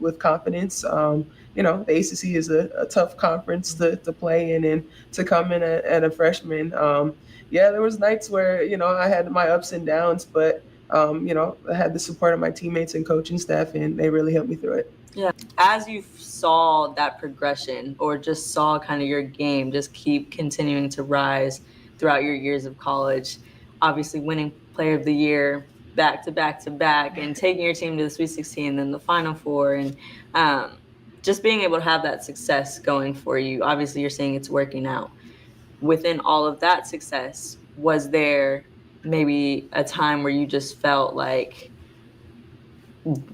with confidence. The ACC is a tough conference to play in, and to come in at a freshman. Yeah, there was nights where, I had my ups and downs, but, I had the support of my teammates and coaching staff, and they really helped me through it. Yeah. As you saw that progression or just saw kind of your game just keep continuing to rise throughout your years of college, obviously winning player of the year back to back to back and taking your team to the Sweet 16, then the Final Four, and just being able to have that success going for you. Obviously, you're saying it's working out. Within all of that success, was there maybe a time where you just felt like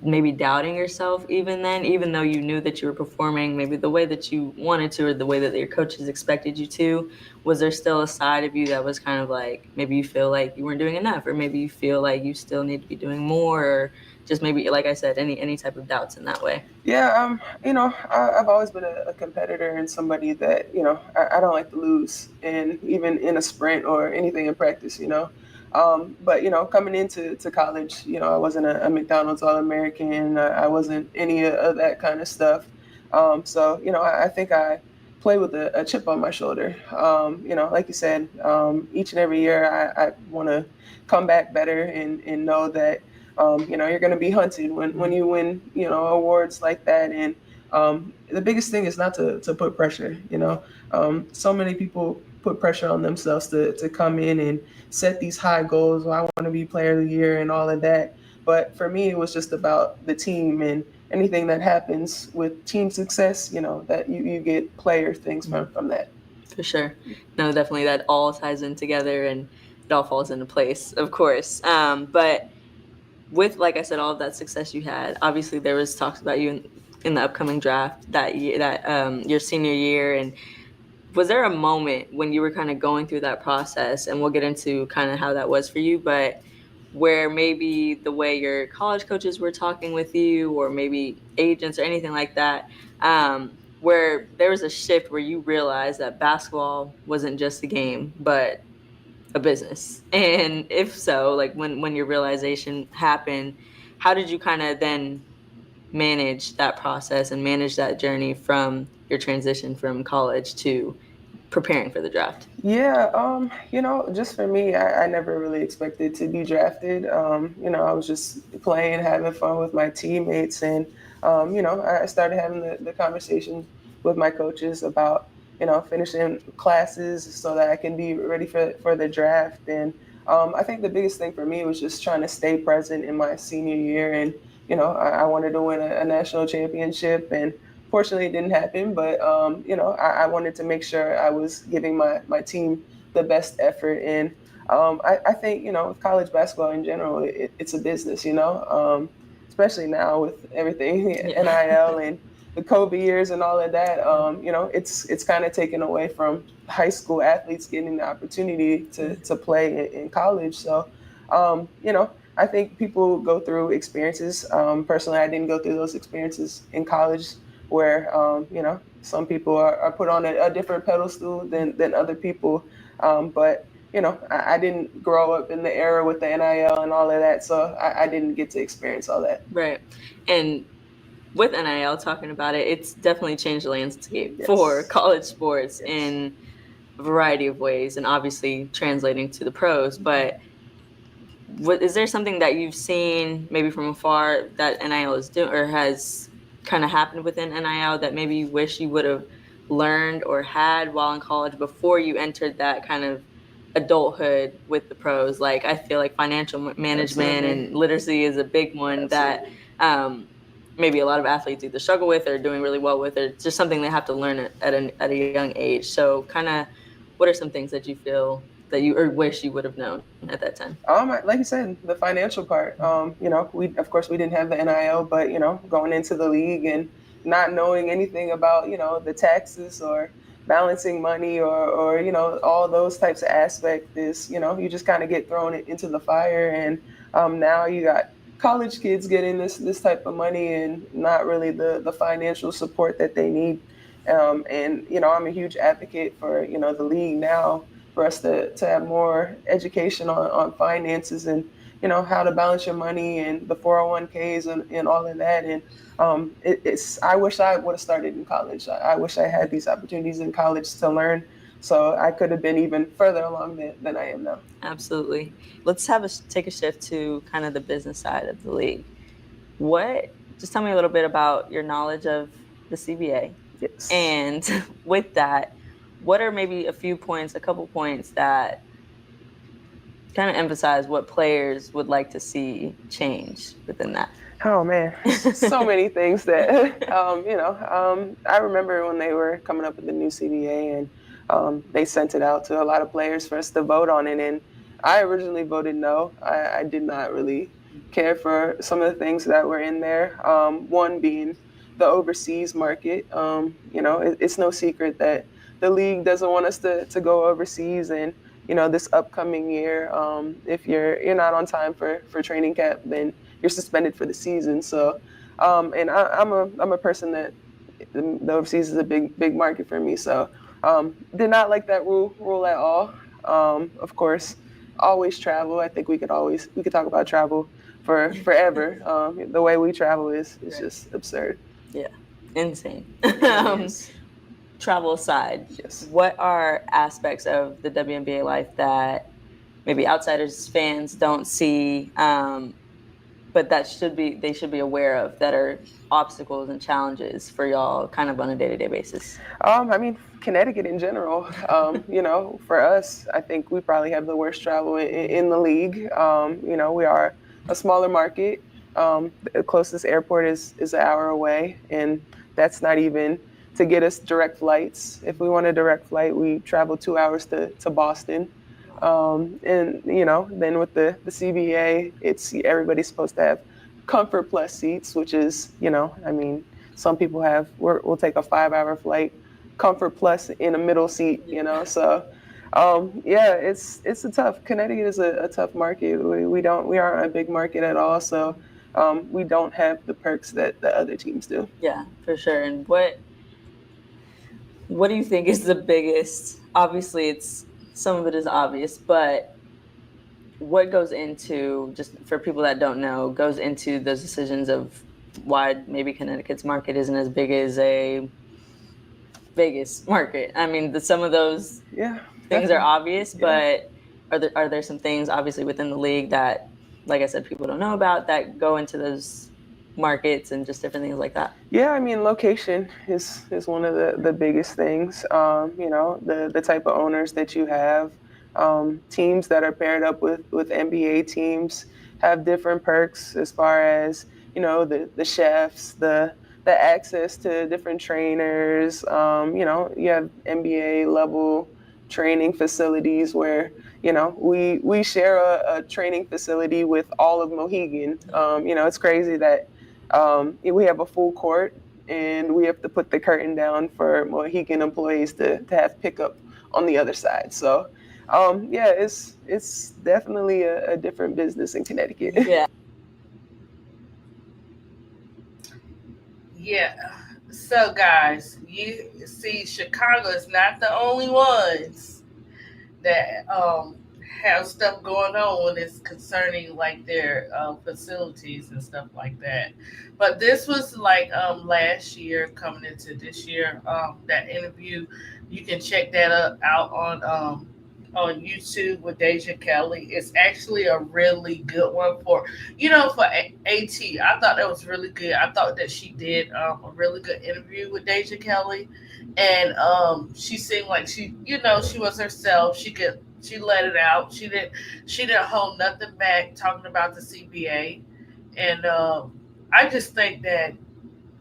maybe doubting yourself even then, even though you knew that you were performing maybe the way that you wanted to or the way that your coaches expected you to? Was there still a side of you that was kind of like maybe you feel like you weren't doing enough, or maybe you feel like you still need to be doing more, or just maybe, like I said, any type of doubts in that way? Yeah, I've always been a competitor and somebody that, I don't like to lose, and even in a sprint or anything in practice. But, coming into college, I wasn't a McDonald's All-American. I wasn't any of that kind of stuff. So, I think I play with a chip on my shoulder. Like you said, each and every year I want to come back better, and know that you're going to be hunted when you win, awards like that. And the biggest thing is not to put pressure. So many people put pressure on themselves to come in and set these high goals. Well, I want to be player of the year and all of that. But for me, it was just about the team, and anything that happens with team success, that you get player things from that. For sure. No, definitely, that all ties in together and it all falls into place, of course. But with, like I said, all of that success you had, obviously there was talks about you in the upcoming draft that year, that your senior year. And was there a moment when you were kind of going through that process, and we'll get into kind of how that was for you, but where maybe the way your college coaches were talking with you, or maybe agents or anything like that, where there was a shift where you realized that basketball wasn't just a game, but a business? And if so, like when your realization happened, how did you kind of then manage that process and manage that journey from your transition from college to preparing for the draft? Yeah, just for me, I never really expected to be drafted. I was just playing, having fun with my teammates, and I started having the conversation with my coaches about, finishing classes so that I can be ready for the draft. And I think the biggest thing for me was just trying to stay present in my senior year, and I wanted to win a national championship, and fortunately, it didn't happen, but I wanted to make sure I was giving my team the best effort. And I think, with college basketball in general, it's a business, especially now with everything Yeah. NIL and the COVID years and all of that. It's kind of taken away from high school athletes getting the opportunity to play in college. So, I think people go through experiences. Personally, I didn't go through those experiences in college, where some people are put on a different pedestal than other people. But I didn't grow up in the era with the NIL and all of that, so I didn't get to experience all that. Right. And with NIL, talking about it, it's definitely changed the landscape for Yes. college sports Yes. in a variety of ways, and obviously translating to the pros. But is there something that you've seen maybe from afar that NIL is doing, or has kind of happened within NIL, that maybe you wish you would have learned or had while in college before you entered that kind of adulthood with the pros? Like, I feel like financial management Absolutely. and literacy is a big one that Absolutely. maybe a lot of athletes either struggle with or doing really well with, or it's just something they have to learn at a young age. So kind of, what are some things that you feel that you or wish you would have known at that time? Like you said, the financial part. We of course we didn't have the NIL, but going into the league and not knowing anything about the taxes or balancing money, or all those types of aspects, is you just kind of get thrown into the fire. And now you got college kids getting this type of money, and not really the financial support that they need. And I'm a huge advocate for the league now, for us to have more education on finances, and how to balance your money and the 401ks and all of that. And I wish I would have started in college. I wish I had these opportunities in college to learn, so I could have been even further along than I am now. Absolutely. Let's take a shift to kind of the business side of the league. What Just tell me a little bit about your knowledge of the CBA, Yes. and with that, what are maybe a couple points that kind of emphasize what players would like to see change within that? Oh man, so many things that I remember when they were coming up with the new CBA, and they sent it out to a lot of players for us to vote on it. And I originally voted no. I did not really care for some of the things that were in there. One being the overseas market. It's no secret that the league doesn't want us to go overseas, and this upcoming year, if you're not on time for training camp, then you're suspended for the season. So, and I'm a person that the overseas is a big market for me. So, did not like that rule at all. Of course, always travel. I think we could talk about travel for forever. The way we travel is just absurd. Yeah, insane. It really is. Travel aside, Yes. what are aspects of the WNBA life that maybe outsiders, fans don't see, but they should be aware of, that are obstacles and challenges for y'all kind of on a day-to-day basis? I mean, Connecticut in general. For us, I think we probably have the worst travel in the league. We are a smaller market. The closest airport is an hour away, and that's not even to get us direct flights. If we want a direct flight, we travel 2 hours to Boston. And then with the CBA, it's everybody's supposed to have Comfort Plus seats, which is, I mean, some people we'll take a 5 hour flight, Comfort Plus in a middle seat, So, yeah, it's a tough. Connecticut is a tough market. We aren't a big market at all, so we don't have the perks that the other teams do. Yeah, for sure. And what do you think is the biggest? Obviously, it's some of it is obvious, but what goes into, just for people that don't know, goes into those decisions of why maybe Connecticut's market isn't as big as a Vegas market? I mean, some of those things are obvious, but are there some things obviously within the league that, like I said, people don't know about, that go into those markets and just different things like that? Yeah, I mean, location is one of the biggest things. The type of owners that you have, teams that are paired up with NBA teams have different perks as far as the chefs, the access to different trainers. You have NBA level training facilities where we share a training facility with all of Mohegan. It's crazy that we have a full court, and we have to put the curtain down for Mohegan employees to have pickup on the other side. So, yeah, it's definitely a different business in Connecticut. Yeah. Yeah. So, guys, you see, Chicago is not the only ones that have stuff going on when it's concerning like their facilities and stuff like that. But this was like last year coming into this year. That interview, you can check that out on YouTube with Deja Kelly. It's actually a really good one for AT. I thought that was really good. I thought that she did a really good interview with Deja Kelly, and she seemed like she was herself. She let it out. She didn't hold nothing back talking about the CBA, and I just think that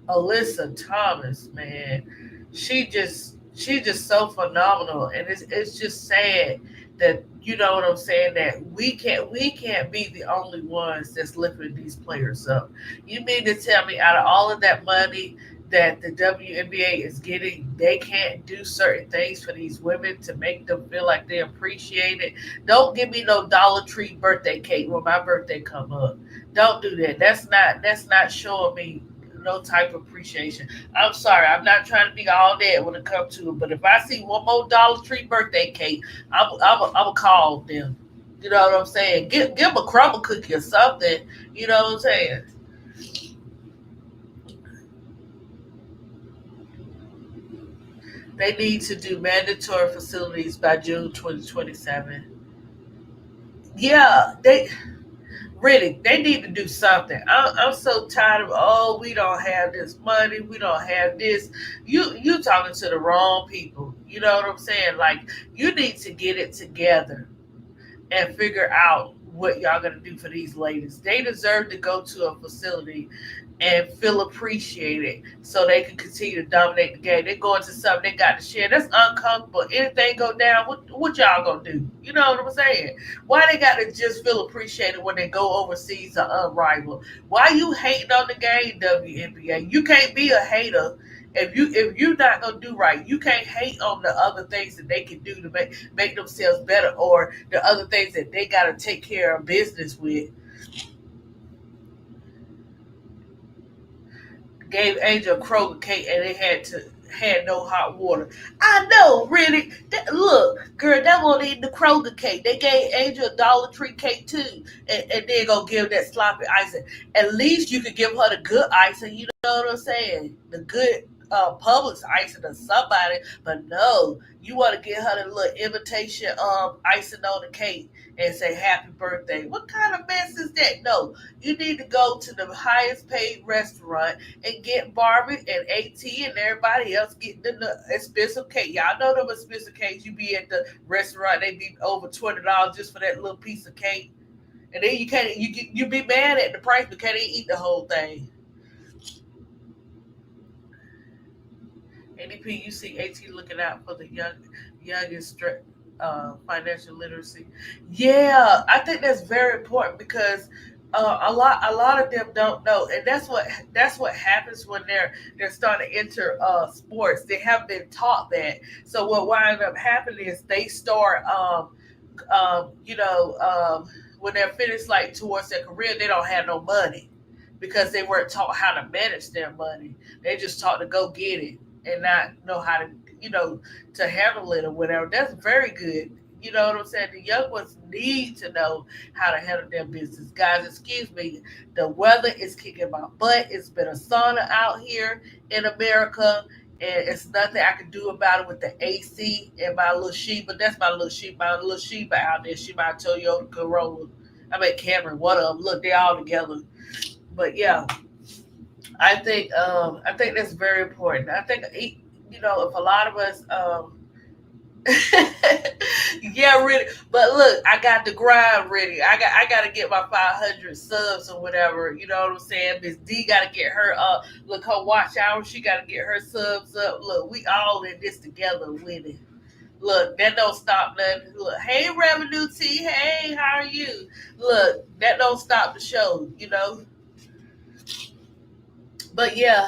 Alyssa Thomas, man, she's just so phenomenal, and it's just sad that you know what I'm saying, that we can't be the only ones that's lifting these players up. You mean to tell me out of all of that money that the WNBA is getting, they can't do certain things for these women to make them feel like they appreciate it? Don't give me no Dollar Tree birthday cake when my birthday come up. Don't do that. That's not showing me no type of appreciation. I'm sorry, I'm not trying to be all that when it comes to it, but if I see one more Dollar Tree birthday cake, I'm a call them. You know what I'm saying? Give them a crumble cookie or something. You know what I'm saying? They need to do mandatory facilities by June 2027. Yeah, really, they need to do something. I'm so tired of, oh, we don't have this money, we don't have this. You talking to the wrong people. You know what I'm saying? Like, you need to get it together and figure out what y'all gonna do for these ladies. They deserve to go to a facility and feel appreciated so they can continue to dominate the game. They go into something they got to share. That's uncomfortable. Anything go down, what y'all gonna do? You know what I'm saying? Why they got to just feel appreciated when they go overseas or unrivaled? Why you hating on the game, WNBA? You can't be a hater if you're not gonna do right. You can't hate on the other things that they can do to make themselves better, or the other things that they gotta take care of business with. Gave Angel a Kroger cake and they had no hot water. I know, really. Look, girl, that won't eat the Kroger cake. They gave Angel a Dollar Tree cake too, and then go give that sloppy icing. At least you could give her the good icing. You know what I'm saying? The good Publix icing or somebody. But no, you want to get her the little imitation icing on the cake and say happy birthday. What kind of mess is that? No, you need to go to the highest paid restaurant and get Barbie and AT and everybody else getting the expensive cake. Y'all know them expensive cakes. You be at the restaurant, they be over $20 just for that little piece of cake, and then you can't you be mad at the price, but can't even eat the whole thing. ADP, you see AT looking out for the youngest financial literacy. Yeah, I think that's very important because a lot of them don't know, and that's what happens when they're starting to enter sports. They haven't been taught that. So what winds up happening is they start you know, when they're finished, like towards their career, they don't have no money because they weren't taught how to manage their money. They just taught to go get it and not know how to, you know, to handle it or whatever. That's very good. You know what I'm saying? The young ones need to know how to handle their business. Guys, excuse me, the weather is kicking my butt. It's been a sauna out here in America, and it's nothing I can do about it with the AC and my little Sheba. That's my little Sheba out there. She my Toyota Corolla. I mean Cameron, one of them. Look, they're all together. But yeah, I think that's very important. I think you know, if a lot of us yeah, really. But look, I got the grind ready. I got to get my 500 subs or whatever. You know what I'm saying? Miss D got to get her look, her watch hour. She got to get her subs up. Look, we all in this together with it. Look, that don't stop nothing. Look, hey Revenue T, hey, how are you? Look, that don't stop the show. You know. But yeah,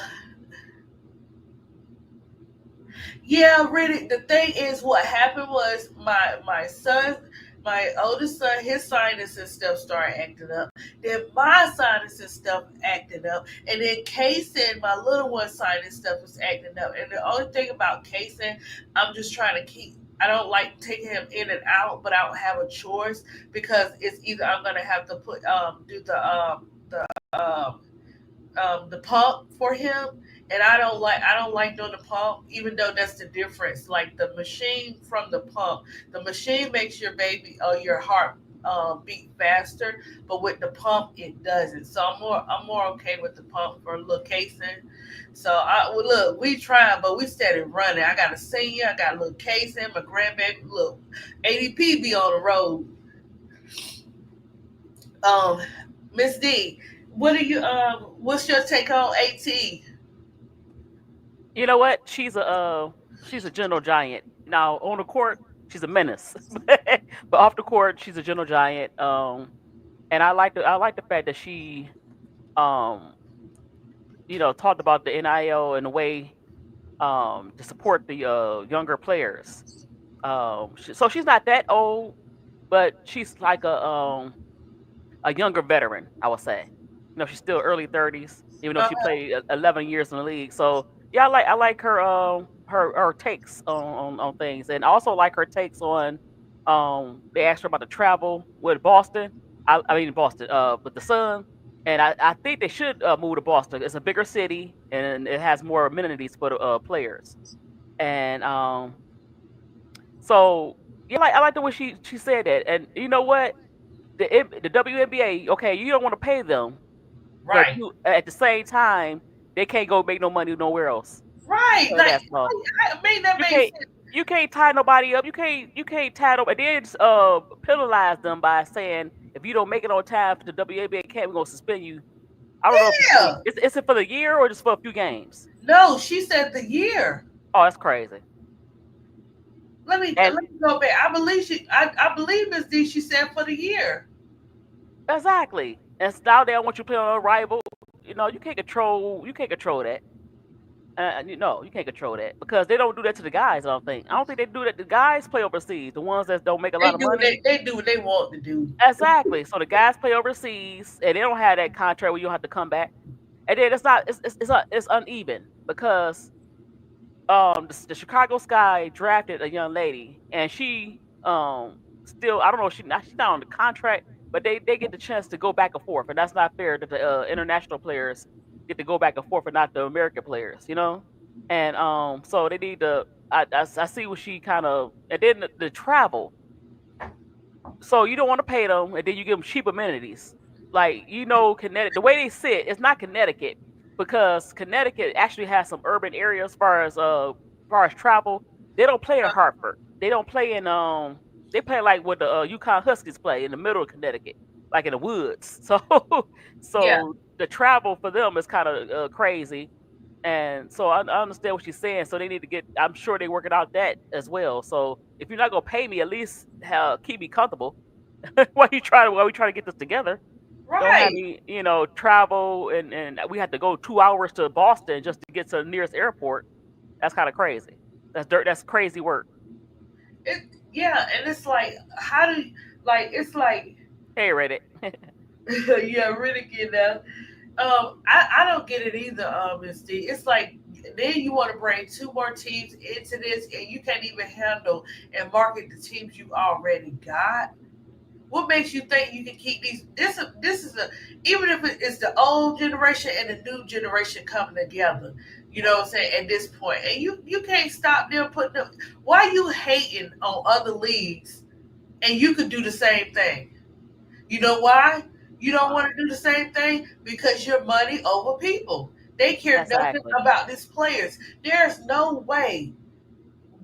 yeah, really. The thing is, what happened was my son, my oldest son, his sinus and stuff started acting up. Then my sinus and stuff acting up, and then Kason, my little one's sinus stuff was acting up. And the only thing about Kason, I'm just trying to keep. I don't like taking him in and out, but I don't have a choice because it's either I'm gonna have to put do the pump for him, and I don't like doing the pump, even though that's the difference. Like the machine from the machine makes your baby or your heart beat faster, but with the pump it doesn't. So I'm more okay with the pump for little casing. So well, look, we trying, but we started running. I got a senior, I got a little casing, my grandbaby. Look, ADP be on the road. Um, Miss D, what are you what's your take on AT? You know what? She's a gentle giant. Now on the court, she's a menace, but off the court, she's a gentle giant. And I like the fact that she um talked about the NIL in a way to support the younger players. So she's not that old, but she's like a younger veteran, I would say. She's still early 30s, even though she Uh, played 11 years in the league. So yeah, I like her her takes on things, and I also like her takes on They asked her about the travel with Boston. I mean Boston, with the Sun, and I think they should move to Boston. It's a bigger city and it has more amenities for the players. And so yeah, like I like the way she said that. And you know what? The WNBA, okay, you don't want to pay them, but Right. you at the same time they can't go make no money nowhere else. Right. Pay Like that stuff. I mean that You makes can't sense. you can't tie nobody up. You can't tie nobody. They did penalize them by saying if you don't make it on time for the WNBA camp, we're gonna suspend you. I don't know if it's Yeah. is it for the year or just for a few games. No, she said the year. Oh, that's crazy. Let And me go back. I believe I believe Miss D. She said for the year. exactly. And now they don't want you to play on a rival. You can't control that. You can't control that because they don't do that to the guys. I don't think they do that. The guys play overseas. The ones that don't make a lot They of do money. they do what they want to do. Exactly. So the guys play overseas, and they don't have that contract where you don't have to come back. And then it's not. It's uneven because the Chicago Sky drafted a young lady, and she still I don't know she's not on the contract, but they get the chance to go back and forth, and that's not fair that the international players get to go back and forth, and not the American players, And so they need to. I see what she kind of, and then the travel, so you don't want to pay them, and then you give them cheap amenities. Like Connecticut, the way they sit, it's not Connecticut because Connecticut actually has some urban areas as far as travel. They don't play in Hartford. They don't play in They play like what the Yukon Huskies play in the middle of Connecticut, like in the woods. So Yeah. so the travel for them is kind of crazy. And so I understand what she's saying. So they need to get. I'm sure they're working out that as well. So if you're not gonna pay me, at least keep me comfortable. While we try to get this together. Don't have Right. me, travel and we had to go 2 hours to Boston just to get to the nearest airport. That's kind of crazy. That's dirt. That's crazy work. It yeah, and it's like how do you, like it's like Hey, Reddit. yeah, really get that. I don't get it either, Miss D. It's like then you want to bring two more teams into this, and you can't even handle and market the teams you already got. What makes you think you can keep these? This is a even if it's the old generation and the new generation coming together. You know what I'm saying? At this point, and you can't stop them putting them. Why you hating on other leagues and you could do the same thing? You know why? You don't want to do the same thing because you're money over people. They care nothing Exactly. about these players. There's no way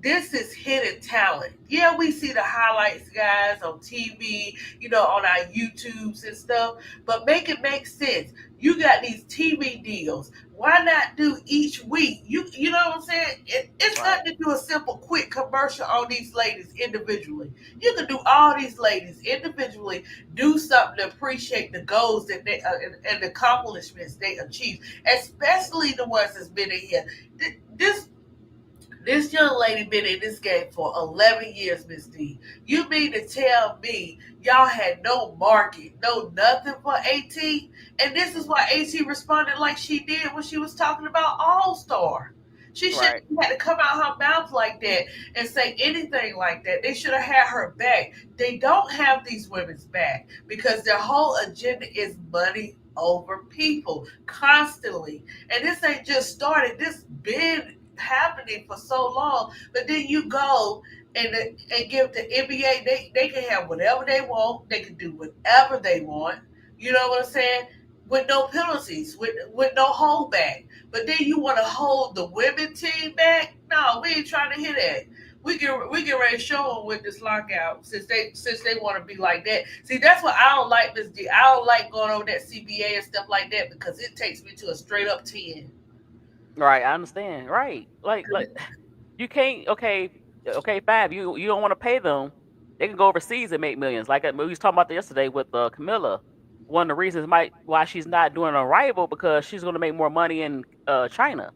this is hidden talent. Yeah, we see the highlights, guys, on TV, on our YouTubes and stuff, but make it make sense. You got these TV deals. Why not do each week? You know what I'm saying? It's Right. nothing to do a simple, quick commercial on these ladies individually. You can do all these ladies individually, do something to appreciate the goals that they and the accomplishments they achieve, especially the ones that's been in here. This this young lady been in this game for 11 years, Miss D. You mean to tell me y'all had no market, no nothing for AT? And this is why AT responded like she did when she was talking about All Star. She shouldn't Right. have had to come out her mouth like that and say anything like that. They should have had her back. They don't have these women's back because their whole agenda is money over people constantly. And this ain't just started. This been happening for so long. But then you go and give the NBA, they can have whatever they want. They can do whatever they want. You know what I'm saying? With no penalties, with no holdback. But then you want to hold the women team back? No, we ain't trying to hear that. We get ready to show them with this lockout since they want to be like that. See, that's what I don't like, Miss D. I don't like going over that CBA and stuff like that because it takes me to a straight up 10. Right. I understand. Right. Like you can't. Okay. Okay. Fine. You don't want to pay them. They can go overseas and make millions. Like we was talking about that yesterday with Camilla. One of the reasons might why she's not doing a rival because she's going to make more money in China.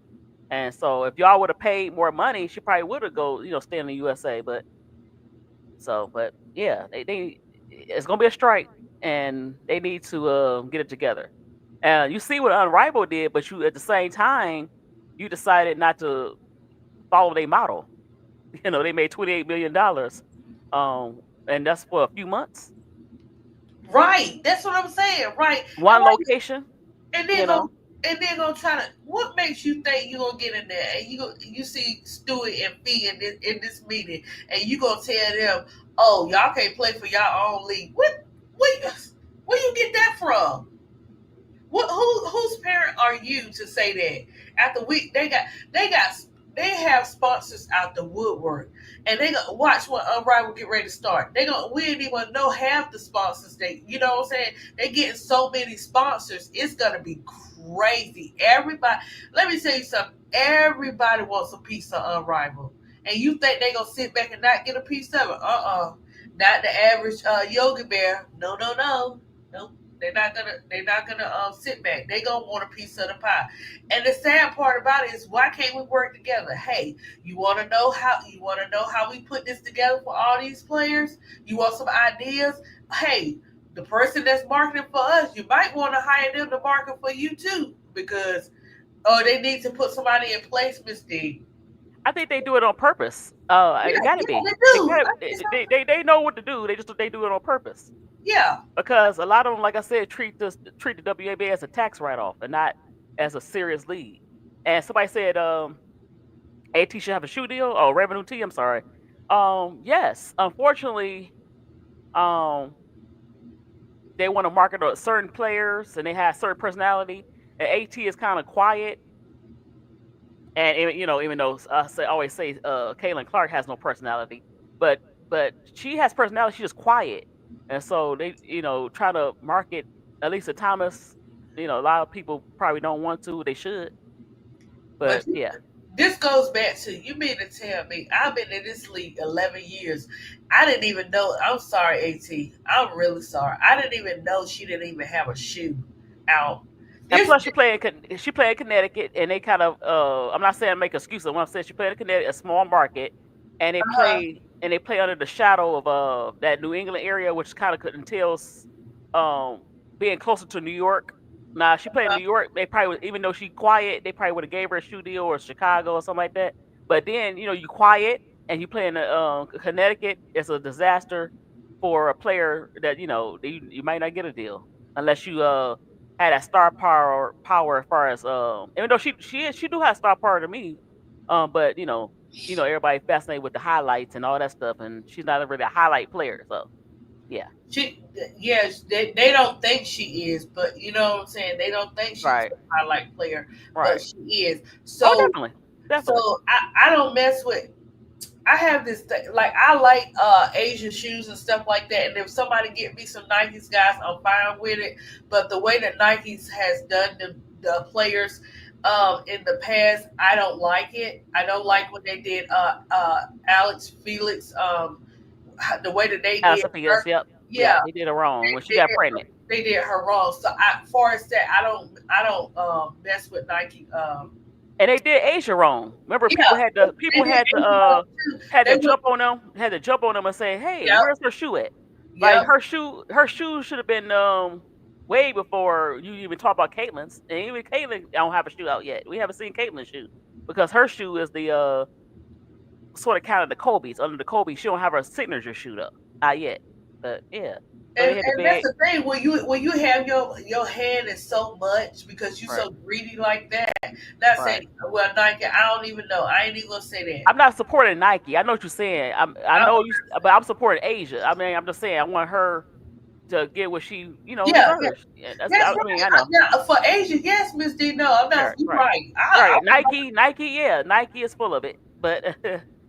And so if y'all would have paid more money, she probably would have go, stay in the USA. But yeah, they it's gonna be a strike, and they need to get it together. And you see what Unrivaled did, but you at the same time you decided not to follow their model. They made $28 million and that's for a few months, Right. That's what I'm saying. Right. And one why location. and You then know, gonna try to what makes you think you gonna get in there and you see Stewart and Phee in this meeting and you gonna tell them, oh, y'all can't play for y'all own league. Where you get that from? Whose parent are you to say that? After they got they have sponsors out the woodwork, and they gonna watch when Unrivaled get ready to start. We didn't even know half the sponsors. You know what I'm saying? They getting so many sponsors. It's gonna be crazy. Everybody, let me tell you something. Everybody wants a piece of Unrivaled, and you think they gonna sit back and not get a piece of it? Not the average yoga bear. No, no, no. Nope. They're not gonna sit back. They gonna want a piece of the pie. And the sad part about it is why can't we work together? Hey, you wanna know how we put this together for all these players? You want some ideas? Hey, the person that's marketing for us, you might want to hire them to market for you too. Because they need to put somebody in place, Miss D. I think they do it on purpose. Yeah, It got to yeah, be. they It do. got they know what to do. They do it on purpose Yeah. because a lot of them, like I said, treat the WAB as a tax write off and not as a serious league. And somebody said AT should have a shoe deal. Oh, Revenue T. I'm sorry. Yes, unfortunately, um, they want to market certain players and they have certain personality. And AT is kind of quiet. And even though always say Caitlin Clark has no personality, but she has personality. She's just quiet, and so they try to market Alyssa Thomas. A lot of people probably don't want to. They should, But but yeah, this goes back to you mean to tell me I've been in this league 11 years. I didn't even know. I'm sorry, AT. I'm really sorry. I didn't even know she didn't even have a shoe out. and This, plus she played in Connecticut, and they kind of I'm not saying make excuses. When I'm saying she played in Connecticut, a small market, and they play under the shadow of that New England area, which kind of entails um being closer to New York. Now she played in uh, New York. They probably even though she quiet, they probably would have gave her a shoe deal or Chicago or something like that. But then you quiet and you play in Connecticut. It's a disaster for a player that you might not get a deal unless you had that star power as far as even though she do have star power to me, but everybody fascinated with the highlights and all that stuff, and she's not really a highlight player. So yeah, she, yes, they don't think she is, but you know what I'm saying. They don't think she's right, a highlight player, but right. she is. Oh, So, definitely, definitely. I don't mess with. I have this thing, like I like Asian shoes and stuff like that. And if somebody get me some Nikes, guys, I'm fine with it. But the way that Nikes has done the players in the past, I don't like it. I don't like when they did Alex Felix, the way that they did Sophia, her. yep, Yeah, yeah, they did it wrong when she they got did pregnant. they did her wrong. So far as that, I don't mess with Nike. And they did Asia wrong. Remember, Yeah, they people did Asian wrong too. had They to went. jump on them, and say, "Hey, Yep, where's her shoe at?" Like yep. her shoe should have been way before you even talk about Caitlin's. And even Caitlin don't have a shoe out yet. We haven't seen Caitlin's shoe because her shoe is the sort of kind of the Kobe's. Under the Kobe, she don't have her signature shoe up out yet. But yeah, so they had the And that's big the thing when you have your hand in so much because you're right, so greedy like that. Not right. saying well Nike, I don't even know. I ain't even gonna say that. I'm not supporting Nike. I know what you're saying. I I, know you, but I'm supporting Asia. I mean, I'm just saying I want her to get what she yeah, yeah, deserves. Yeah, that's that's I mean right. I know. Yeah, for Asia, yes, Miss D. No, I'm not. Right, You're right, right. right. Nike, yeah, Nike is full of it, but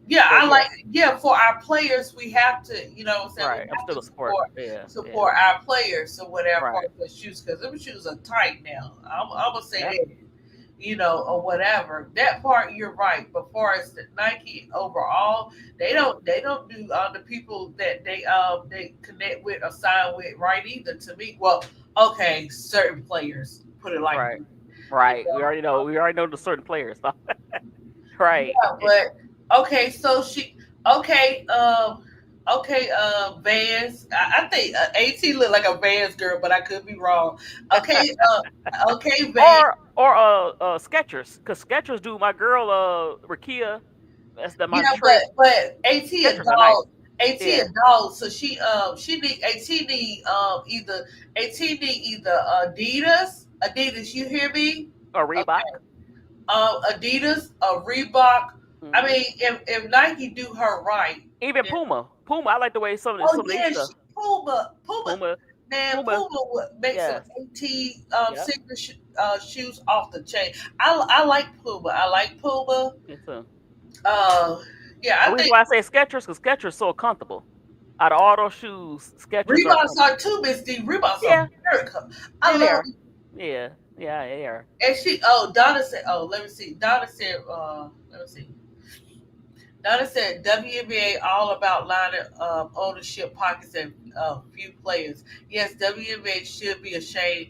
Yeah, but I yeah, like. Yeah, for our players, we have to. You know, what I'm saying we right. I'm have still to a support. support Yeah, yeah, support our players or whatever for right. the shoes because them shoes are tight now. I'm gonna say Yep, that. Or whatever. That part you're right. But far as the Nike overall, they don't do the people that they connect with or sign with right either to me. Well, okay, certain players put it like right, that, you right. know. We already know the certain players. So, right. Yeah, but okay, so okay, okay, Vans. I think AT look like a Vans girl, but I could be wrong. Okay, okay, Vans. Or Skechers, cause Skechers do my girl Rakia. That's my Yeah, trade. but AT a Skechers are nice. dog. AT Yeah, a dog, so she need AT need either Adidas, you hear me? or Reebok, Adidas, Reebok. I hmm mean, if Nike do her right, even then Puma. Puma, I like the way some oh of these yeah, stuff. Puma, Puma, man, Puma, Puma would make some yes, AT yep, shoes off the chain. I like Puma. I like Puma. it's a. Uh, yeah, The I reason think why I say Skechers, because Skechers is so comfortable. Out of all those shoes, Skechers are Reeboks are comfortable. too, Miss D. Reeboks are Yeah, very cool. I yeah, they love. are. Yeah, yeah, they are. And Donna said, let me see. Let me see. Donna said, WNBA all about lining ownership pockets and few players. Yes, WNBA should be ashamed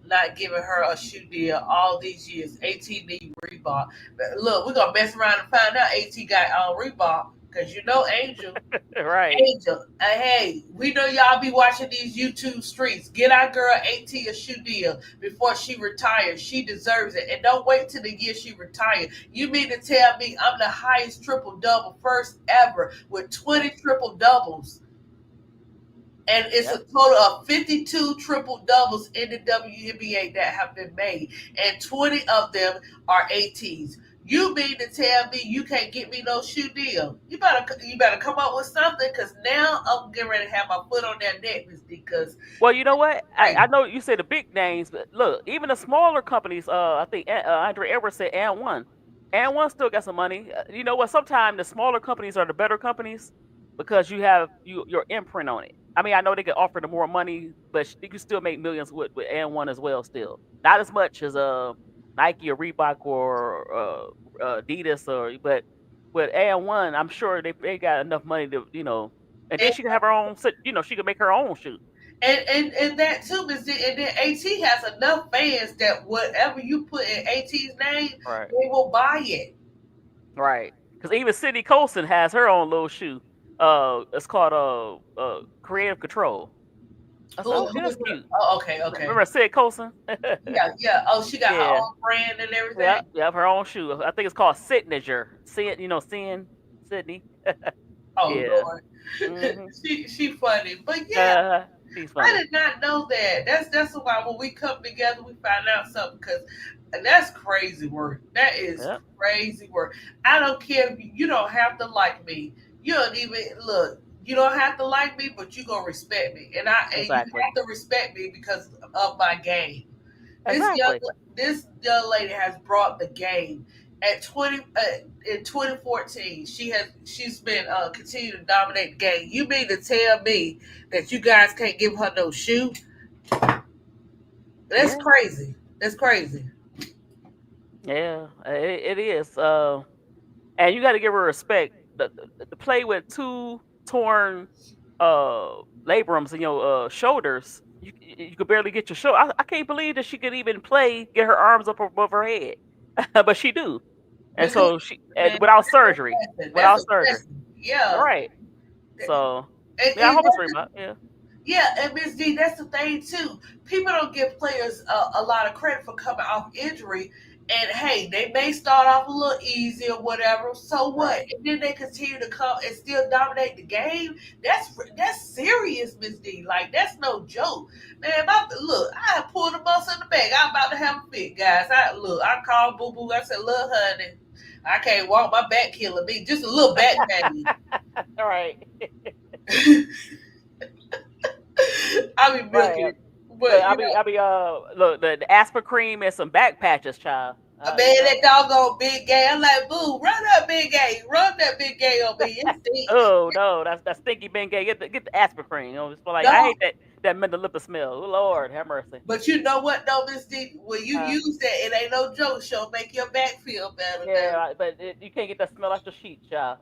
not giving her a shoe deal all these years. AT need Reebok. But look, we're gonna mess around and find out AT got Reebok because you know Angel. Right. Angel, hey, we know y'all be watching these YouTube streets. Get our girl AT a shoe deal before she retires. She deserves it. And don't wait till the year she retires. You mean to tell me I'm the highest triple double first ever with 20 triple doubles? And it's a Yep. total of 52 triple doubles in the WNBA that have been made, and 20 of them are ATs. You mean to tell me you can't get me no shoe deal? You better come up with something, because now I'm getting ready to have my foot on that neck, Miss D, because Well, you know what? I crazy. know you say the big names, but look, even the smaller companies. I think Andre Edwards said and one still got some money. You know what? Sometimes the smaller companies are the better companies because you have your imprint on it. I mean, I know they can offer the more money, but you can still make millions with and one as well. Still, not as much as Nike or Reebok or Adidas or with and one, I'm sure they got enough money to and then And she can have her own. She can make her own shoe. and that too, Miss D. And then AT has enough fans that whatever you put in AT's name, Right. they will buy it. Right. Because even Sydney Colson has her own little shoe. It's called Creative Control. I said, Who okay, who is that's her? cute. Oh, okay, okay. Remember Sid Colson? Yeah, yeah. Oh, she got her Yeah. own brand and Yeah. everything. Yeah. Her own shoe. I think it's called Signature. Seeing Sydney. Oh Yeah. Lord, hmm she funny, but yeah, Uh, she's I funny. did not know that. That's why when we come together, we find out something, because that's crazy work. That is Yep. crazy work. I don't care if you don't have to like me. You don't even look. You don't have to like me, but you gonna respect me, and you Exactly. have to respect me because of my game. This young Exactly. this young lady has brought the game. At 20 in 2014, she's been continuing to dominate the game. You mean to tell me that you guys can't give her no shoe? That's Yeah. crazy. That's crazy. Yeah. It is. And you got to give her respect. The play with two torn labrums in your shoulders, you could barely get your shoulder. I can't believe that she could even play, get her arms up above her head, but she do. And Because so she man, without surgery, that's without a surgery, blessing. Yeah. right? So yeah, I And hope it's that's Reebok. Yeah, Yeah, and Miss D, that's the thing too. People don't give players a lot of credit for coming off injury. And hey, they may start off a little easy or whatever. So what? right. And then they continue to come and still dominate the game. That's serious, Miss D. Like that's no joke, man. Look, I pulled the muscle in the back. I'm about to have a fit, guys. I called Boo Boo. I said, "Look, honey, I can't walk. My back killing me. Just a little back pain." All right, I be right. milking, Look, but I'll be, look, the aspirin cream and some back patches, child. man, You know. that doggone big gay. I'm like, boo, run that big gay. Run that big gay on me. Oh no, that's stinky Bengay. Get the aspirin cream. It's for like I No, hate that mental lipid smell. Oh, Lord, have mercy. but you know what, though, Miss D? When you Uh, use that, it ain't no joke. She'll make your back feel better now. yeah, but you can't get that smell out your sheets, child.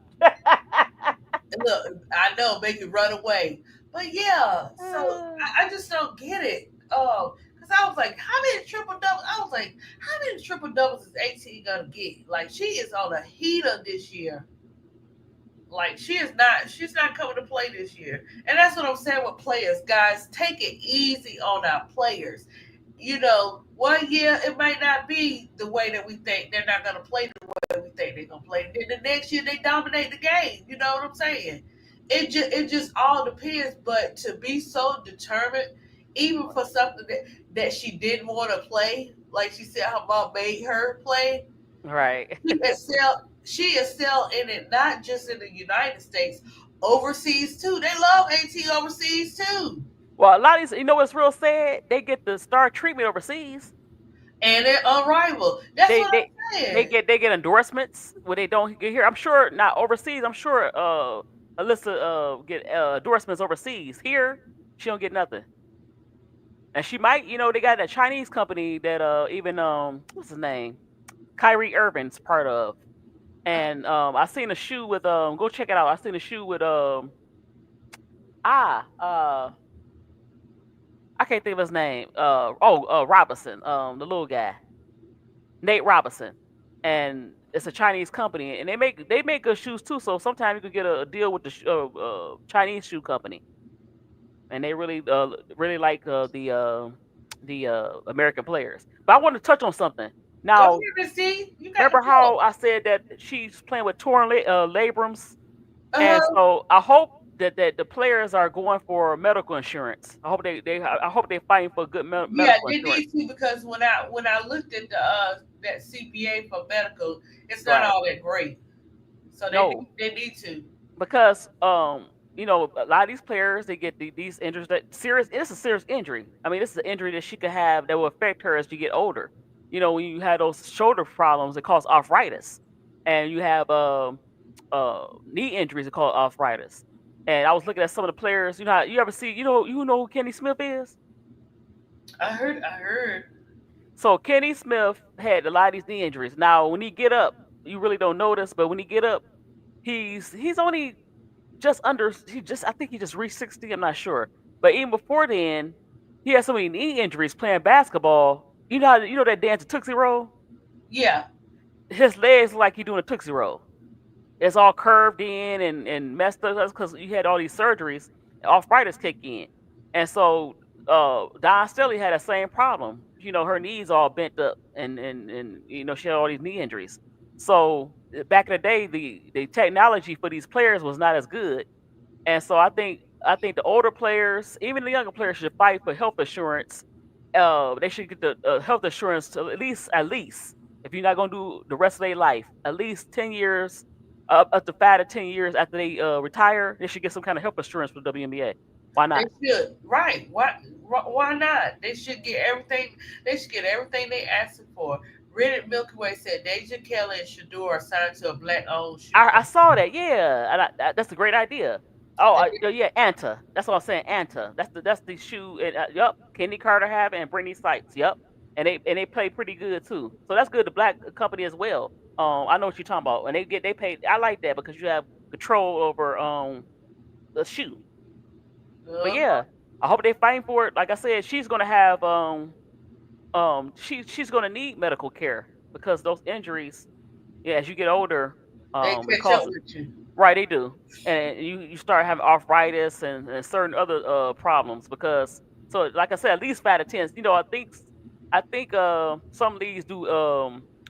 Look, I know, make it run away. But yeah, so I just don't get it. Because I was like, how many triple doubles? I was like, how many triple doubles is 18 gonna get? Like, she is on a heater this year. Like she's not coming to play this year. And that's what I'm saying with players, guys. Take it easy on our players. One year it might not be the way that we think they're not gonna play the way we think they're gonna play. Then the next year they dominate the game. You know what I'm saying? it just all depends. But to be so determined, even for something that she didn't want to play, like she said, her mom made her play. Right. She excelled in it, not just in the United States, overseas too. They love AT overseas too, Well, a lot of these, you know what's real sad? They get the star treatment overseas. and they're unrivaled. That's They what they I'm saying. they get endorsements where they don't get here. I'm sure not overseas. I'm sure Alyssa get endorsements overseas. Here, she don't get nothing. And she might, they got that Chinese company that even what's his name? Kyrie Irving's part of. And I seen a shoe with go check it out. I seen a shoe with ah I can't think of his name. Robinson, the little guy. Nate Robinson. And it's a Chinese company and they make good shoes too, so sometimes you could get a deal with the Chinese shoe company. And they really like the American players. But I want to touch on something. Go Now, ahead, Miss D. You got the remember how floor. I said that she's playing with torn labrums, Uh and huh. so I hope that the players are going for medical insurance. I hope they fighting for good Yeah, medical they insurance. need to, because when I looked at the that CPA for medical, it's not Right? all that great. So they No, need they need to. because a lot of these players they get these injuries that serious. It's a serious injury. I mean, this is an injury that she could have that will affect her as you get older. When you have those shoulder problems, it cause arthritis, and you have knee injuries that cause arthritis. And I was looking at some of the players. You ever see you know who Kenny Smith is? I heard. So Kenny Smith had a lot of these knee injuries. Now when he get up, you really don't notice, but when he get up, he's only just under he just I think he just reached 60, I'm not sure. But even before then, he had so many knee injuries playing basketball. You know that dance, a Tootsie Roll? Yeah. His legs look like he doing a Tootsie Roll. It's all curved in and messed up. That's because you had all these surgeries. Arthritis kick in, and so Don Stelly had the same problem. Her knees all bent up, and she had all these knee injuries. So back in the day, the technology for these players was not as good, and so I think the older players, even the younger players, should fight for health insurance. They should get the health insurance to at least if you're not gonna do the rest of their life, at least 10 years, up to 5 to 10 years after they retire, they should get some kind of health insurance for the WNBA. Why They not? should. Right. Why not? They should get everything. They should get everything they asking for. Reddit Milky Way said Deja Kelly and Shador are signed to a black-owned shoe I company. saw that, yeah, and that's a great idea. Oh, yeah, Anta. That's what I'm saying. Anta. That's the shoe. And, yup, Kenny Carter have it and Brittany Sykes. Yup, and they play pretty good too. So that's good. The black company as well. I know what you're talking about. And they pay. I like that because you have control over the shoe. But Uh, yeah, I hope they fighting for it. Like I said, she's gonna have she's gonna need medical care because those injuries. Yeah, as you get older, they it catch up causes. with you. Right, they do, and you start having arthritis and certain other problems because so like I said, at least 5 to 10. I think some leagues do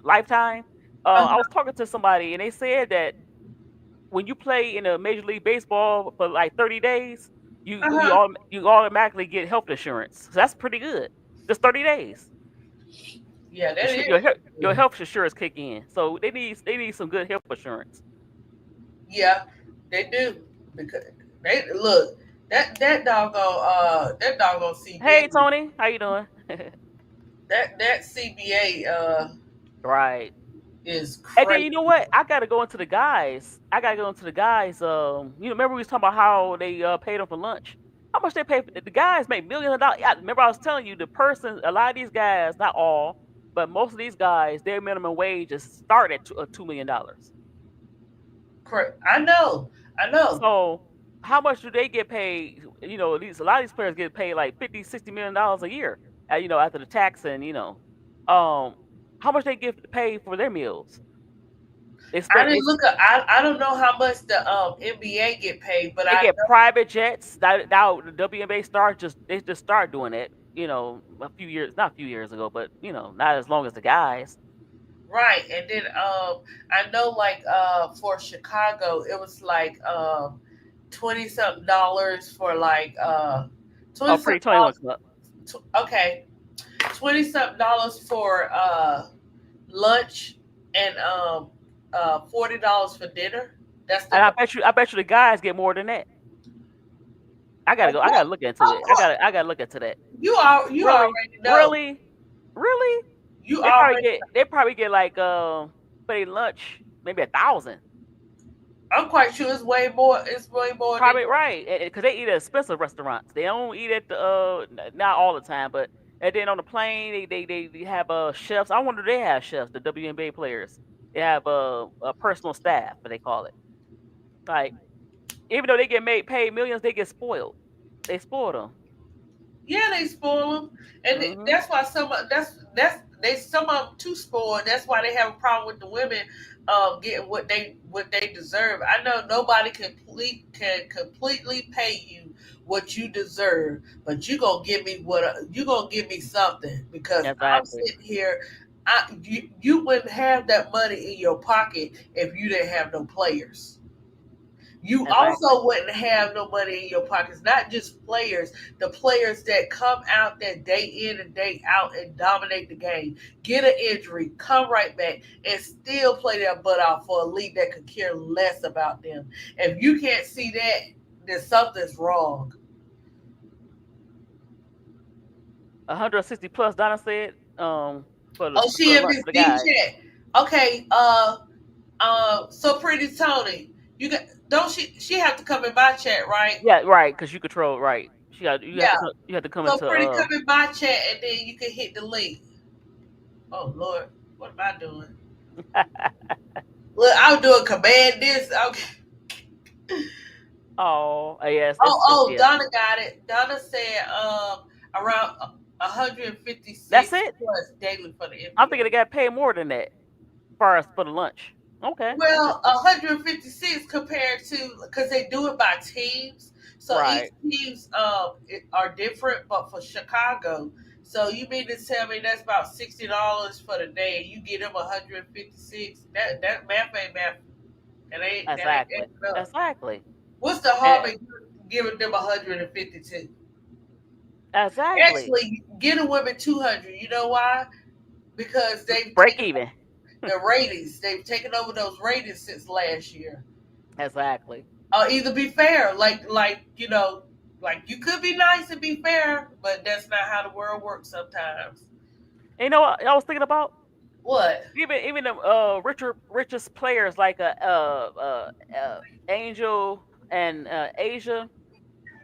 lifetime. I Uh-huh. was talking to somebody and they said that when you play in a Major League Baseball for like 30 days, Uh-huh. you automatically get health insurance. So that's pretty good. Just 30 days. Yeah, that Your sh- is your, he- your good. health insurance kick in. So they need some good health insurance. Yeah, they do. Because they look, that doggone Hey CBA, Tony, how you doing? that CBA Right. is And then crazy. you know what? I gotta go into the guys. I gotta go into the guys. Remember we was talking about how they paid them for lunch. How much they pay for the guys make millions of dollars. Yeah, remember I was telling you a lot of these guys, not all, but most of these guys, their minimum wages start at $2 million. I know. I know. So how much do they get paid? A lot of these players get paid like 50, $60 million a year. After the tax and um, how much they get paid for their meals? They I spend they didn't look at. I don't know how much the NBA get paid, but They I get know. private jets. Now the WNBA stars just start doing it. A few years, not a few years ago, but not as long as the guys. Right. And then I know, like, for Chicago, it was like something dollars for like Oh, 20 pretty something 21 Club. dollars. Okay, 20 something dollars for lunch and $40 for dinner. That's the And most. I bet you the guys get more than that. I gotta Of go. I gotta look into it. course, I gotta look into that. you Really, already know. really, really. You already. They probably get like for their lunch maybe 1,000. I'm quite sure it's way more. It's way more than Probably right, because they eat at expensive restaurants. They don't eat at the not all the time, but and then on the plane they have chefs. I wonder if they have chefs. The WNBA players they have a personal staff, what they call it. Like even though they get made paid millions, they get spoiled. They spoil them. Yeah, they spoil them, and Hmm. that's why that's they some of them too spoiled. That's why they have a problem with the women getting what they deserve. I know nobody can completely pay you what you deserve, but you gonna give me something because I'm Exactly. sitting here. You wouldn't have that money in your pocket if you didn't have no players. You Exactly. also wouldn't have no money in your pockets. Not just players, the players that come out there day in and day out and dominate the game, get an injury, come right back, and still play their butt out for a league that could care less about them. If you can't see that, then something's wrong. 160 plus. Donna said Oh, for she the in lunch Miss for the D guys. chat. Okay, so pretty Tony, you got don't she have to come in my chat, right? Yeah, right. Because you control right. Yeah. You have to come So into pretty come in my chat and then you can hit the link. Oh Lord, what am I doing? Look, I'm doing command this. Okay. Oh, yes, it's Oh, yeah. Donna got it. Donna said around That's 156 it. plus daily for the I'm thinking NBA. they got paid more than that for us for the lunch. Okay, Well, interesting. 156 compared to because they do it by teams, so each Right, teams are different. But for Chicago, so you mean to tell me that's about $60 for the day, and you get them 156? That math ain't math. That ain't exactly, adding up. exactly, What's the and harm in giving them 152? exactly. Actually, get a women 200. You know why? Because they've Break taken even. the ratings. They've taken over those ratings since last year. Exactly. Either be fair, like you could be nice and be fair, but that's not how the world works sometimes. And you know what I was thinking about? What? Even the richest players like Angel and Asia,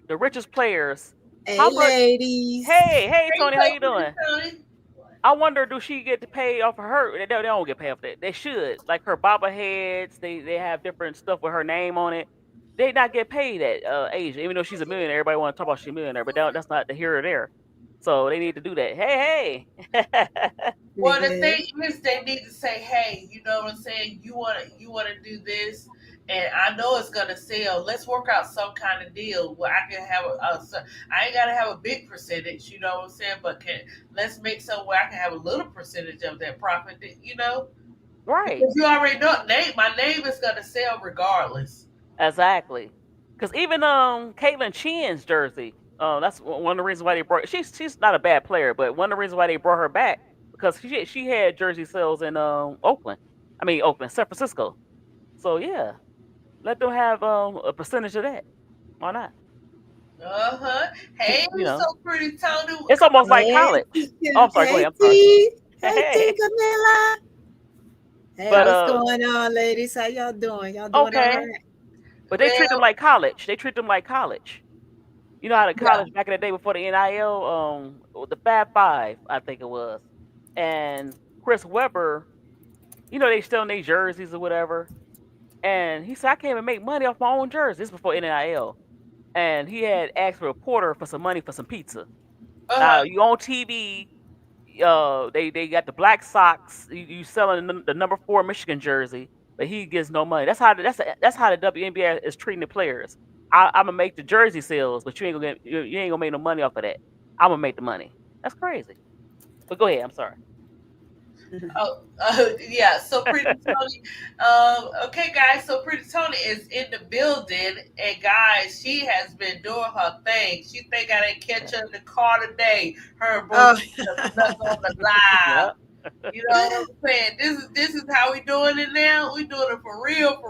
the richest players. How Hey, much? ladies. Hey, Hey, Tony, how so you pretty doing? Tony. I wonder, do she get to pay off of her? They don't get paid off that. They should. Like her bobbleheads, they have different stuff with her name on it. They not get paid at Asia, even though she's a millionaire. Everybody want to talk about she's a millionaire, but that's not the here or there. So they need to do that. Hey. Pretty Well, the good. thing is, they need to say, "Hey, you know what I'm saying? You want to do this, and I know it's gonna sell. Let's work out some kind of deal where I can have I ain't gotta have a big percentage, you know what I'm saying? But let's make some where I can have a little percentage of that profit, Right. because you already know my name is gonna sell regardless. Exactly. Because even Caitlin Chen's jersey, that's one of the reasons why they brought. She's not a bad player, but one of the reasons why they brought her back because she had jersey sales in Oakland. I mean Oakland, San Francisco. So yeah, let them have a percentage of that. Why not? Uh huh. Hey, You so know, pretty Tony, it's come almost on. like Hey, college. Oh, I'm sorry. Go hey, ahead. I'm sorry. T. Hey, T. Hey, Camilla. Hey, but what's going on, ladies? How y'all doing? Y'all doing all okay. right? But they treat them Well, like college. They treat them like college. You know how the yeah. college back in the day before the NIL, the Fab Five, I think it was, and Chris Webber, you know they still their jerseys or whatever, and he said I can't even make money off my own jersey. This is before NIL, and he had asked a reporter for some money for some pizza. Uh Now huh. you on TV, they got the black socks. You selling the number 4 Michigan jersey, but he gets no money. That's how the WNBA is treating the players. I'm gonna make the jersey sales, but you ain't gonna make no money off of that. I'm gonna make the money. That's crazy. But go ahead. I'm sorry. Oh, yeah. So Pretty Tony. Okay, guys. So Pretty Tony is in the building, and guys, she has been doing her thing. She think I didn't catch her in the car today. Her and Bro Oh, Snuck on the live. Yeah. You know what I'm saying? This is how we doing it now. We doing it for real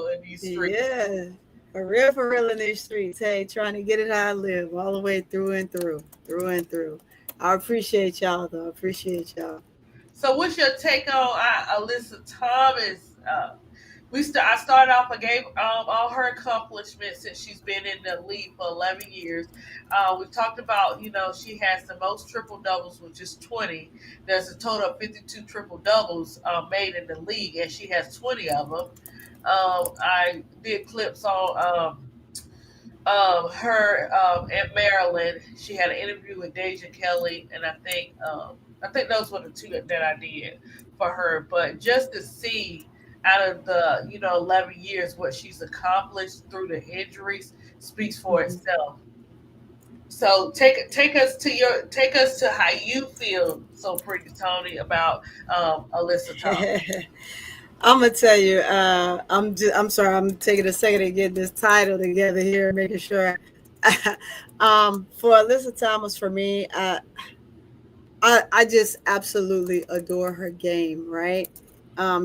in these streets. yeah. For real in these streets. Hey, trying to get it how I live, all the way through and through, through and through. I appreciate y'all, though. I appreciate y'all. So, what's your take on Alyssa Thomas? I started off. I gave all her accomplishments since she's been in the league for 11 years. We talked about, she has the most triple doubles, which is 20. There's a total of 52 triple doubles made in the league, and she has 20 of them. I did clips on her at Maryland. She had an interview with Deja Kelly, and I think those were the two that I did for her. But just to see out of the 11 years what she's accomplished through the injuries speaks for Mhm. itself. So take us to how you feel, so Pretty Tony, about Alyssa Thomas. I'm gonna tell you. I'm sorry. I'm taking a second to get this title together here, making sure. For Alyssa Thomas, for me, I just absolutely adore her game. Right.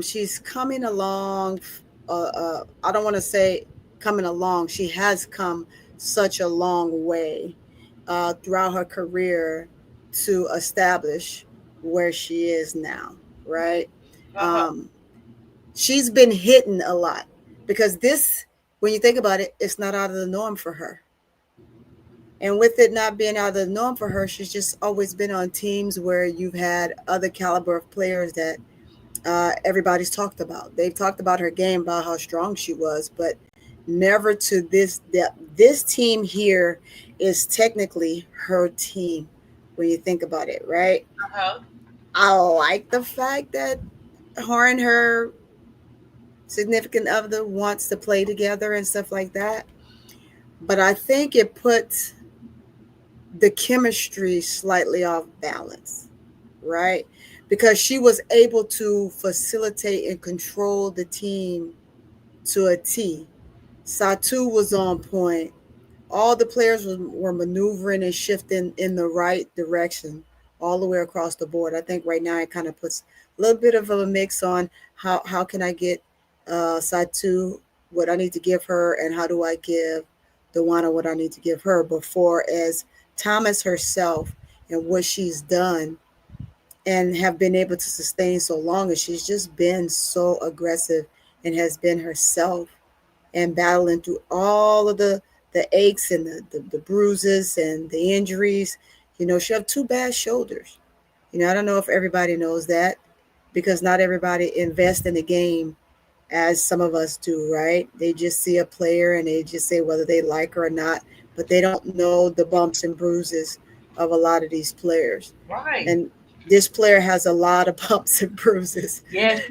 She's coming along. I don't want to say coming along. She has come such a long way throughout her career to establish where she is now. Right. Uh-huh. Um, she's been hitting a lot because this, when you think about it, it's not out of the norm for her. And with it not being out of the norm for her, she's just always been on teams where you've had other caliber of players that everybody's talked about. They've talked about her game, about how strong she was, but never to this depth. This team here is technically her team when you think about it, right? Uh-huh. I like the fact that her and her significant other wants to play together and stuff like that. But I think it puts the chemistry slightly off balance, right? Because she was able to facilitate and control the team to a T. Satu was on point. All the players were maneuvering and shifting in the right direction all the way across the board. I think right now it kind of puts a little bit of a mix on how can I get Satu what I need to give her, and how do I give Dewana what I need to give her, before as Thomas herself and what she's done and have been able to sustain so long, and she's just been so aggressive and has been herself and battling through all of the aches and the bruises and the injuries. She have two bad shoulders. I don't know if everybody knows that, because not everybody invests in the game as some of us do, right? They just see a player and they just say whether they like her or not, but they don't know the bumps and bruises of a lot of these players. Right. And this player has a lot of bumps and bruises. Yes.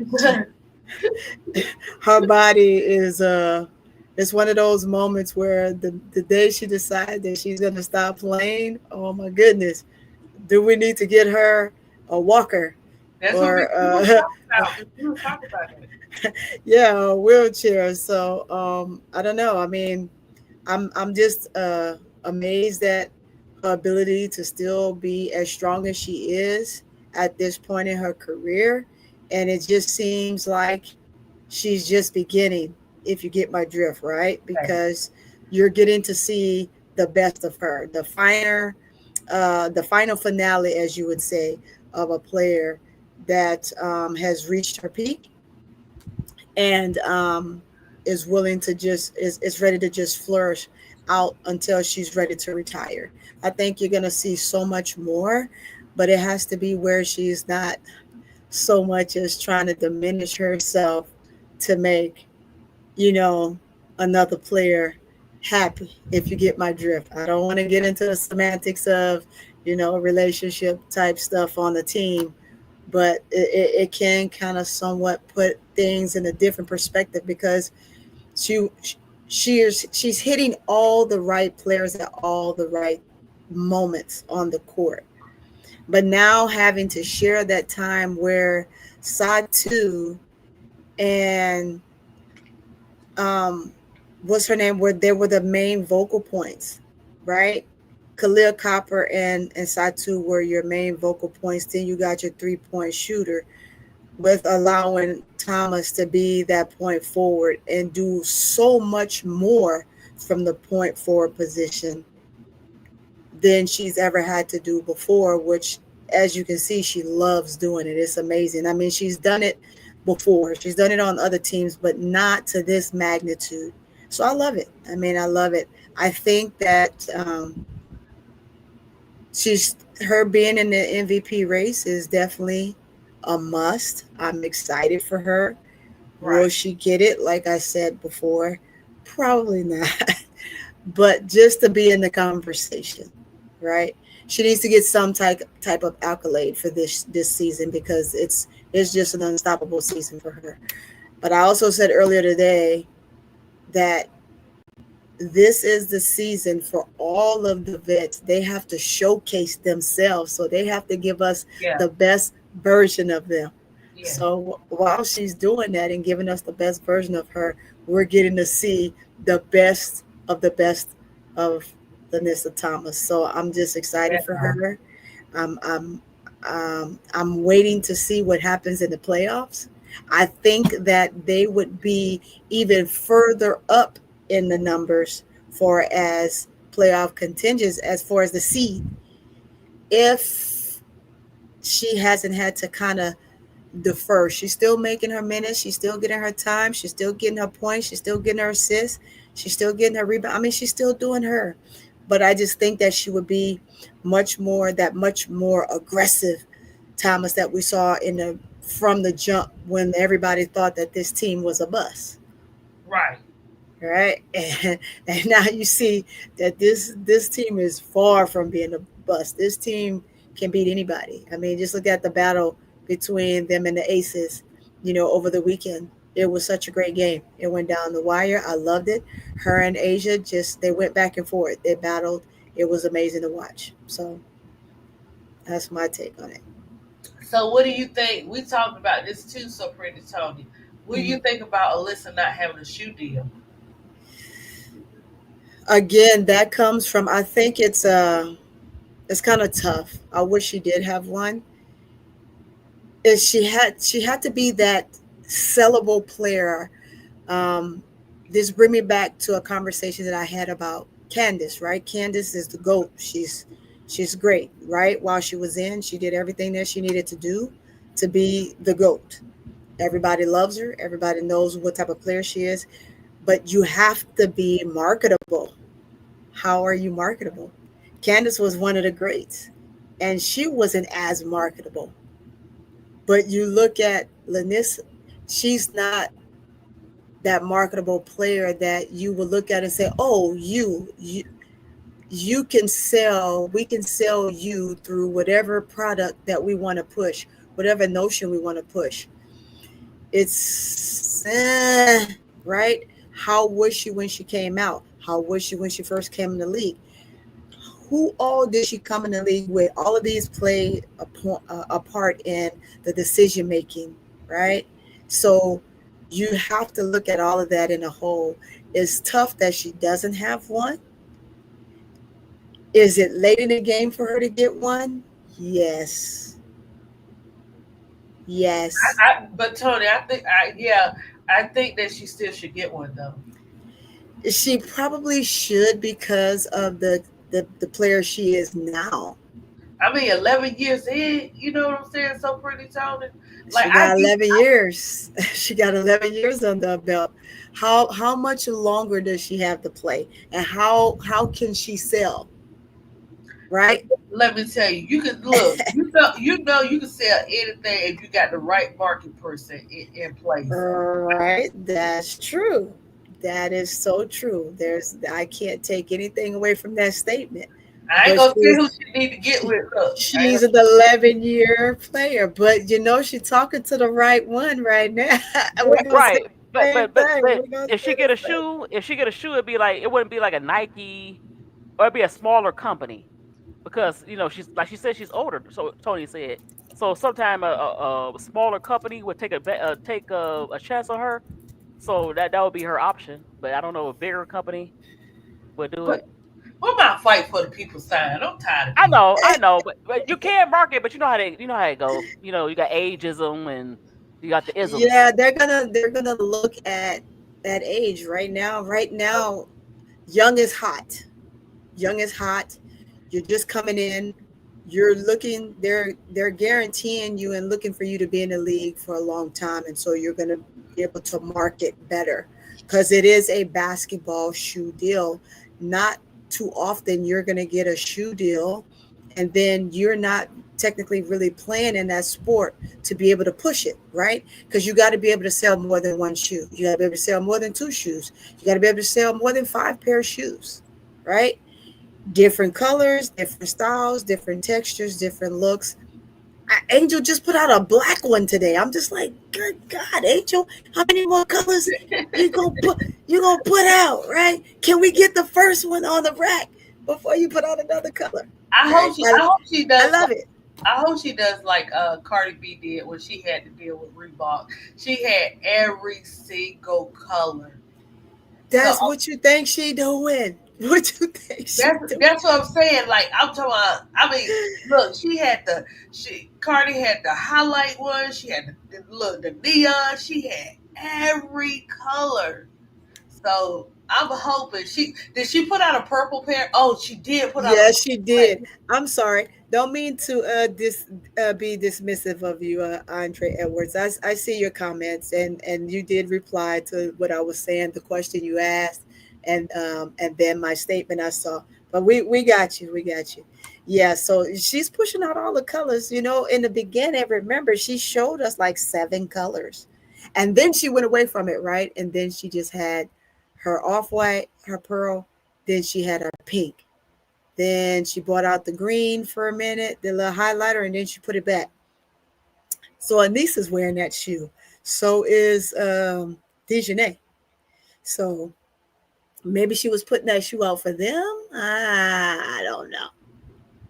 Her body is it's one of those moments where the day she decides that she's gonna stop playing, oh my goodness, do we need to get her a walker That's what we or were talking about. We were talking about it. yeah, a wheelchair? So I don't know. I mean, I'm just amazed at her ability to still be as strong as she is at this point in her career, and it just seems like she's just beginning. If you get my drift, right? Okay. Because you're getting to see the best of her, the final finale, as you would say, of a player that has reached her peak and is willing to just is ready to just flourish out until she's ready to retire. I think you're gonna see so much more, but it has to be where she's not so much as trying to diminish herself to make, you know, another player happy, if you get my drift. I don't want to get into the semantics of, relationship type stuff on the team, but it can kind of somewhat put things in a different perspective because she she's hitting all the right players at all the right moments on the court. But now having to share that time where Satu and um what's her name, where they were the main vocal points, right? Khalil Copper and Satu were your main vocal points. Then you got your 3-point shooter, with allowing Thomas to be that point forward and do so much more from the point forward position than she's ever had to do before, which, as you can see, she loves doing it. It's amazing. I mean, she's done it before, she's done it on other teams, but not to this magnitude. So I love it. I mean, I love it. I think that she's her being in the MVP race is definitely a must. I'm excited for her. Will Right. she get it? Like I said before, probably not. But just to be in the conversation, right? She needs to get some type of accolade for this season, because it's just an unstoppable season for her. But I also said earlier today that this is the season for all of the vets. They have to showcase themselves. So they have to give us Yeah. the best version of them. Yeah. So while she's doing that and giving us the best version of her, we're getting to see the best of Alyssa Thomas. So I'm just excited for Yeah. her. I'm waiting to see what happens in the playoffs. I think that they would be even further up in the numbers for as playoff contingents as far as the seed, if she hasn't had to kind of defer. She's still making her minutes. She's still getting her time. She's still getting her points. She's still getting her assists. She's still getting her rebound. I mean, she's still doing her. But I just think that she would be much more aggressive Thomas that we saw in the from the jump, when everybody thought that this team was a bust. Right. Right. And now you see that this team is far from being a bust. This team can beat anybody. I mean, just look at the battle between them and the Aces, over the weekend. It was such a great game. It went down the wire. I loved it. Her and Asia, just they went back and forth. They battled. It was amazing to watch. So that's my take on it. So what do you think? We talked about this too, so pretty Tony. What do Mhm. you think about Alyssa not having a shoe deal? Again, that comes from, I think it's kind of tough. I wish she did have one. Is she had to be that sellable player. Um, this bring me back to a conversation that I had about Candace. Right, Candace is the goat. She's great. Right, while she was in, she did everything that she needed to do to be the goat. Everybody loves her. Everybody knows what type of player she is. But you have to be marketable. How are you marketable? Candace was one of the greats, and she wasn't as marketable. But you look at Lanissa, she's not that marketable player that you will look at and say, "Oh, you can sell. We can sell you through whatever product that we want to push, whatever notion we want to push." It's right. How was she when she came out? How was she when she first came in the league? Who all did she come in the league with? All of these play a part in the decision making, right? So you have to look at all of that in a whole. It's tough that she doesn't have one. Is it late in the game for her to get one? Yes. Yes. But Tony, I think that she still should get one though. She probably should, because of the player she is now. I mean, 11 years in, you know what I'm saying? So pretty Tony. Like She I got used, 11 years. She got 11 years under her belt. How much longer does she have to play? And how can she sell? but Right? let me tell you, you can look. You know, you can sell anything if you got the right market person in place. Right. That's true. That is so true. I can't take anything away from that statement. I ain't But gonna say who she need to get she with. Look, I ain't she's an 11-year player. But she's talking to the right one right now. We're gonna say Right. the But same but but thing. but We're gonna if say she get the a same. shoe, it'd be like, it wouldn't be like a Nike, or it'd be a smaller company. because she's like she said she's older. So Tony said. So sometime a smaller company would take a chance on her. So that would be her option. But I don't know, a bigger company would do it. But what about fight for the people sign? I'm tired of people. I know, but you can market, but you know how it go. You got ageism and you got the isms. Yeah, they're gonna look at that age right now. Right now, young is hot. Young is hot. You're just coming in. You're looking. They're guaranteeing you and looking for you to be in the league for a long time, and so you're gonna be able to market better because it is a basketball shoe deal. Not too often you're gonna get a shoe deal, and then you're not technically really playing in that sport to be able to push it, right? Because you got to be able to sell more than one shoe. You got to be able to sell more than two shoes. You got to be able to sell more than five pair of shoes, right? Different colors, different styles, different textures, different looks. Angel just put out a black one today. I'm just like, good God, Angel, how many more colors you gonna put out, right? Can we get the first one on the rack before you put out another color? Right? I hope she I does. love it. I hope she does like Cardi B did when she had to deal with Reebok. She had every single color. So That's what you think she doing. What you think she doing? that's what I'm saying. Like I'm talking about. I mean, look, she Cardi had the highlight one. She had the neon. She had every color. So I'm hoping she put out a purple pair. Oh, she did put out a Yes, she purple pair. did. I'm sorry. Don't mean to be dismissive of you, Andre Edwards. I see your comments, and you did reply to what I was saying, the question you asked, and then my statement I saw. But we got you. We got you. Yeah. So she's pushing out all the colors. In the beginning, remember she showed us like seven colors, and then she went away from it, right? And then she just had her off white, her pearl. Then she had her pink. Then she brought out the green for a minute, the little highlighter, and then she put it back. So Anise is wearing that shoe. So is Dejanay. So maybe she was putting that shoe out for them. I don't know.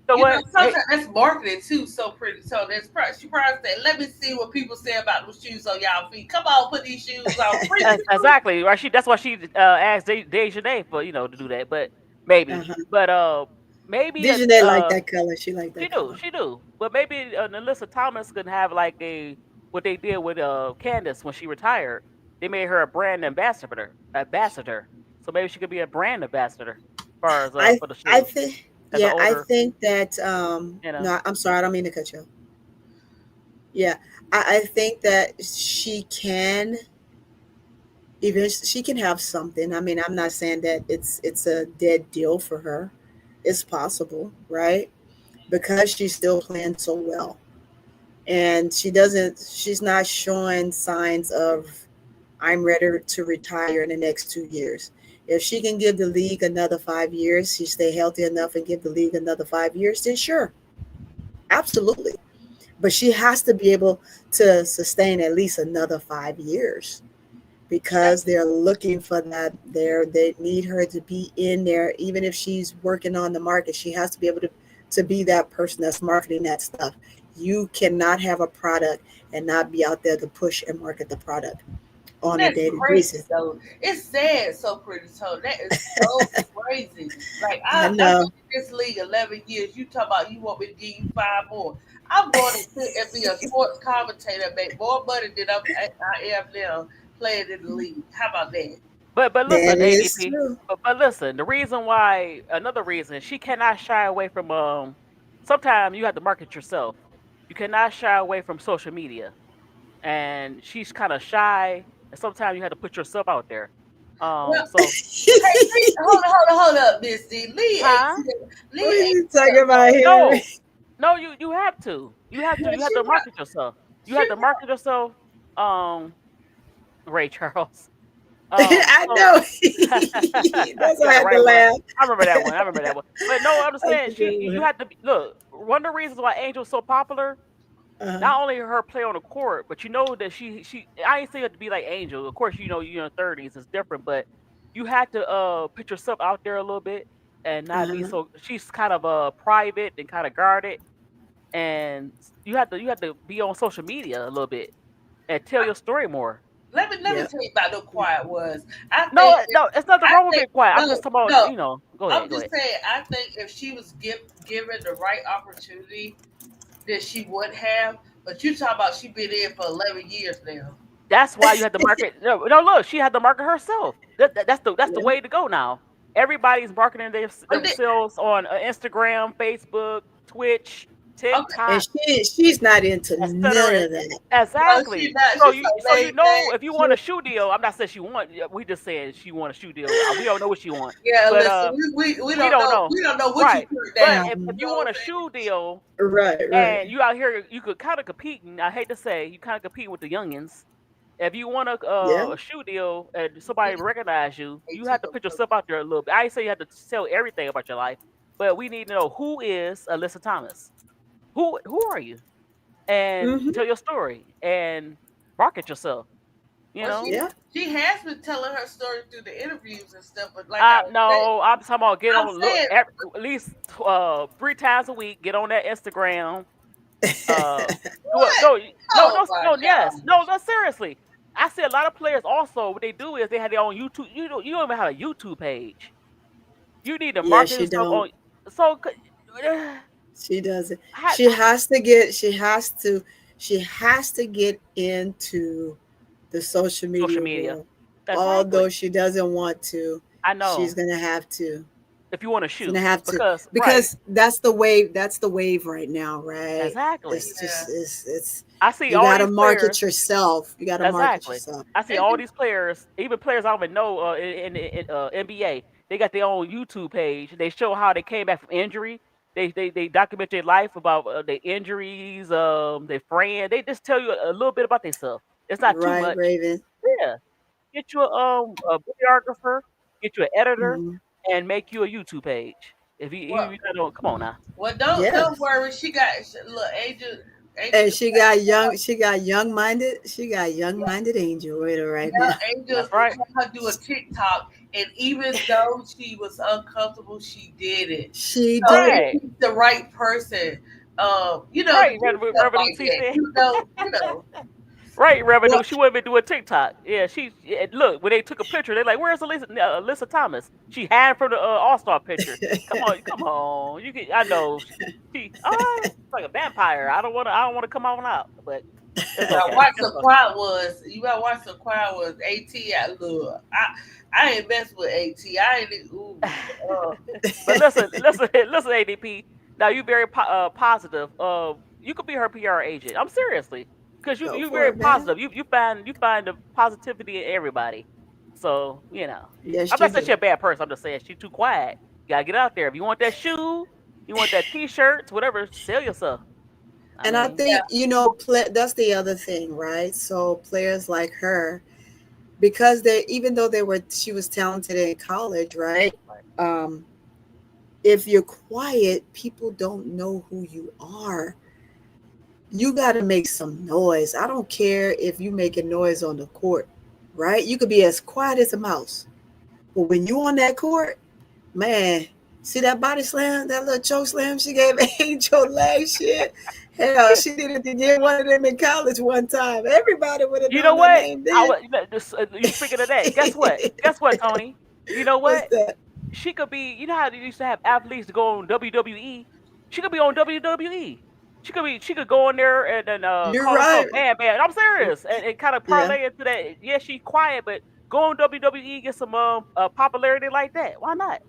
So what? Hey, Sometimes that's marketing too. So pretty. So that's she probably said, "Let me see what people say about those shoes on y'all feet. Come on, put these shoes on free." exactly. Right. That's why she asked Deja for to do that. But maybe. Uh-huh. But maybe Dejanay like that color. She like that color. she do. But maybe Alyssa Thomas could have like a what they did with Candace when she retired. They made her a brand ambassador. So maybe she could be a brand ambassador as far as I for the I shoes think as an yeah, I older, think that you know. no, I'm sorry, I don't mean to cut you off. Yeah. I think that she can even she can have something. I mean, I'm not saying that it's a dead deal for her. It's possible, right? Because she's still playing so well. And she's not showing signs of I'm ready to retire in the next 2 years. If she can give the league another 5 years, she stay healthy enough and give the league another 5 years, then sure, absolutely. But she has to be able to sustain at least another 5 years because they're looking for that. They need her to be in there, even if she's working on the market. She has to be able to be that person that's marketing that stuff. You cannot have a product and not be out there to push and market the product on a That's daily crazy basis. though. It's sad, so pretty. So that is so crazy. Like I I've know. been in this league 11 years. You talk about you want me to give you 5 more. I'm going to sit and be a sports commentator, and make more money than I am now playing in the league. How about that? But That listen, is ADP. true. But listen, the reason why another reason she cannot shy away from sometimes you have to market yourself. You cannot shy away from social media. And she's kind of shy and sometimes you have to put yourself out there. Well, So hey, hold up, Misty. huh? What are Lee ain't you talking that about long. here? No. No, you have to. You Well, have to market yourself. You have to market yourself um Ray Charles. I So know. you That's why I got the had to right one. laugh. I remember that one. I remember that one. But no, I'm just That's saying a good you one. have to look. One of the reasons why Angel's so popular, Uh-huh. not only her play on the court, but you know that she I ain't saying it to be like Angel. Of course, you're in your 30s, it's different, but you have to put yourself out there a little bit. and not be Uh-huh. so. She's kind of private and kind of guarded, and you have to be on social media a little bit and tell your story more. Let me Yep. tell you about the quiet was. I No, think no, it's nothing I wrong with think being quiet. I'm no just talking about, no. go ahead, I'm go just ahead. saying. I think if she was given the right opportunity, that she would have. But you talk about she been in for 11 years now. That's why you had to market. No, no, look, she had to market herself. That's the Yeah. way to go now. Everybody's marketing But then, themselves on Instagram, Facebook, Twitch, okay, And TikTok, she's not into none etc. of that. no, she Exactly. not. So She's you so so you laid know back. if you want a shoe deal, I'm not saying she want. We just saying she want a shoe deal. We don't know what she want, Yeah, but listen, we we don't don't know. know. We don't know what you Right. turned But down. if You you know what want I'm a saying? shoe deal Right, right. and you out here, you could kind of competing. I hate to say, you kind of compete with the youngins. If you want Yeah. a shoe deal and somebody recognize you, Hey, you two have to of put them. yourself out there a little bit. I ain't say you have to tell everything about your life, but we need to know who is Alyssa Thomas. Who are you? And Mm-hmm. tell your story and market yourself. You Well, know. Yeah. she has been telling her story through the interviews and stuff. But like I was saying, No, I'm talking about get I'm on look saying at least 3 times a week. Get on that Instagram. Uh, do it. what? No, no, Oh no, my no. Yes, no, gosh! no. Seriously, I see a lot of players also. What they do is they have their own YouTube. You don't even have a YouTube page. You need to Yeah, market she yourself don't. on. So, She doesn't. I, I, She has to get into the social social media media. world. Although Exactly. she doesn't want to, I she's know. gonna have to. If you want a She's gonna shoe, have to because right, because that's the wave right now, right? exactly. It's just Yeah, it's I see you all gotta these market players. yourself. You gotta market Exactly. yourself. I see and all these players, even players I don't even know in NBA. They got their own YouTube page. They show how they came back from injury. They document their life about their injuries, their friend. They just tell you a little bit about themselves. It's not too Right, much. Raven? Yeah. Get you a videographer, get you an editor, Mhm. and make you a YouTube page. If well, you don't, come on now. don't Yes. worry. She got look Angel And just got she got young minded angel with her right now. young Angel That's right. had her do a TikTok, and even though she was uncomfortable, she did it. She So did. it Right. takes the right person, to Right. do stuff Revenue like that. CC. You know. Right, Well, Revenue. She wouldn't even do a TikTok. Yeah, look when they took a picture. They're like, "Where's Alyssa Thomas?" She hid from the All Star picture. Come on. You can. I know. Like a vampire. I don't want to come on out, but it's Now okay. watch It's some okay. quiet ones. You gotta watch some quiet ones. At, look, I ain't mess with AT. I ain't But listen, ADP. Now you very positive. You could be her PR agent. I'm seriously, because go you for very it, man. positive. You find the positivity in everybody. So I'm Yes, you not saying she's do. a bad person. I'm just saying she's too quiet. You gotta get out there. If you want that shoe, you want that T-shirts, whatever, sell yourself. I And I mean, think, that's the other thing, right? So players like her, because they, even though she was talented in college, right? like, Um, if you're quiet, people don't know who you are. You got to make some noise. I don't care if you making noise on the court, right? You could be as quiet as a mouse, but when you on that court, man, see that body slam, that little choke slam she gave Angel last year? Hell, she needed to get one of them in college one time. Everybody would have you know known her what? name I then. was you speaking of that. Guess what? Guess what, Tony? You know What's what? that? She could be. You know how they used to have athletes to go on WWE. She could be on WWE. She could go in there and then You're call herself right. Bam Bam. I'm serious, and kind of Yeah. parlay into that. Yeah, she's quiet, but go on WWE, get some popularity like that. Why not?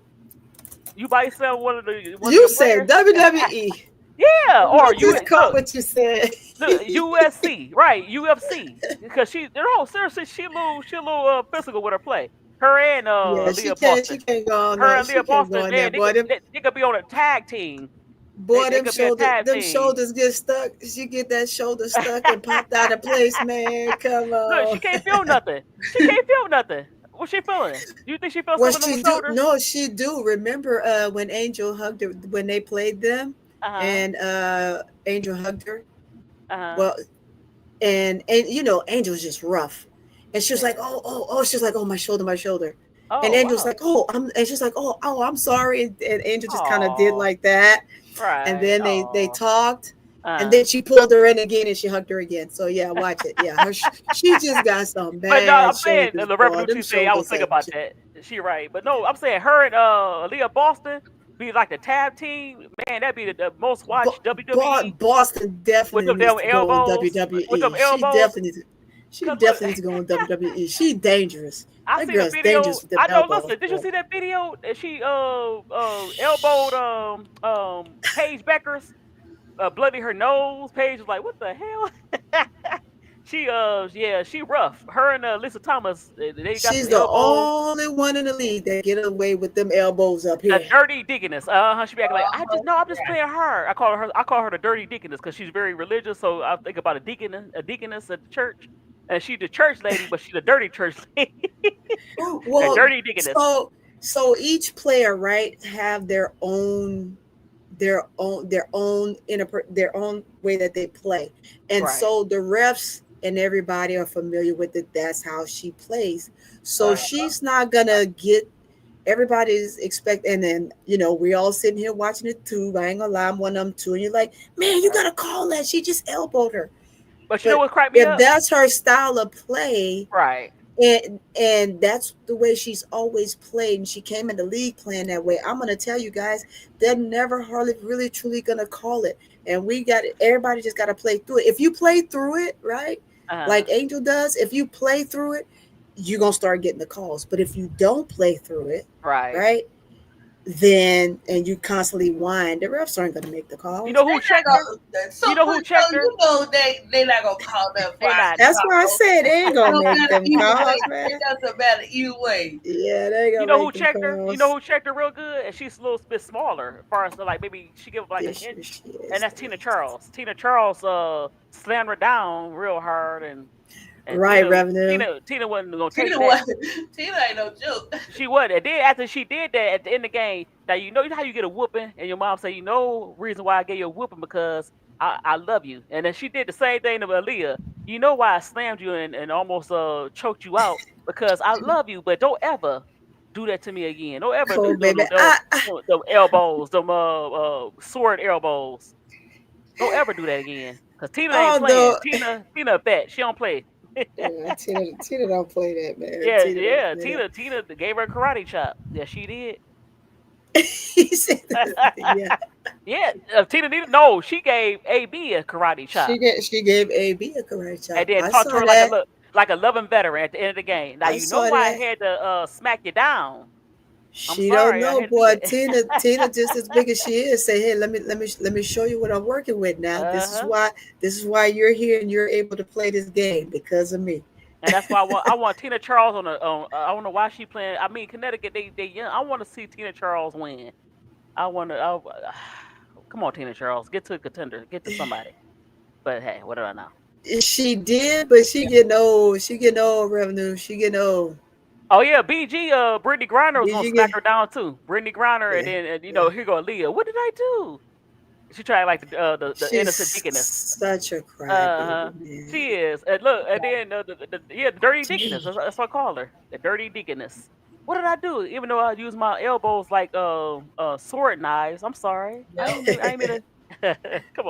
You buy yourself one of You your said players. WWE. Yeah, I or you just caught what you said. look USC, right? UFC, because no, seriously, she a little physical with her play. Her and Yeah, Leah she Boston. can't go on Her no, and she Leah can't go Boston, on there, man, boy. they could be on a tag team. Boy, They could be a tag them team. shoulders get stuck. She get that shoulder stuck and popped out of place, man. Come Look, on. she can't feel nothing. She can't feel nothing. What's she feeling? Do you think she feels Well, something on she the do. shoulders? No, she do. Remember when Angel hugged her when they played them, Uh huh. and Angel hugged her. Uh huh. Well, and Angel's just rough, and she was like, Yeah. oh, oh, oh. She's like, oh, my shoulder, my shoulder. And Oh Angel's wow. like, and she's like, I'm sorry. And Angel just kind of did Oh, like that. And right. then they Oh. talked. And Uh. then she pulled her in again and she hugged her again. So yeah, watch it. Yeah, she just got some But no, bad I'm saying shoulders, the boy. Them Revolution say I was shoulders thinking are about that. She right, but no, I'm saying her and Aaliyah Boston be like the tag team. Man, that'd be the most watched WWE Boston with definitely them needs damn to go on elbows. With them WWE. elbows. She Cause look, definitely needs to go on WWE. She dangerous. I That seen a girl's video. dangerous with them I know. elbows, Listen, did you boy. see that video that she elbowed Paige Becker's bloody her nose? Paige was like, "What the hell?" She yeah, she rough. Her and Alyssa Thomas, they got some She's the elbows. only one in the league that get away with them elbows up The here. dirty Deaconess. She be acting like I just Uh-huh. no, I'm just Yeah. playing her. I call her the dirty Deaconess because she's very religious. So I think about a deaconess at the church, and she's the church lady, but she's a dirty church lady, a Well, dirty Deaconess. so each player, right, have their own way that they play. And Right. so the refs and everybody are familiar with it. That's how she plays. So Uh-huh. she's not gonna get everybody's expect and then we all sitting here watching it too. I ain't gonna lie, I'm one of them too. And you're like, man, you Right. gotta call that. She just elbowed her. But you know But what cracked me if up? that's her style of play, Right. and that's the way she's always played, and she came in the league playing that way, I'm gonna tell you guys, they're never hardly really truly gonna call it. And everybody just gotta play through it. If you play through it, right, Uh. like Angel does, if you play through it, you're gonna start getting the calls. But if you don't play through it, Right. right, then and you constantly whine, the refs aren't gonna make the You calls. know who checked her? So, You know who checked her? they not gonna call that They flag not. That's why I call. said they ain't It gonna don't make matter them either way. calls, It man. doesn't matter either way. Yeah, they ain't You gonna know who make them checked her? You know calls. who checked her real good? And she's a little bit smaller. As far as like maybe she give like an Yes, inch, she and is. that's Tina Charles. Tina Charles slammed her down real hard, and Right, Tina revenue. Tina Tina wasn't gonna take Tina that. was Tina ain't no joke. She wasn't. And then after she did that at the end of the game, now you know how you get a whooping, and your mom say, you know, reason why I gave you a whooping because I love you. And then she did the same thing to Aaliyah. You know why I slammed you and almost choked you out because I love you, but don't ever do that to me again. Don't ever Cool, do baby. them elbows, them sword elbows. Don't ever do that again. Cause Tina ain't playing. Although Tina a bet. She don't play. Tina don't play that, man. Yeah, Tina don't yeah. play that. Tina gave her a karate chop. Yeah, she did. He said that, yeah. Yeah, Tina needed no. She gave AB a karate chop, She gave AB a correct and shot. then I talked to saw her that. like a loving veteran at the end of the game. Now I you know saw why I that. had to smack you down. I'm She don't sorry, I know, had to do boy. that. Tina, just as big as she is, say, hey, let me show you what I'm working with now. Uh This is huh. why you're here and you're able to play this game because of me. And that's why I want Tina Charles on the I don't know why she playing. I mean Connecticut they young. I want to see Tina Charles win. I want to. Come on, Tina Charles, get to a contender, get to somebody. But hey, what do I know? She did, but she getting old. She getting old, revenue. She getting old. Oh yeah, BG. Brittany Griner was Did gonna you smack get? her down too. Brittany Griner, and Yeah, then yeah. here go Leah. What did I do? She tried like the innocent She's deaconess. such a Uh huh. crybaby, man. She is. And look, and then the dirty deaconess. That's what I call her. The dirty deaconess. What did I do? Even though I used my elbows like sword knives. I'm sorry. Yep. I ain't mean to. Come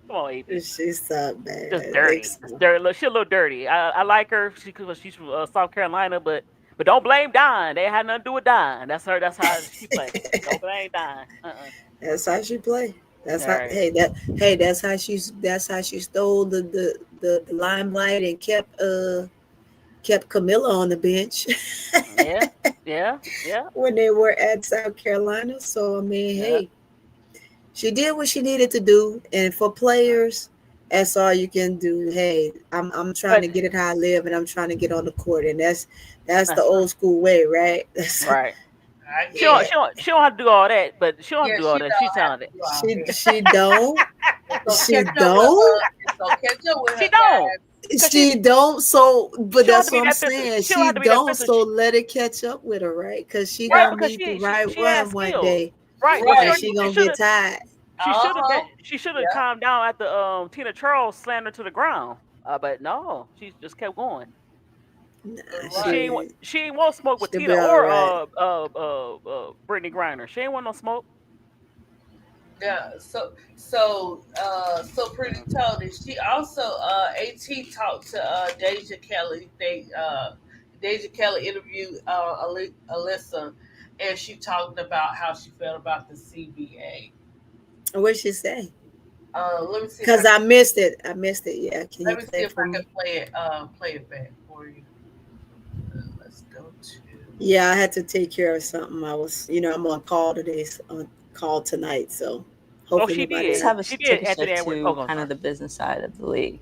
on, AB. She's so Just bad. dirty. Just dirty. Look, she a little dirty. I like her. She's from South Carolina, but don't blame Don. They had nothing to do with Don. That's her. That's how she play. Don't blame Don. That's how she play. That's All how. right. That's how she stole the limelight and kept Camilla on the bench Yeah. Yeah. Yeah. when they were at South Carolina. So I mean, Yeah. hey, she did what she needed to do, and for players, that's all you can do. Hey, I'm trying But to get it how I live, and I'm trying to get on the court, and that's the that's true. old school way, right? Right. I She don't, get she it. don't, she don't have to do all that, but she don't have Yeah, to do all she that. She's don't have to talented. do all she this. she don't It's gonna she catch up with don't her. It's gonna catch up with She her, don't, guys. cause she don't. So, but she don't have that's to what be I'm that fence. saying. She don't She have to be that don't. fence. So let it catch up with her, right? Because she Right, gonna because meet the she right she she has one skills. day, Right, but and Right. she she gonna should get have tired. Uh-huh. she should have Yeah. calmed down at the Tina Charles slammed her to the ground. But no, she just kept going. Nah, Right. She ain't want smoke with she'll be Tina all or right. Brittany Griner. She ain't want no smoke. Yeah. So pretty Tony. She also At talked to Deja Kelly. Deja Kelly interviewed Alyssa, and she talked about how she felt about the CBA. What'd she say? Let me see if I Because I missed it. I missed it. Yeah. Can you let me play see it if for I can me? play it back for you. Let's go to. Yeah, I had to take care of something. I was, I'm on call today, on call tonight. So Oh, hopefully she nobody Let's did. heard. have a She did. take a Anthony shift Edwards. Oh, to I'm kind sorry. of the business side of the league.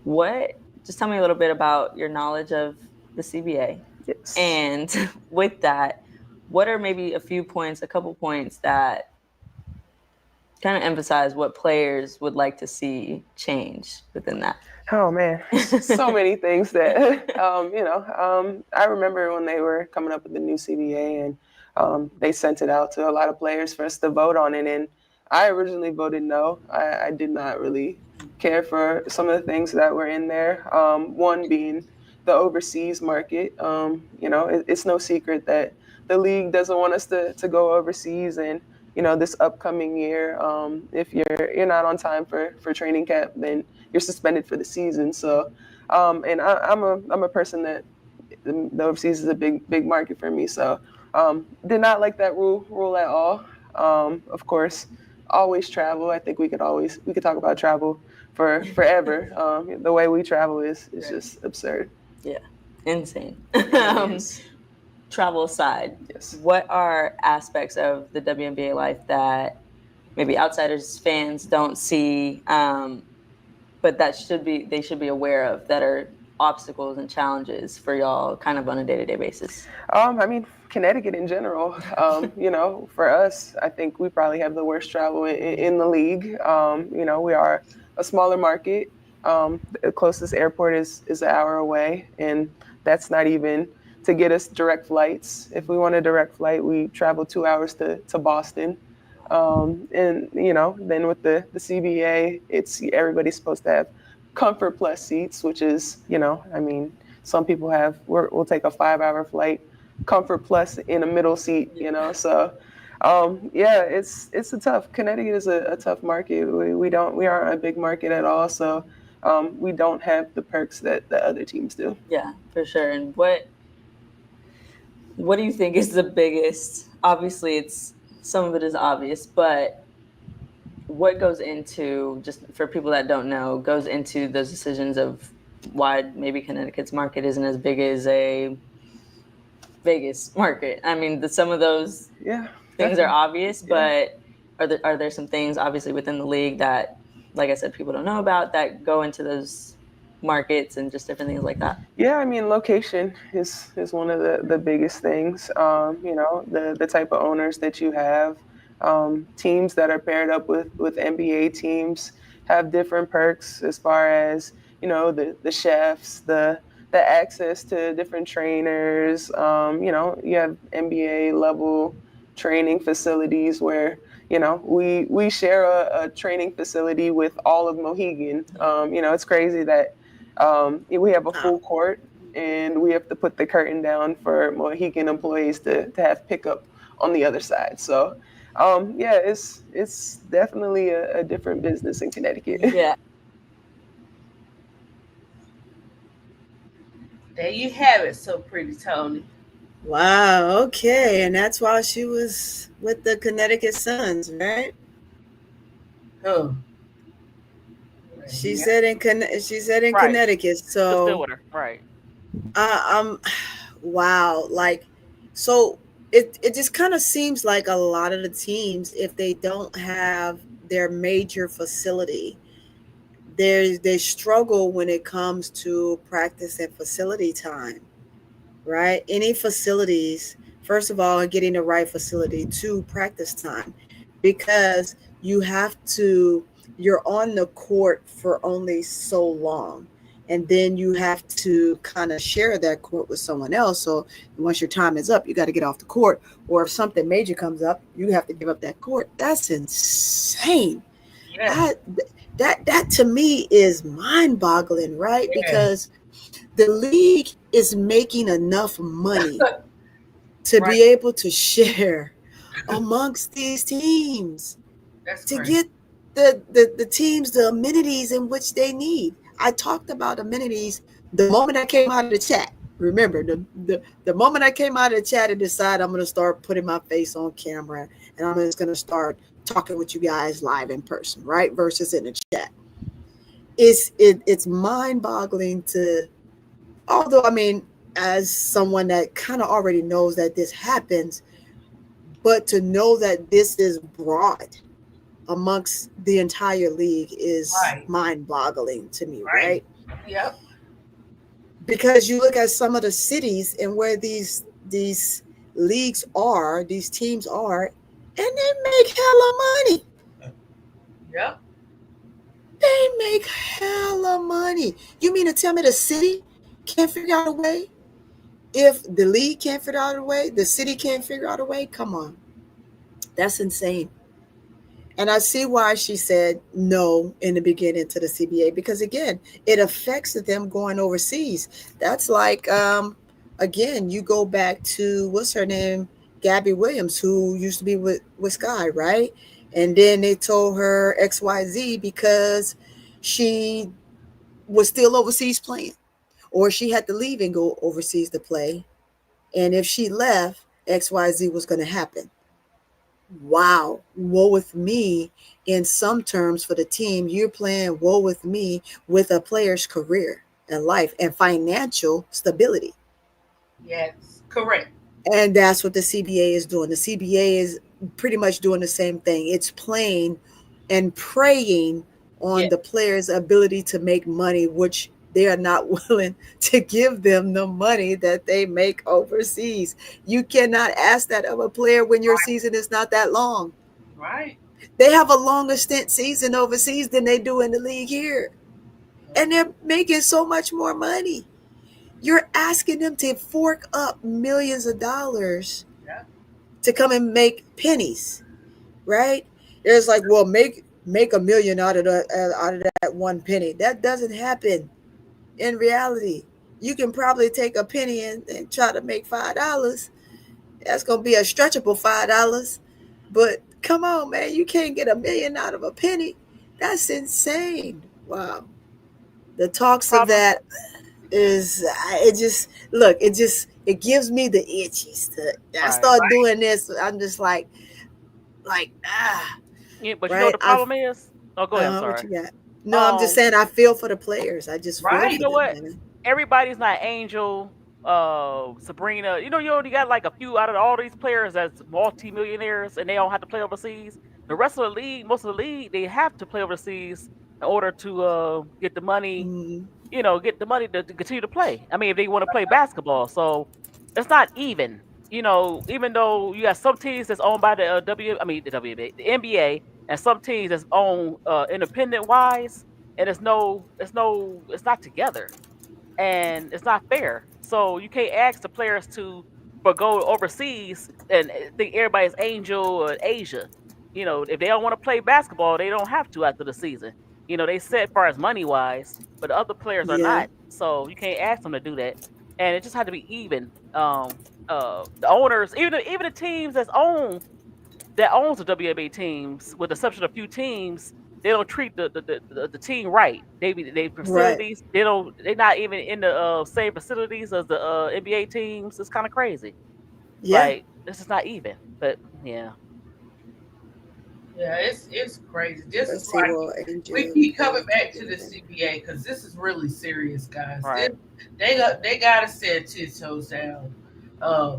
What? Just tell me a little bit about your knowledge of the CBA, Yes. and with that, what are maybe a few points, a couple points that kind of emphasize what players would like to see change within that? Oh man, so many things that I remember when they were coming up with the new CBA, and they sent it out to a lot of players for us to vote on it. And I originally voted no. I did not really care for some of the things that were in there. One being the overseas market. It's no secret that the league doesn't want us to go overseas, and this upcoming year, if you're not on time for training camp, then you're suspended for the season. So, and I'm a person that the overseas is a big market for me. So, did not like that rule at all. Of course, always travel. I think we could talk about travel for forever. The way we travel is just absurd. Yeah, insane. It is. Travel aside, Yes. what are aspects of the WNBA life that maybe outsiders, fans don't see, but that they should be aware of, that are obstacles and challenges for y'all kind of on a day-to-day basis? I mean, Connecticut in general. For us, I think we probably have the worst travel in the league. We are a smaller market. The closest airport is an hour away, and that's not even to get us direct flights. If we want a direct flight, we travel 2 hours to Boston. And then with the CBA, it's everybody's supposed to have Comfort Plus seats, which is, I mean, some people we'll take a 5 hour flight, Comfort Plus in a middle seat, So, yeah, it's a tough. Connecticut is a tough market. We aren't a big market at all, so we don't have the perks that the other teams do. Yeah, for sure. And what do you think is the biggest? Obviously, it's some of it is obvious, but what goes into, just for people that don't know, goes into those decisions of why maybe Connecticut's market isn't as big as a Vegas market? I mean, some of those Yeah, things are definitely. obvious, Yeah. but are there some things obviously within the league that, like I said, people don't know about that go into those markets and just different things like that? Yeah, I mean, location is one of the biggest things. The type of owners that you have, teams that are paired up with NBA teams have different perks as far as the chefs, the access to different trainers. You have NBA level training facilities where we share a training facility with all of Mohegan. It's crazy that we have a Ah, full court, and we have to put the curtain down for Mohican employees to have pickup on the other side. So, yeah, it's definitely a different business in Connecticut. Yeah. There you have it, so pretty Tony. wow. Okay. And that's why she was with the Connecticut Suns, right? Huh. She Yeah. said she said in Right. Connecticut. Still So, with her. Right. I'm wow. Like, so it just kind of seems like a lot of the teams, if they don't have their major facility, they struggle when it comes to practice and facility time, right? Any facilities, first of all, getting the right facility to practice time, because you have to, you're on the court for only so long. And then you have to kind of share that court with someone else. So once your time is up, you got to get off the court. Or if something major comes up, you have to give up that court. That's insane. Yeah. I that to me is mind boggling, right? Yeah. Because the league is making enough money to Right. be able to share amongst these teams That's to crazy. get the teams the amenities in which they need. I talked about amenities the moment I came out of the chat. Remember, the moment I came out of the chat and decided I'm going to start putting my face on camera and I'm just going to start talking with you guys live in person, right? Versus in the chat. It's mind boggling to, although I mean, as someone that kind of already knows that this happens, but to know that this is broad amongst the entire league is Right. mind boggling to me, Right. right? Yep. Because you look at some of the cities and where these leagues are, these teams are, and they make hella money. Yep. They make hella money. You mean to tell me the city can't figure out a way? If the league can't figure out a way, the city can't figure out a way. Come on, that's insane. And I see why she said no in the beginning to the CBA because again, it affects them going overseas. That's like again, you go back to what's her name, Gabby Williams, who used to be with Sky, right? And then they told her XYZ because she was still overseas playing, or she had to leave and go overseas to play. And if she left, XYZ was going to happen. Wow, woe with me in some terms for the team. You're playing woe with me with a player's career and life and financial stability. Yes. Correct. And that's what the CBA is doing. The CBA is pretty much doing the same thing. It's playing and preying on Yeah. the players' ability to make money, which they are not willing to give them the money that they make overseas. You cannot ask that of a player when your season is not that long. Right. They have a longer stint season overseas than they do in the league here. And they're making so much more money. You're asking them to fork up millions of dollars Yeah. to come and make pennies, right? It's like, well, make a million out of that one penny. That doesn't happen in reality. You can probably take a penny and try to make $5. That's gonna be a stretchable $5. But come on, man, you can't get a million out of a penny. That's insane. Wow. The talks of Problem. that is it just look, it gives me the itchies to I Right. start doing this. I'm just like Yeah, but you know what right. the problem is? Oh, go ahead. I'm What sorry. you got? No, I'm just Um, saying I feel for the players. I just feel you Right. for know them, what? man. Everybody's not Angel, Sabrina. You only got like a few out of all these players that's multi-millionaires and they don't have to play overseas. The rest of the league, most of the league, they have to play overseas in order to get the money, Mm, get the money to continue to play. I mean, if they want to play basketball. So it's not even. Even though you got some teams that's owned by the WNBA, the NBA, and some teams that's owned independent wise, and it's not together and it's not fair. So you can't ask the players to go overseas and think everybody's Angel or Asia. If they don't want to play basketball, they don't have to after the season. They set as far as money wise, but the other players are yeah, not. So you can't ask them to do that. And it just had to be even. The owners, even the teams that owns the WNBA teams, with the exception of a few teams, they don't treat the team right. They right. facilities, they're not even in the same facilities as the NBA teams. It's kind of crazy. Yeah. Like this is not even. But yeah, Yeah. It's crazy. This is Let's see. like Well, we Angel keep coming players back to the independent. CBA because this is really serious, guys. right. They gotta set 10 toes down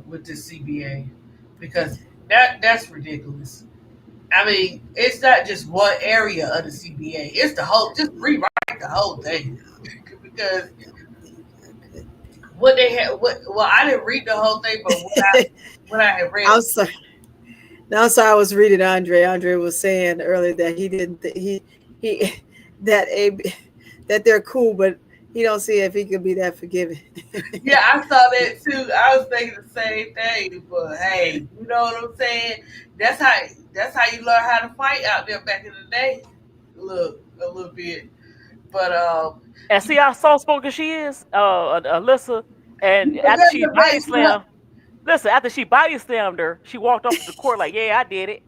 with the CBA because that's ridiculous. I mean, it's not just one area of the CBA. It's the whole. Just rewrite the whole thing because what they had. What well, I didn't read the whole thing, but what I had read. I'm sorry. Now, so I was reading Andre. Andre was saying earlier that he didn't. He that a that they're cool, but he don't see if he could be that forgiving. Yeah, I saw that too. I was thinking the same thing, but hey, you know what I'm saying? That's how that's how you learn how to fight out there back in the day. Look, a little bit. But And see how soft spoken she is, Alyssa. And after she body slammed, listen, after she body slammed her, she walked off the court like, "Yeah, I did it."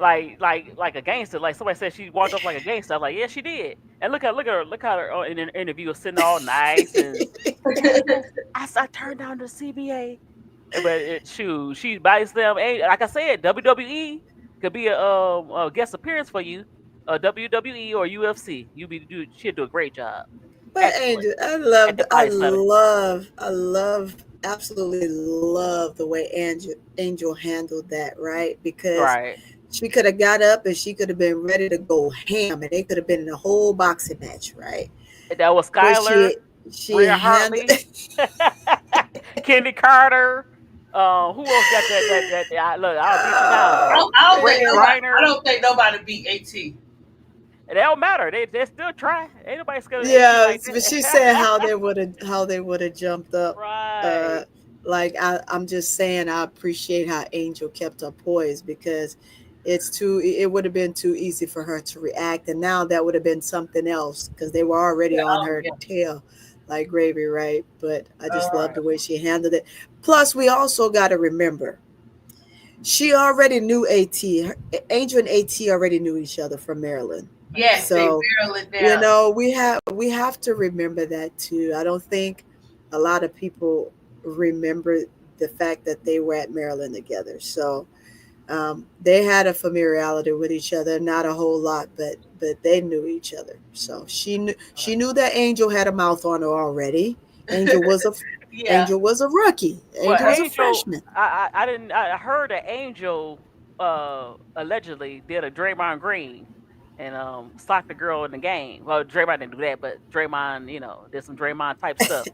Like a gangster. Like somebody said she walked off like a gangster. I'm like, yeah, she did. And look at her, look how her in an interview was sitting all nice and yes, I turned down the CBA. But shoot, she body slam. Like I said, WWE could be a guest appearance for you, WWE or UFC. She'll do a great job. But Excellent Angel, at the body slamming. absolutely love the way Angel handled that, right? Because Right. she could have got up and she could have been ready to go ham, and they could have been in a whole boxing match, right? That was But Skyler, she Rhea handled. Hartley, Kenny Carter. Who else got look, I'll beat you down. Brittany I Griner. don't think nobody beat AT. It don't matter. They still try. Ain't nobody scared of AT Yeah, like but she that. said how they would have jumped up. Right. Uh, like I'm just saying, I appreciate how Angel kept her poise because it would have been too easy for her to react, and now that would have been something else because they were already on her Yeah. tail like gravy, right? But I just All love right. the way she handled it. Plus, we also got to remember she already knew Angel and AT already knew each other from Maryland. Yes, they So, barrel it down. we have to remember that too. I don't think a lot of people remember the fact that they were at Maryland together. So they had a familiarity with each other, not a whole lot, but they knew each other. So she knew that Angel had a mouth on her already. Angel was a Yeah. Angel was a rookie. Well, Angel was a Angel, freshman. I didn't. I heard that Angel allegedly did a Draymond Green and socked the girl in the game. Well, Draymond didn't do that, but Draymond, did some Draymond type stuff.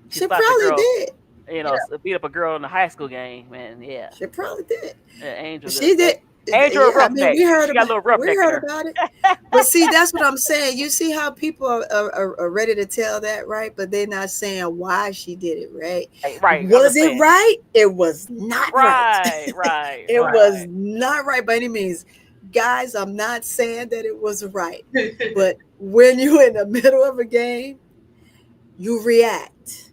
She She slapped the probably girl, did. Yeah. beat up a girl in the high school game, and yeah, She probably did. Angel, She did. Angel a Yeah, I mean, roughneck. She got a little we roughneck in heard her. about it. But see, that's what I'm saying. You see how people are ready to tell that, right? But they're not saying why she did it, right? Right, Was it right? It was not right. right, It right. was not right by any means. Guys, I'm not saying that it was right. But when you're in the middle of a game, you react.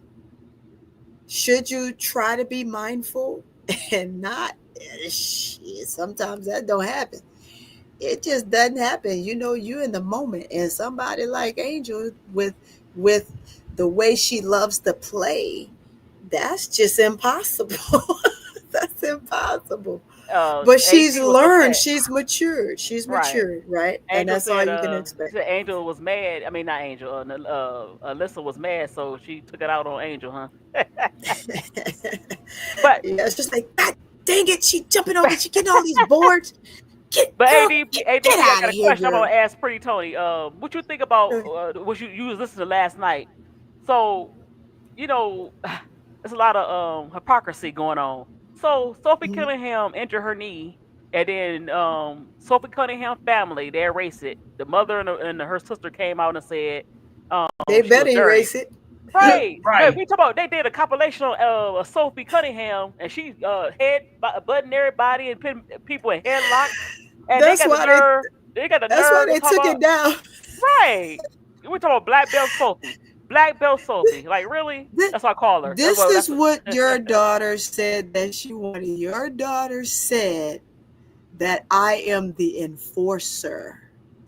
Should you try to be mindful and not? Shit, sometimes that don't happen. It just doesn't happen. You in the moment, and somebody like Angel with the way she loves to play, that's just impossible. That's impossible. But she's AT was learned. upset. She's matured. She's Right. matured, right? And Angel that's all said, you can expect. Angel was mad. I mean, not Angel. Alyssa was mad, so she took it out on Angel, huh? But Yeah, it's just like, God dang it, she jumping over, she getting all these boards. but Girl, ADP, get I out got of a here, question. I'm girl. gonna ask Pretty Tony. What you think about what you was listening to last night? So there's a lot of hypocrisy going on. So Sophie Mhm. Cunningham injured her knee, and then Sophie Cunningham family they erased it. The mother and her sister came out and said They she was better dirty. erase it. Right. Man, Right. we talk about they did a compilation on Sophie Cunningham, and she head butting everybody and putting people in headlocks, and they That's got the why they nerve. They got the that's why nerve to they talk took about it down. right. We talking about black belt Sophie, black belt Sophie. Like really? This, That's what I call her. That's this what. is That's what what, your daughter said that she wanted. Your daughter said that I am the enforcer.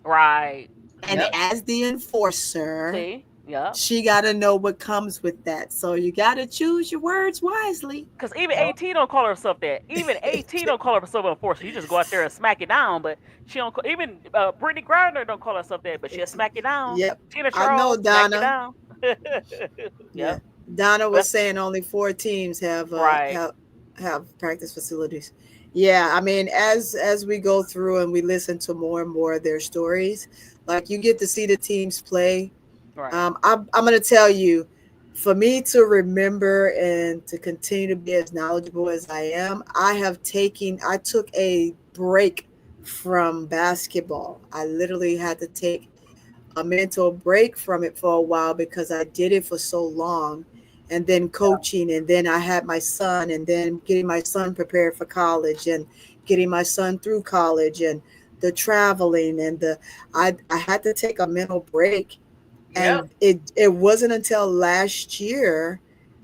right. And Yep. as the enforcer, See. Yeah. she got to know what comes with that. So you got to choose your words wisely. Because even Yep. AT don't call herself that. Even AT don't call herself an enforcer. You just go out there and smack it down. But she don't. Even Brittany Griner don't call herself that. But she'll smack it down. Yep. Tina I know, Charles smack it Donna. down. Yeah. Yep. Donna was That's saying only 4 teams have right. have practice facilities. Yeah, I mean, as we go through and we listen to more and more of their stories, like you get to see the teams play. Right. I'm going to tell you, for me to remember and to continue to be as knowledgeable as I am, I took a break from basketball. I literally had to take a mental break from it for a while because I did it for so long. And then coaching, and then I had my son, and then getting my son prepared for college, and getting my son through college, and the traveling, and I had to take a mental break Yep. And it wasn't until last year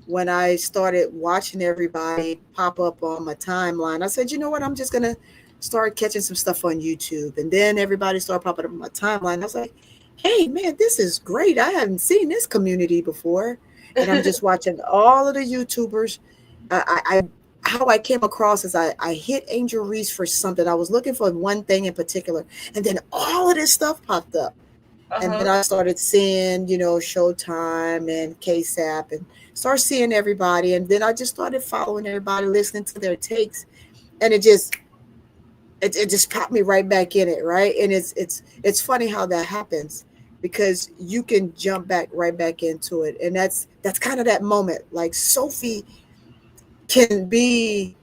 when I started watching everybody pop up on my timeline. I said, you know what? I'm just gonna start catching some stuff on YouTube. And then everybody started popping up on my timeline. I was like, hey man, this is great. I haven't seen this community before. And I'm just watching all of the YouTubers. I how I came across is I hit Angel Reese for something. I was looking for one thing in particular, and then all of this stuff popped up. And then Uh-huh. I started seeing, Showtime and KSAP and start seeing everybody. And then I just started following everybody, listening to their takes. And it just popped me right back in it, right? And it's funny how that happens because you can jump back right back into it. And that's kind of that moment. Like Sophie can be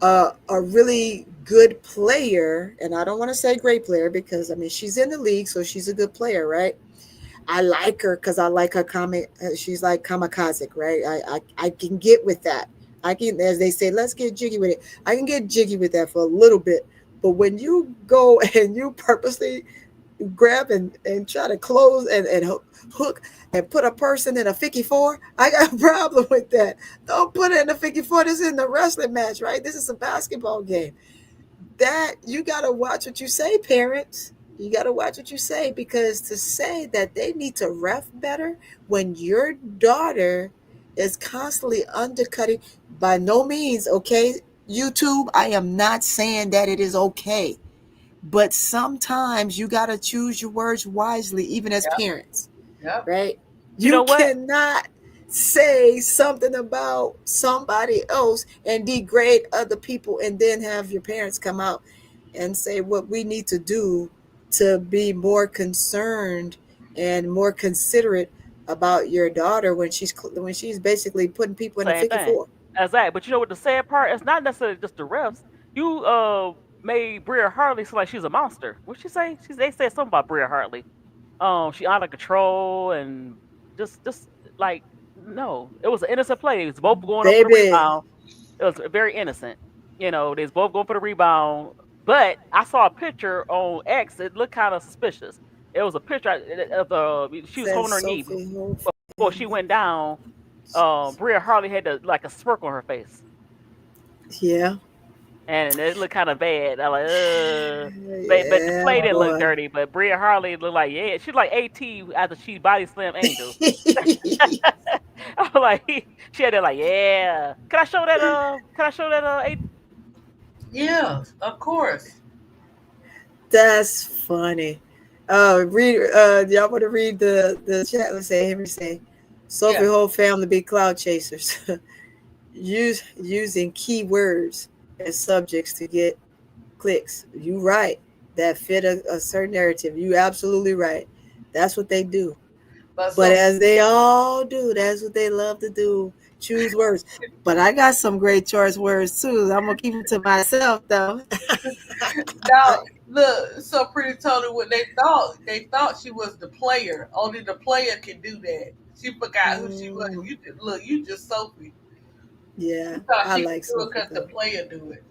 a really good player, and I don't want to say great player because I mean she's in the league, so she's a good player, right? I like her because I like her comic. She's like kamikaze, right? I can get with that. I can, as they say, let's get jiggy with it. I can get jiggy with that for a little bit, but when you go and you purposely grab and try to close and hook and put a person in a 54, I got a problem with that. Don't put it in a 54. This is in the wrestling match, right? This is a basketball game. That you got to watch what you say, parents. You got to watch what you say because to say that they need to ref better when your daughter is constantly undercutting, by no means, okay? YouTube, I am not saying that it is okay, but sometimes you got to choose your words wisely, even as Yep. parents, Yep. right? You know You what? cannot say something about somebody else and degrade other people and then have your parents come out and say what we need to do to be more concerned and more considerate about your daughter when she's basically putting people in a Same thing. 54. Exactly. But you know what the sad part? It's not necessarily just the refs. You made Bria Hartley seem like she's a monster. What she say? They said something about Bria Hartley. She out of control and just like no. It was an innocent play. It was both going up for the Baby, rebound. It was very innocent. You know, they was both going for the rebound. But I saw a picture on X. It looked kind of suspicious. It was a picture of she was says holding her knee Sophie Hope. before she went down. Bria Hartley had like a smirk on her face, Yeah. and it looked kind of bad. I like, but the Yeah, play didn't look boy. dirty. But Bria Hartley looked like, yeah, she's like AT after she body slam Angel. I was like, she had that like, yeah. Can I show that? Can I show that? Yeah, of course. That's funny. Read. Y'all want to read the chat? Let's say Henry say, Sophie Yeah. whole family be cloud chasers, using keywords as subjects to get clicks. You right. That fit a certain narrative. You absolutely right. That's what they do. But But so as they all do, that's what they love to do. Choose words. But I got some great choice words too. I'm gonna keep them to myself though. now look, so pretty told her what they thought. They thought she was the player. Only the player can do that. She forgot who she was. Mm, Look, you just Sophie. yeah, You thought I she could like do it Sophie because the though. player do it.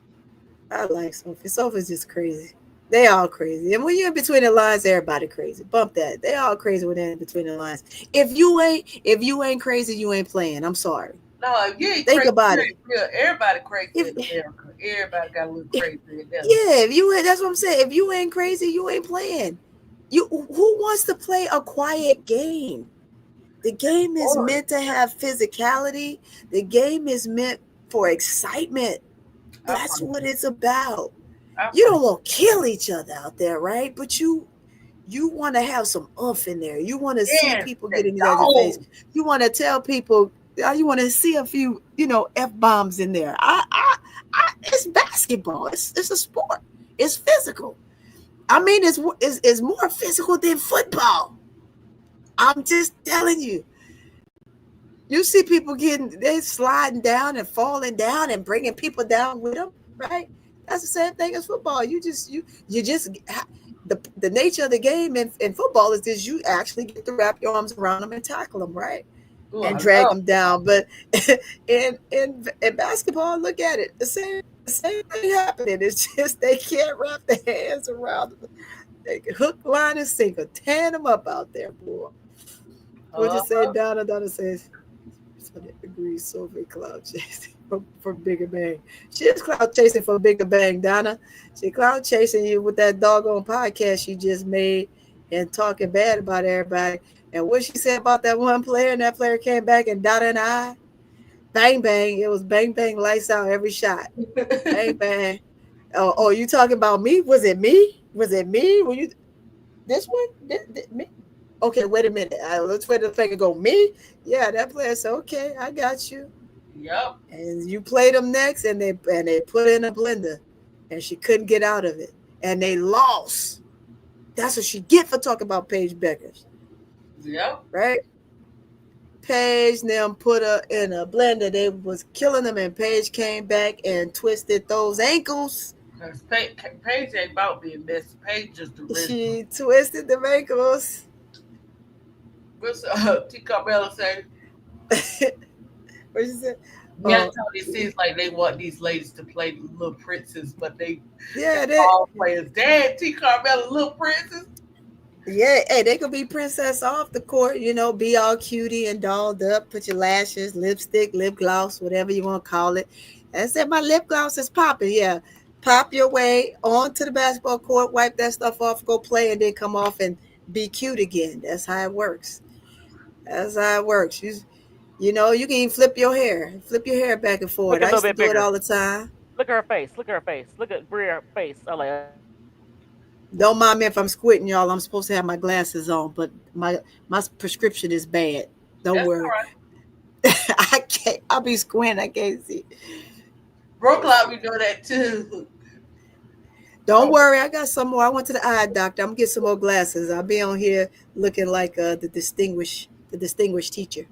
I like Sophie. Sophie's just crazy. They all crazy. And when you're in between the lines, everybody crazy. Bump that. They all crazy when they're in between the lines. If you ain't crazy, you ain't playing. I'm sorry. No, if you ain't Think crazy, about you it. ain't real. Everybody crazy If in America. Everybody got a little yeah, crazy in them. if you ain't, that's what I'm saying. If you ain't crazy, you ain't playing. Who wants to play a quiet game? The game is Or meant to have physicality. The game is meant for excitement. I That's what promise. it's about. I You promise. don't want to kill each other out there, right? But you want to have some oomph in there. You want to see Yes, people the get in each other's face. dog. You want to tell people. You want to see a few, f bombs in there. It's basketball. It's a sport. It's physical. I mean, it's more physical than football. I'm just telling you. You see people they sliding down and falling down and bringing people down with them, right? That's the same thing as football. The nature of the game in football is this: you actually get to wrap your arms around them and tackle them, right, Ooh, and I drag love them football. down. But in basketball, look at it. The same thing happening. It's just they can't wrap their hands around them. They can hook, line, and sinker, tearing them up out there, boy. What'd you Uh, say, Donna? Donna says, "So agree, Sophie cloud chasing for Bigger Bang. She is cloud chasing for Bigger Bang, Donna. She cloud chasing you with that doggone podcast she just made and talking bad about everybody. And what she said about that one player, and that player came back and Donna and I, bang bang. It was bang bang, lights out every shot. Bang bang. Oh, you talking about me? Was it me? Was it me? Were you this one? Me? Okay, wait a minute. Let's wait a second. Go me? Yeah, that player said, okay, I got you. yep. And you played them next, and they put in a blender, and she couldn't get out of it, and they lost. That's what she get for talking about Paige Beckers, Yep. right? Paige them put her in a blender. They was killing them, and Paige came back and twisted those ankles. Because Paige ain't about being messy. Paige just original. She twisted the ankles. What's T. Carmella say? What she said? Yeah, Tony, it seems like they want these ladies to play the little princess, but they Yeah, all players. Dad, T. Carmella, little princess. yeah. Hey, they could be princess off the court, be all cutie and dolled up, put your lashes, lipstick, lip gloss, whatever you want to call it. And I said, my lip gloss is popping. Yeah. Pop your way onto the basketball court, wipe that stuff off, go play, and then come off and be cute again. That's how it works. That's how it works. You can even flip your hair back and forth. Look a I little used to bit do it bigger. all the time. Look at her face. Look at her face. Look at Bria's face. I'm like, Don't mind me if I'm squinting, y'all. I'm supposed to have my glasses on, but my prescription is bad. Don't That's worry. all right. I can't. I'll be squinting. I can't see. Brooklyn, we know that too. Don't worry. I got some more. I went to the eye doctor. I'm gonna get some more glasses. I'll be on here looking like the distinguished teacher.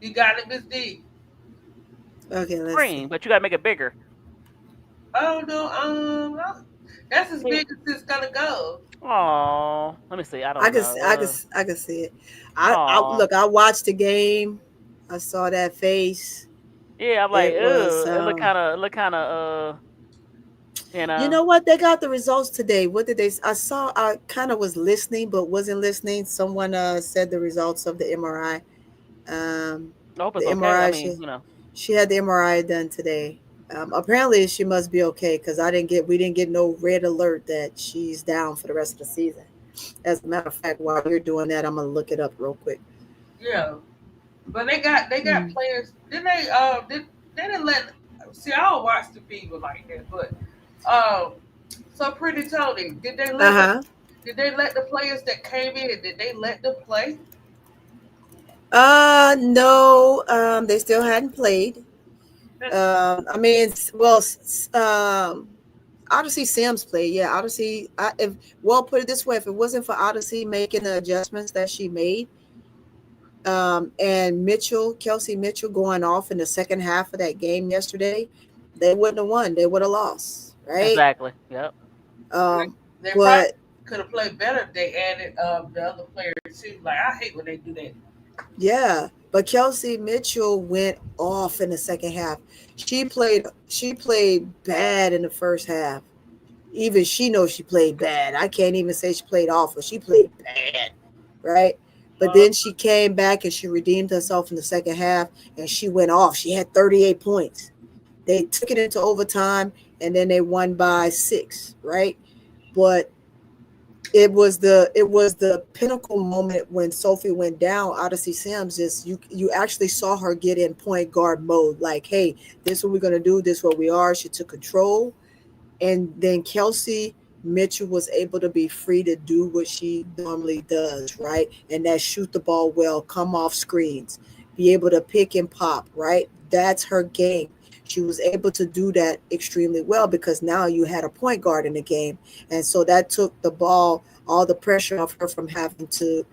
You got it, Miss D. Okay, let's see. green, but you gotta make it bigger. Oh no, that's as big as it's gonna go. Oh, let me see. I I don't can, know. I can see it. I Oh, look. I watched the game. I saw that face. yeah. I'm like, It was. ugh. Look kind of, you You know. know what? They got the results today. What did they? I saw. I kind of was listening, but wasn't listening. Someone said the results of the MRI. Um, I hope it's the okay. I MRI. mean, She had the MRI done today. Apparently, she must be okay because we didn't get no red alert that she's down for the rest of the season. As a matter of fact, while you're doing that, I'm gonna look it up real quick. Yeah, but they got Mm. players. Did they didn't let? See, I don't watch the Fever like that, but so Pretty Tony, Uh huh. did they let the players that came in? Did they let them play? No. They still hadn't played. That's I mean, well, Odyssey Sims played. Yeah, Odyssey. Put it this way: if it wasn't for Odyssey making the adjustments that she made, and Kelsey Mitchell going off in the second half of that game yesterday, they wouldn't have won. They would have lost, right? exactly. Yep. Um, they probably but could have played better if they added the other players too. Like I hate when they do that. yeah, but Kelsey Mitchell went off in the second half. She played bad in the first half. Even she knows she played bad. I can't even say she played awful. She played bad, right? But Uh, then she came back and she redeemed herself in the second half and she went off. She had 38 points. They took it into overtime and then they won by 6, right? But it was the pinnacle moment when Sophie went down. Odyssey Sims just you actually saw her get in point guard mode. Like, hey, this is what we're gonna do. This is what we are. She took control, and then Kelsey Mitchell was able to be free to do what she normally does, right? And that shoot the ball well, come off screens, be able to pick and pop, right? That's her game. She was able to do that extremely well because now you had a point guard in the game. And so that took the ball, all the pressure off her from having to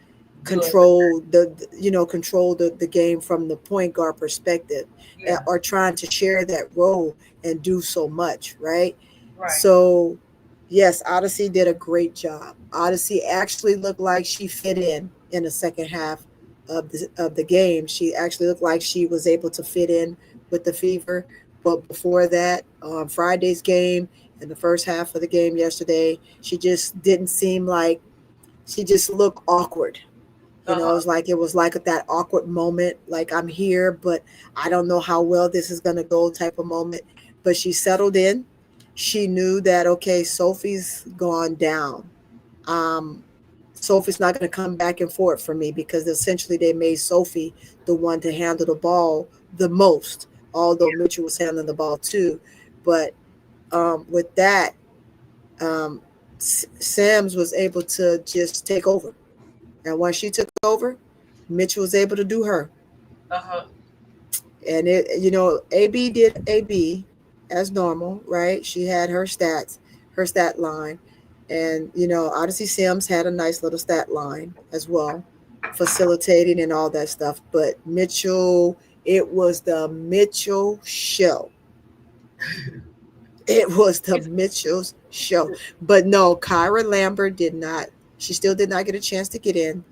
do it. control the game from the point guard perspective, Yeah, or trying to share that role and do so much, right? right. So, yes, Odyssey did a great job. Odyssey actually looked like she fit in the second half of the game. She actually looked like she was able to fit in with the Fever. But before that, Friday's game and the first half of the game yesterday, she just didn't seem like she just looked awkward. You know, Uh-huh. it was like that awkward moment, like I'm here, but I don't know how well this is gonna go type of moment. But she settled in. She knew that okay, Sophie's gone down. Um, Sophie's not gonna come back and forth for me because essentially they made Sophie the one to handle the ball the most, although Mitchell was handling the ball too. But with that, um, Sims was able to just take over. And once she took over, Mitchell was able to do her. Uh-huh. And AB did AB as normal, right? She had her stat line. And, Odyssey Sims had a nice little stat line as well, facilitating and all that stuff. But Mitchell, it was the Mitchell show. It was the Mitchell's show. But no, Kyra Lambert did not. She still did not get a chance to get in.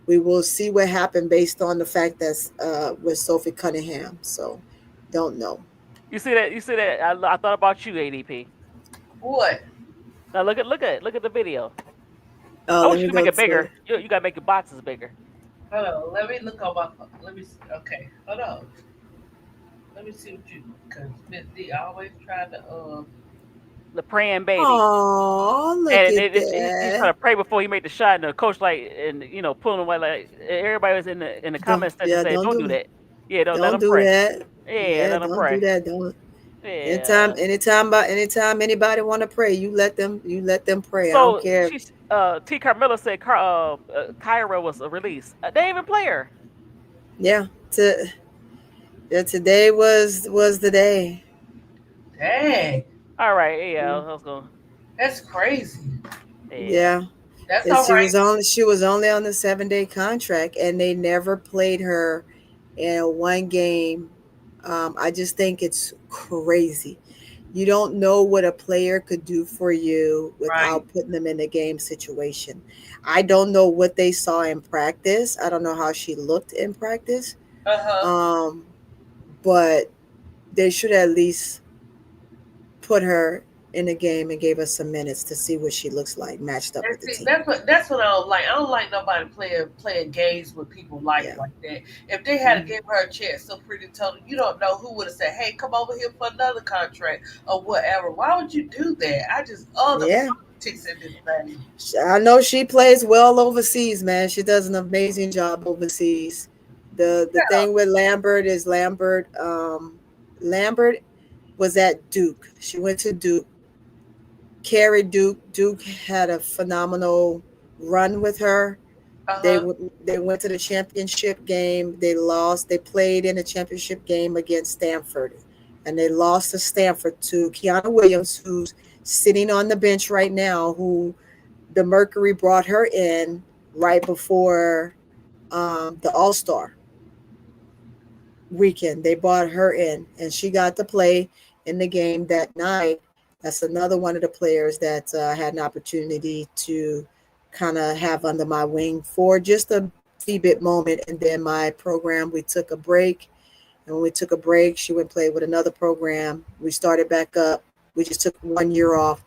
We will see what happened based on the fact that's with Sophie Cunningham. So, don't know. You see that? You see that? I thought about you, ADP. What? Now look at the video. Oh, I let wish you me could make go it to bigger. You gotta make your boxes bigger. Hold on. Let me look on my phone. Let me see. Okay. Hold on. Let me see what you, because Miss D always trying to The praying baby. Oh, look And at he's that. trying to pray before he made the shot, and the coach and pulling away like everybody was in the Don't comment section yeah, saying, don't "Don't do do that." Yeah, don't let don't him do pray. that. Yeah, Yeah, let him don't do pray. that. Don't Yeah. anytime anybody want to pray, you let them pray. I don't So care. she's T. Carmilla said Kyra was a release. They didn't even play her. Yeah, yeah, today was the day. dang. All right, yeah, Mm, I was going. That's crazy. Yeah, yeah. That's And all right. she was only on the 7-day contract, and they never played her in one game. I just think it's crazy. You don't know what a player could do for you Right. without putting them in a game situation. I don't know what they saw in practice. I don't know how she looked in practice. Uh-huh. Um, but they should at least put her in the game and gave us some minutes to see what she looks like matched up And with the see, team. that's what I don't like. I don't like nobody playing games with people Yeah. like that. If they had Mhm. gave her a chance, so pretty told her, you don't know who would have said, "Hey, come over here for another contract or whatever." Why would you do that? I just the Yeah. politics in this thing. I know she plays well overseas, man. She does an amazing job overseas. The Yeah. thing with Lambert is Lambert was at Duke. She went to Duke, carried Duke. Duke had a phenomenal run with her. Uh They huh. w- they went to the championship game. They lost. They played in a championship game against Stanford, and they lost to Stanford to Kiana Williams, who's sitting on the bench right now. Who the Mercury brought her in right before the All Star weekend. They brought her in, and she got to play in the game that night. That's another one of the players that I had an opportunity to kind of have under my wing for just a bit moment. And then my program, we took a break. And when we took a break, she went and played with another program. We started back up. We just took 1 year off.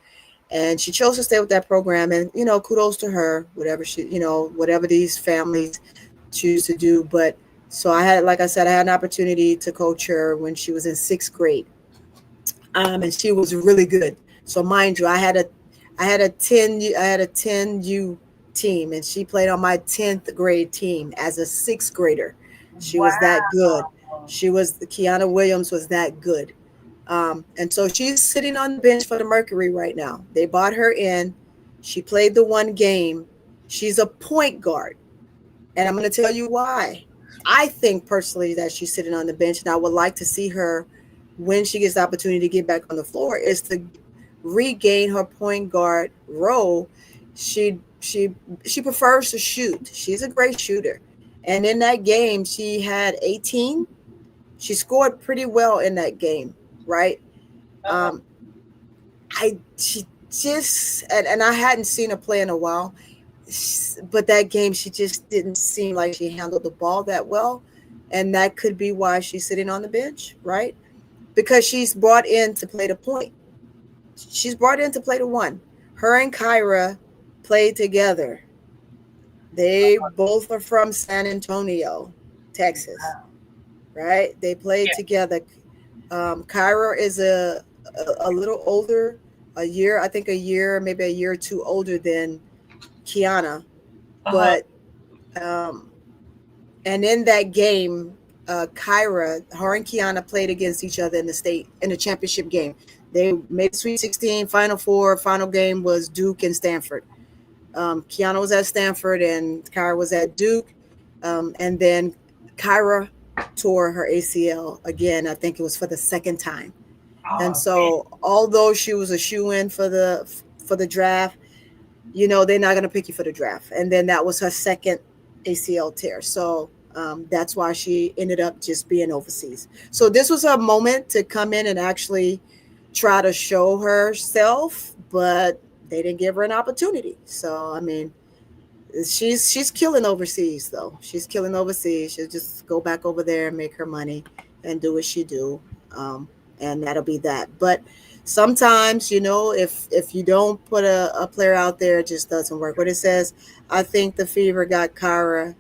And she chose to stay with that program. And, kudos to her, whatever these families choose to do. But so like I said, I had an opportunity to coach her when she was in 6th grade, and she was really good. So mind you, I had a 10U team, and she played on my 10th grade team as a 6th grader. She was that good. Wow. Kiana Williams was that good. And so she's sitting on the bench for the Mercury right now. They bought her in. She played the one game. She's a point guard. And I'm going to tell you why. I think personally that she's sitting on the bench, and I would like to see her when she gets the opportunity to get back on the floor is to regain her point guard role. She prefers to shoot. She's a great shooter. And in that game, she had 18. She scored pretty well in that game, right? Uh huh. Um, she just and I hadn't seen her play in a while, but that game she just didn't seem like she handled the ball that well, and that could be why she's sitting on the bench, right? Because she's brought in to play the point. She's brought in to play the one. Her and Kyra played together. They both are from San Antonio, Texas, right? They played Yeah. together. Kyra is a little older, a year, I think a year, maybe a year or two older than Kiana. Uh-huh. But um, and in that game, Kyra, her and Kiana played against each other in the championship game. They made Sweet 16, Final Four. Final game was Duke and Stanford. Kiana was at Stanford and Kyra was at Duke. And then Kyra tore her ACL again. I think it was for the second time. And Oh man. so, although she was a shoe in for the draft, you know they're not going to pick you for the draft. And then that was her second ACL tear. So that's why she ended up just being overseas. So this was her moment to come in and actually try to show herself, but they didn't give her an opportunity. So I mean, she's killing overseas though. She's killing overseas. She'll just go back over there and make her money and do what she do, um, and that'll be that. But sometimes, you know, if you don't put a player out there, it just doesn't work. What it says, I think the Fever got Kara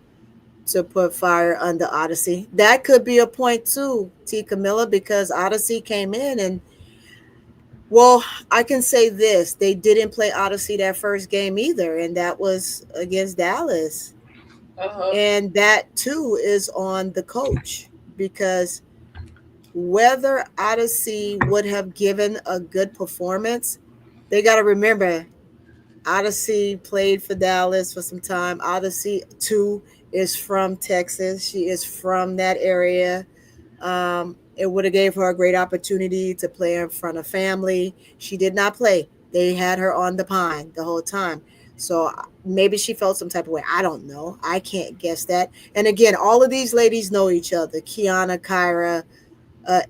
to put fire under Odyssey. That could be a point too, T Camilla, because Odyssey came in and well, I can say this. They didn't play Odyssey that first game either, and that was against Dallas. Uh-huh. And that too is on the coach because whether Odyssey would have given a good performance, they got to remember Odyssey played for Dallas for some time. Odyssey, too, is from Texas. She is from that area. It would have gave her a great opportunity to play in front of family. She did not play. They had her on the pine the whole time. So maybe she felt some type of way. I don't know. I can't guess that. And again, all of these ladies know each other. Kiana, Kyra,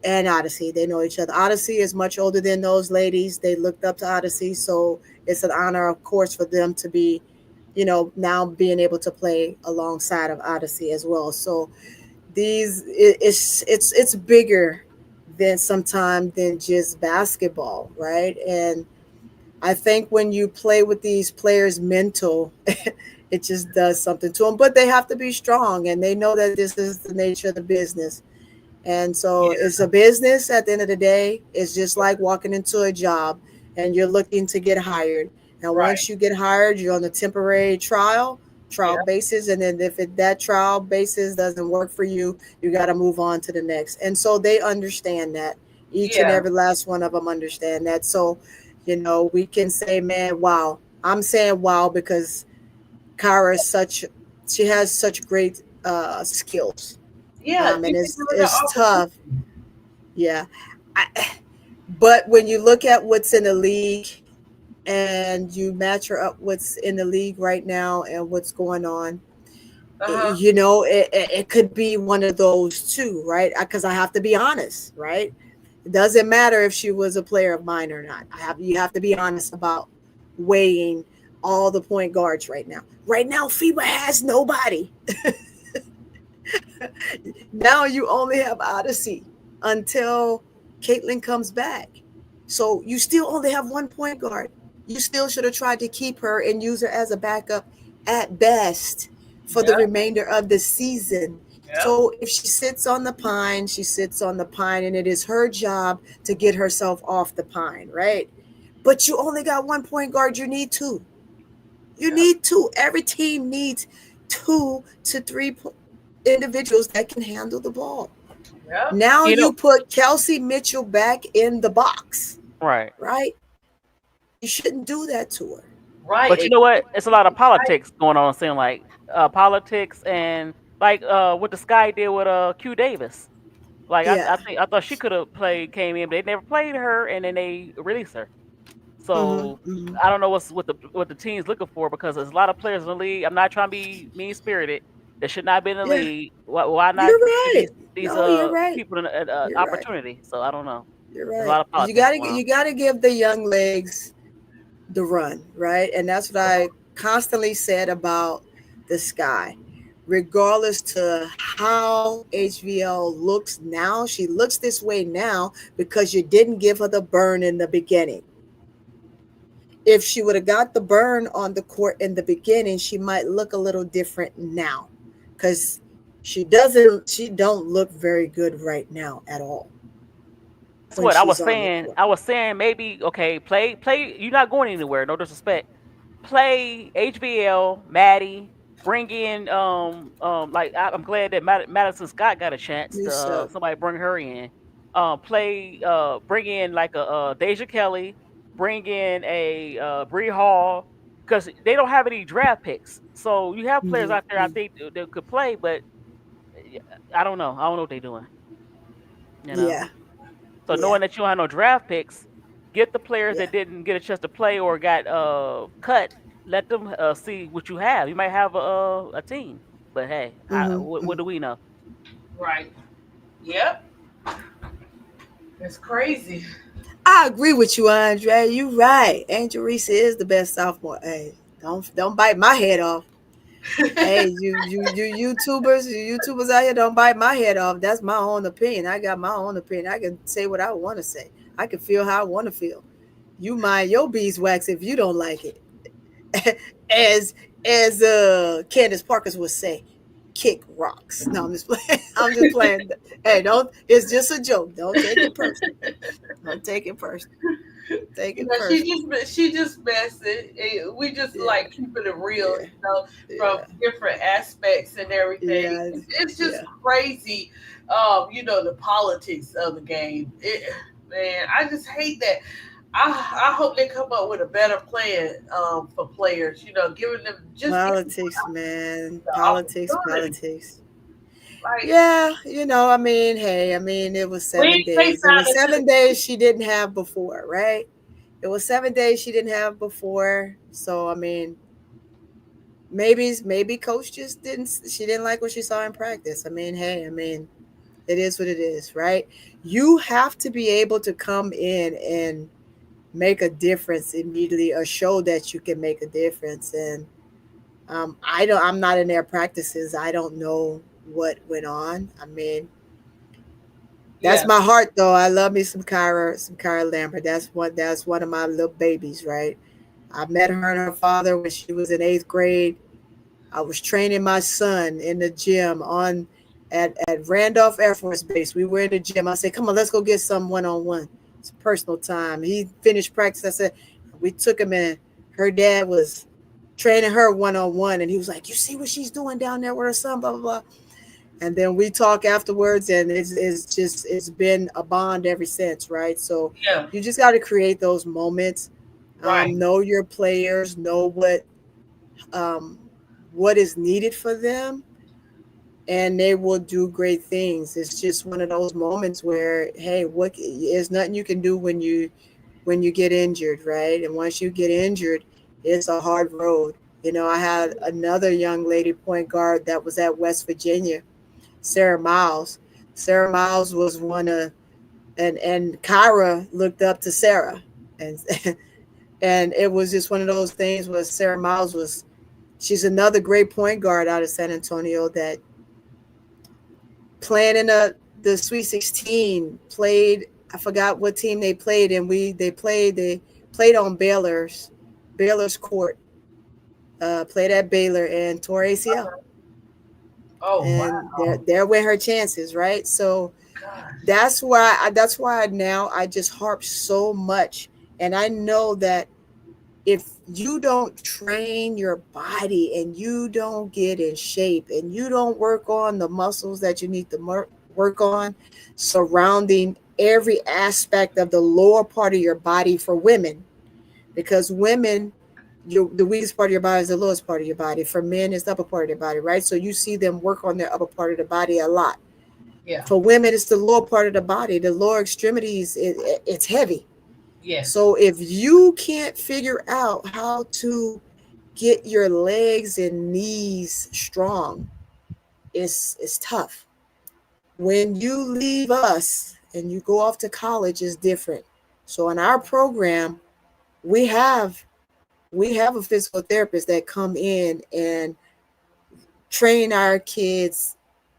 and Odyssey. They know each other. Odyssey is much older than those ladies. They looked up to Odyssey. So it's an honor, of course, for them to be, you know, now being able to play alongside of Odyssey as well. So it's bigger than sometimes than just basketball, right? And I think when you play with these players mental, it just does something to them, but they have to be strong and they know that this is the nature of the business. And so Yeah. it's a business at the end of the day. It's just like walking into a job and you're looking to get hired. And Right. once you get hired, you're on a temporary trial Yeah. basis. And then if that trial basis doesn't work for you, you got to move on to the next. And so they understand that. Each and Yeah. every last one of them understand that. So, you know, we can say, man, wow. I'm saying wow because Kara is she has such great skills. Yeah. And You can give it the it's opportunity. tough. Yeah. I, but when you look at what's in the league and you match her up what's in the league right now and what's going on, Uh-huh. you know, it could be one of those two, right? Because I have to be honest, right? It doesn't matter if she was a player of mine or not. You have to be honest about weighing all the point guards right now. Right now, FIBA has nobody. Now you only have Odyssey until Caitlin comes back. So you still only have one point guard. You still should have tried to keep her and use her as a backup at best for the Yeah. remainder of the season. Yeah. So if she sits on the pine, she sits on the pine, and it is her job to get herself off the pine, right? But you only got one point guard. You need two. You Yeah. need two. Every team needs two to three individuals that can handle the ball. Yeah. Now You you know, put Kelsey Mitchell back in the box, right. right? You shouldn't do that to her. Right. But you know what? It's a lot of Right. politics going on. Seeing like politics and like what the Sky did with Q Davis. Like Yeah. I thought she could have played came in, but they never played her, and then they released her. Mm-hmm, So mm-hmm. I don't know what the team's looking for because there's a lot of players in the league. I'm not trying to be mean spirited. That should not be in the Yeah, league. Why not you're give right. these No, you're right. people an You're right. opportunity? So I don't know. You're There's a right. lot of You politics gotta going on. you gotta give the young legs the run, right? And that's what I constantly said about the Sky. Regardless to how HVL looks now, she looks this way now because you didn't give her the burn in the beginning. if she would have got the burn on the court in the beginning, she might look a little different now, because she don't look very good right now at all That's when what I was she's on the saying. court. I was saying maybe okay, play. You're not going anywhere. No disrespect. Play HBL, Maddie. Bring in like I'm glad that Madison Scott got a chance You to suck. somebody bring her in. Play bring in like a Deja Kelly. Bring in a Bree Hall because they don't have any draft picks. So you have players out there I Mhm. think that could play, but I don't know. I don't know what they're doing. You know. Yeah, So yeah, knowing that you don't have no draft picks, get the players yeah. that didn't get a chance to play or got cut. Let them see what you have. You might have a team, but hey, what Hmm. do we know? Right. Yep. It's crazy. I agree with you, Andre. You right. Angel Reese is the best sophomore. Hey, don't bite my head off. Hey, you YouTubers out here, don't bite my head off. That's my own opinion. I got my own opinion. I can say what I want to say. I can feel how I want to feel. You mind your beeswax if you don't like it. as Candace Parkers would say, kick rocks. No, I'm just playing. I'm just playing. Hey, don't. It's just a joke. Don't take it personal. Don't take it personal. Take You it know, personal. she just messing. We just Yeah, like keeping it real, yeah, from yeah, different aspects and everything. yeah, It's just yeah. crazy. The politics of the game. Man, I just hate that. I hope they come up with a better plan for players. Giving them just give them Politics, man. the Politics, opportunity. politics. Like Yeah, I mean, hey, I mean, it was we seven ain't take days. It time was to. 7 days she didn't have before, right? It was 7 days she didn't have before. So, I mean, maybe coach just didn't. She didn't like what she saw in practice. I mean, hey, I mean, it is what it is, right? You have to be able to come in and make a difference immediately, or show that you can make a difference. And I'm not in their practices. I don't know what went on. I mean, that's Yeah, my heart though. I love me some Kyra Lambert. That's one of my little babies, right? I met her and her father when she was in 8th grade. I was training my son in the gym at Randolph Air Force Base. We were in the gym. I said, "Come on, let's go get some one-on-one. It's personal time." He finished practice. I said, we took him in. Her dad was training her one-on-one, and he was like, "You see what she's doing down there with her son, blah blah blah." And then we talk afterwards, and it's been a bond ever since, right? So yeah, you just got to create those moments. right. Know your players, know um, what is needed for them, and they will do great things. It's just one of those moments where, hey, what there's nothing you can do when you get injured, right? And once you get injured, it's a hard road. I had another young lady point guard that was at West Virginia, Sarah Miles. Sarah Miles was one of and Kyra looked up to Sarah, and and it was just one of those things where Sarah Miles was. She's another great point guard out of San Antonio that playing in the Sweet 16 played. I forgot what team they played, and they played on Baylor's court. Played at Baylor and tore ACL, Oh and wow, there went her chances, right? So gosh, that's why now I just harp so much, and I know that if you don't train your body and you don't get in shape and you don't work on the muscles that you need to work on surrounding every aspect of the lower part of your body for women, because women, the weakest part of your body is the lowest part of your body. For men, it's the upper part of their body, right? So you see them work on their upper part of the body a lot. yeah, For women, it's the lower part of the body, the lower extremities. It's heavy. yes, So if you can't figure out how to get your legs and knees strong, it's tough. When you leave us and you go off to college, it's different. So in our program, we have we have a physical therapist that come in and train our kids.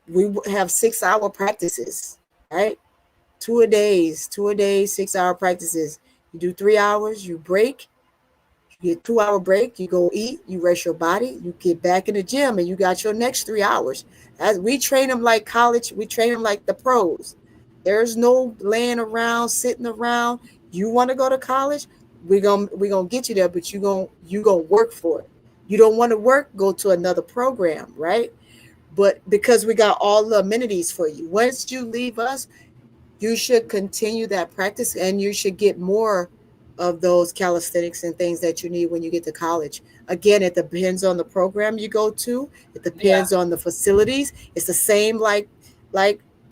We have 6 hour practices, right? Two a days, 6 hour practices. You do 3 hours, you break, You get 2 hour break, you go eat, you rest your body, you get back in the gym, and you got your next 3 hours. As we train them like college, we train them like the pros. There's no laying around, sitting around. You want to go to college? We gonna get you there, but you gonna work for it. You don't want to work, go to another program, right? But because we got all the amenities for you. Once you leave us, you should continue that practice, and you should get more of those calisthenics and things that you need when you get to college. Again, it depends on the program you go to. It Yeah. depends on the facilities. It's the same like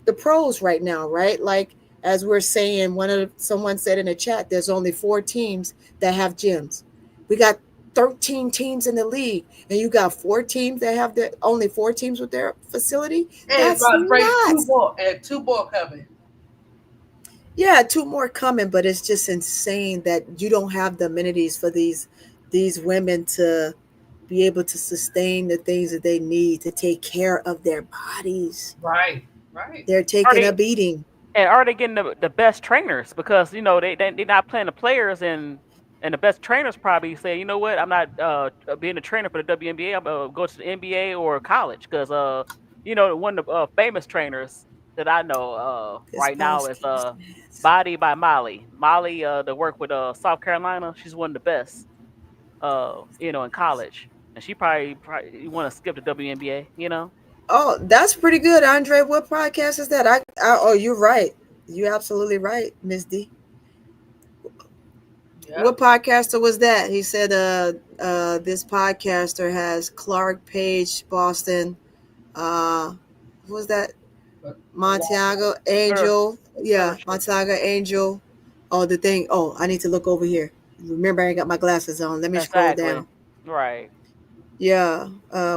the pros right now, right? Like as we're saying, someone said in the chat, there's only 4 teams that have gyms. We got 13 teams in the league, and you got 4 teams that have only 4 teams with their facility. And That's about to bring two nuts. more, and two more coming. Yeah, 2 more coming, but it's just insane that you don't have the amenities for these women to be able to sustain the things that they need to take care of their bodies. Right, right. They're Are taking a they beating. and are they getting the best trainers? Because they're not playing the players, and the best trainers probably say, you know what, I'm not being a trainer for the WNBA. I'm go to the NBA or college because one of the famous trainers that I know This right now boss is keeps meds. Body by Molly. Molly that work with South Carolina. She's one of the best in college, and she probably want to skip the WNBA. Oh, that's pretty good, Andre. What podcast is that? Oh, you're right. You're absolutely right, Miss D. Yeah. What podcaster was that? He said, this podcaster has Clark Page, Boston. Who was that? But Montiago Her, Angel. Yeah, her, Montiago Angel. Oh, the thing. Oh, I need to look over here. Remember, I ain't got my glasses on. Let me scroll exactly. down. Right. Yeah.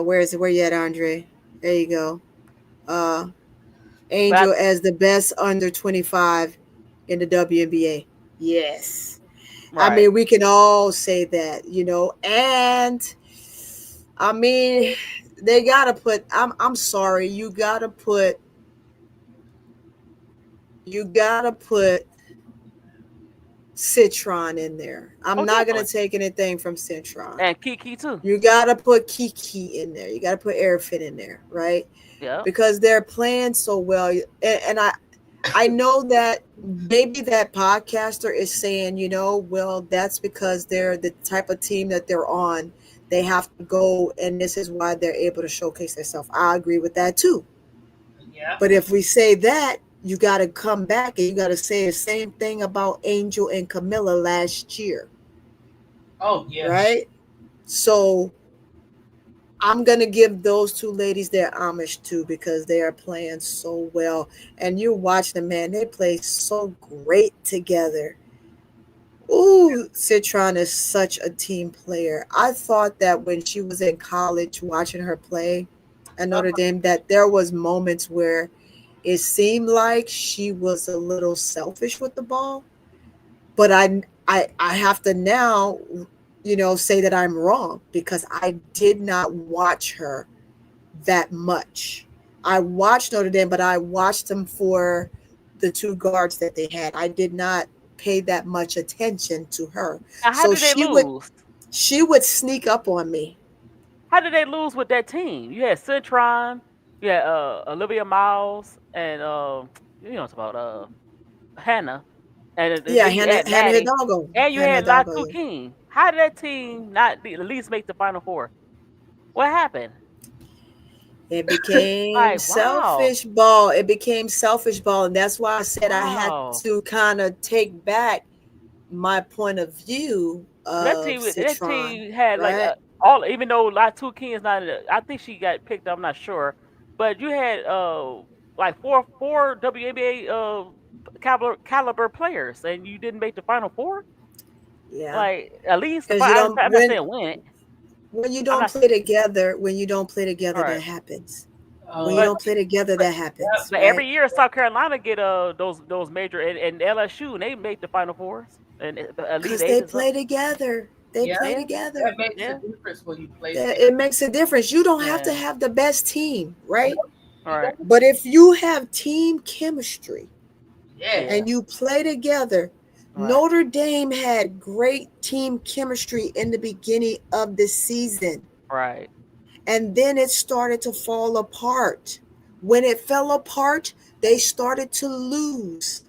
Where is it? Where you at, Andre? There you go. Uh, But Angel as the best under 25 in the WNBA. Yes. I right. mean, we can all say that. And I mean, they gotta put. I'm sorry. You gotta put Citron in there. I'm Oh, not gonna definitely. take anything from Citron. And Kiki too. You gotta put Kiki in there. You gotta put Airfit in there, right? Yep. Because they're playing so well. And I know that maybe that podcaster is saying, well, that's because they're the type of team that they're on. They have to go, and this is why they're able to showcase themselves. I agree with that too. yeah. But if we say that, you got to come back and you got to say the same thing about Angel and Camilla last year, Oh yeah. right? So I'm going to give those 2 ladies their homage too because they are playing so well. And you watch them, man, they play so great together. Ooh, Citron is such a team player. I thought that when she was in college watching her play at Notre Dame that there was moments where it seemed like she was a little selfish with the ball, but I have to now, say that I'm wrong because I did not watch her that much. I watched Notre Dame, but I watched them for the 2 guards that they had. I did not pay that much attention to her. Now, how So did they lose? she would sneak up on me. How did they lose with that team? You had Citron, you had Olivia Miles, and it's about Hannah, and Yeah, then you had Hannah Maddie, Hidalgo. and you Hannah had Hidalgo, Latu yeah. King. How did that team not at least make the Final Four? What happened? It became Like, wow, selfish ball. It became selfish ball. And that's why I said I had wow. to kind of take back my point of view That of team, that Citron, team had like right? all. Even though Latu King is not, I think she got picked up. I'm not sure, but you had like four WNBA caliber players, and you didn't make the Final Four. Yeah. Like at least the Because you five. don't I'm not saying win. when you I'm don't not play together, when you don't play all together, right, that happens. When you Oh but don't play together, but that yeah. happens, but right? every year South Carolina get those major and LSU and they make the Final Fours and Elite Because Eight they and stuff. play together. They Yeah. play Yeah, together. That makes a yeah, difference when you play together. It makes a difference. You don't have to yeah. have the best team, right? All You right, don't. But if you have team chemistry Yes. yeah. and you play together, Right. Notre Dame had great team chemistry in the beginning of the season, Right. and then it started to fall apart. When it fell apart, they started to lose.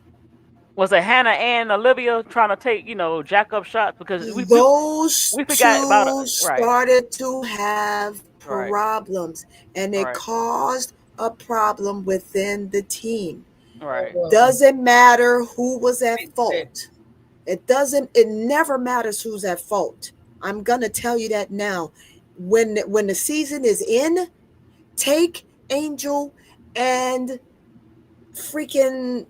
Was it Hannah and Olivia trying to take, jack up shots? Because Those we forgot about two right, started to have right, problems, and it right, caused a problem within the team. right, Doesn't matter who was at Makes sense. fault. It never matters who's at fault. I'm going to tell you that now. When the season is in, take Angel and freaking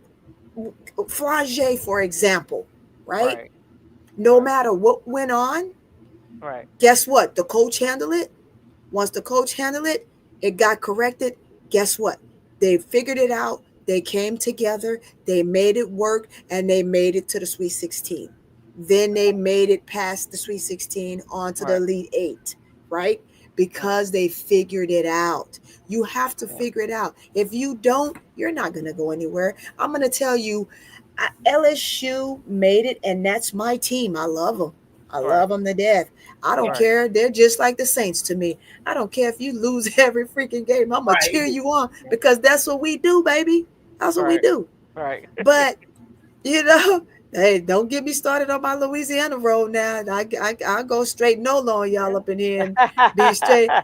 Flage for example, right? right, No right, matter what went on, right, guess what? The coach handled it. Once the coach handled it, it got corrected. Guess what? They figured it out. They came together. They made it work, and they made it to the Sweet 16. Then they made it past the Sweet 16 onto the right, Elite Eight, right? Right. Because they figured it out. You have to right, figure it out. If you don't, you're not going to go anywhere. I'm going to tell you, LSU made it, and that's my team. I love them. I right, love them to death. I don't right, care. They're just like the Saints to me. I don't care if you lose every freaking game. I'm gonna cheer Right. you on because that's what we do, baby. That's what we right, do. right, But you know, hey, don't get me started on my Louisiana road now. I go straight no on y'all up in here and be straight.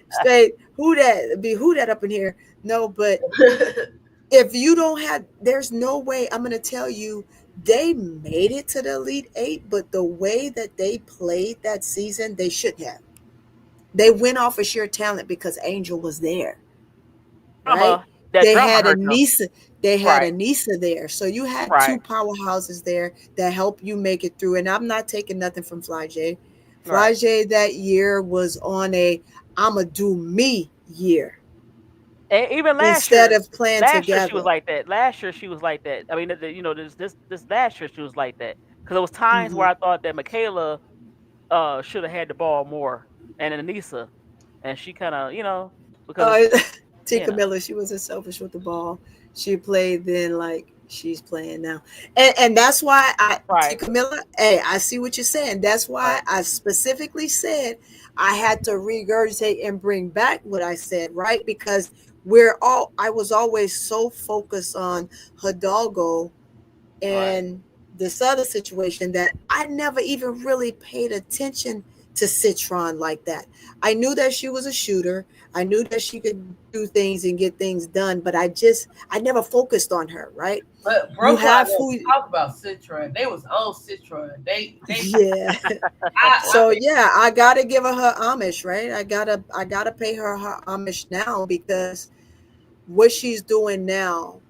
Who that up in here? No, but if you don't have, there's no way. I'm gonna tell you, they made it to the Elite Eight, but the way that they played that season, they shouldn't have. They went off of sheer talent because Angel was there, right? drama. That They drama had hurt them. Anissa, they had Right, Anissa there. So you had two right, powerhouses there that help you make it through. And I'm not taking nothing from Fly J. right. Fly J that year was on a I'ma do me year And even instead of playing last year she was together. like that. Last year she was like that. I mean, this last year she was like that because there was times where Hmm. I thought that Michaela should have had the ball more, and Anissa, and she kind of, because Uh, you Tika know, Miller, she wasn't selfish with the ball. She played then like she's playing now. And that's why right, Tika Miller, hey, I see what you're saying. That's why right, I specifically said I had to regurgitate and bring back what I said, right? Because I was always so focused on Hidalgo right, and this other situation that I never even really paid attention to Citron like that. I knew that she was a shooter. I knew that she could do things and get things done, but I never focused on her, right? But You Brooklyn have don't who talk about Citron. They was on Citron. They yeah. I So mean yeah, I gotta give her homage, right? I gotta pay her homage now because what she's doing now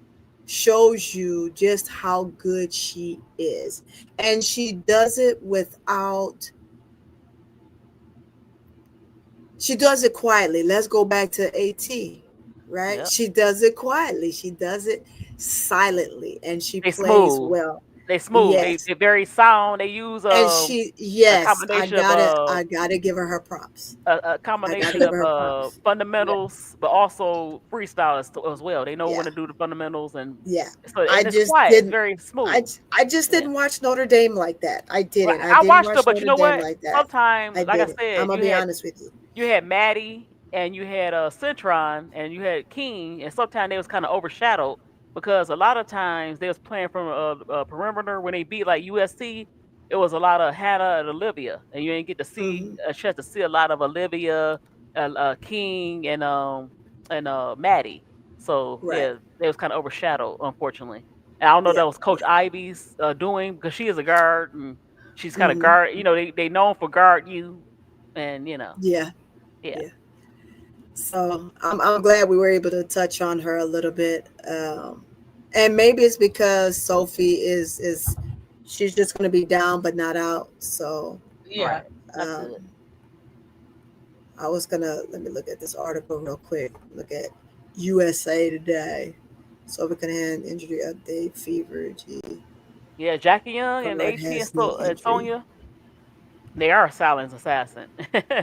shows you just how good she is. And she does it without, she does it quietly. Let's go back to AT, right? yep. She does it quietly. She does it silently and she They plays smooth. well. They smooth. Yes. They very sound. They use And she, a yes, I combination of gotta, I gotta give her props. a I gotta combination give of her her props. yeah. fundamentals, but also freestyle as well. They know when Yeah. to do the fundamentals, Yeah. I and it's just quiet. It's didn't, very I, smooth. I just Yeah. didn't watch Notre Dame like that. I Well, didn't. I I didn't watched it, watch but you Notre know Dame what? like that. Sometimes, I like I didn't. I'm said, gonna be honest with you. you had Maddie and you had Centron and you had King, and sometimes they was kind of overshadowed because a lot of times they was playing from a perimeter when they beat like USC. It was a lot of Hannah and Olivia, and you didn't get to see Hmm. a chance to see a lot of Olivia, King, and Maddie. So Right. yeah, they was kind of overshadowed, unfortunately. And I don't know if Yeah. that was Coach Ivy's doing because she is a guard and she's kind of Hmm. guard. They known for guard you, and Yeah. yeah. Yeah. So I'm glad we were able to touch on her a little bit. And maybe it's because Sophie is she's just going to be down but not out. So Yeah. Right. That's um, good. I was gonna let me look at this article real quick. Look at USA Today. Sophie Cunningham injury update. Fever. G. Yeah, Jackie Young and Correct AT has knee And injury. Sonya, they are a silence assassin.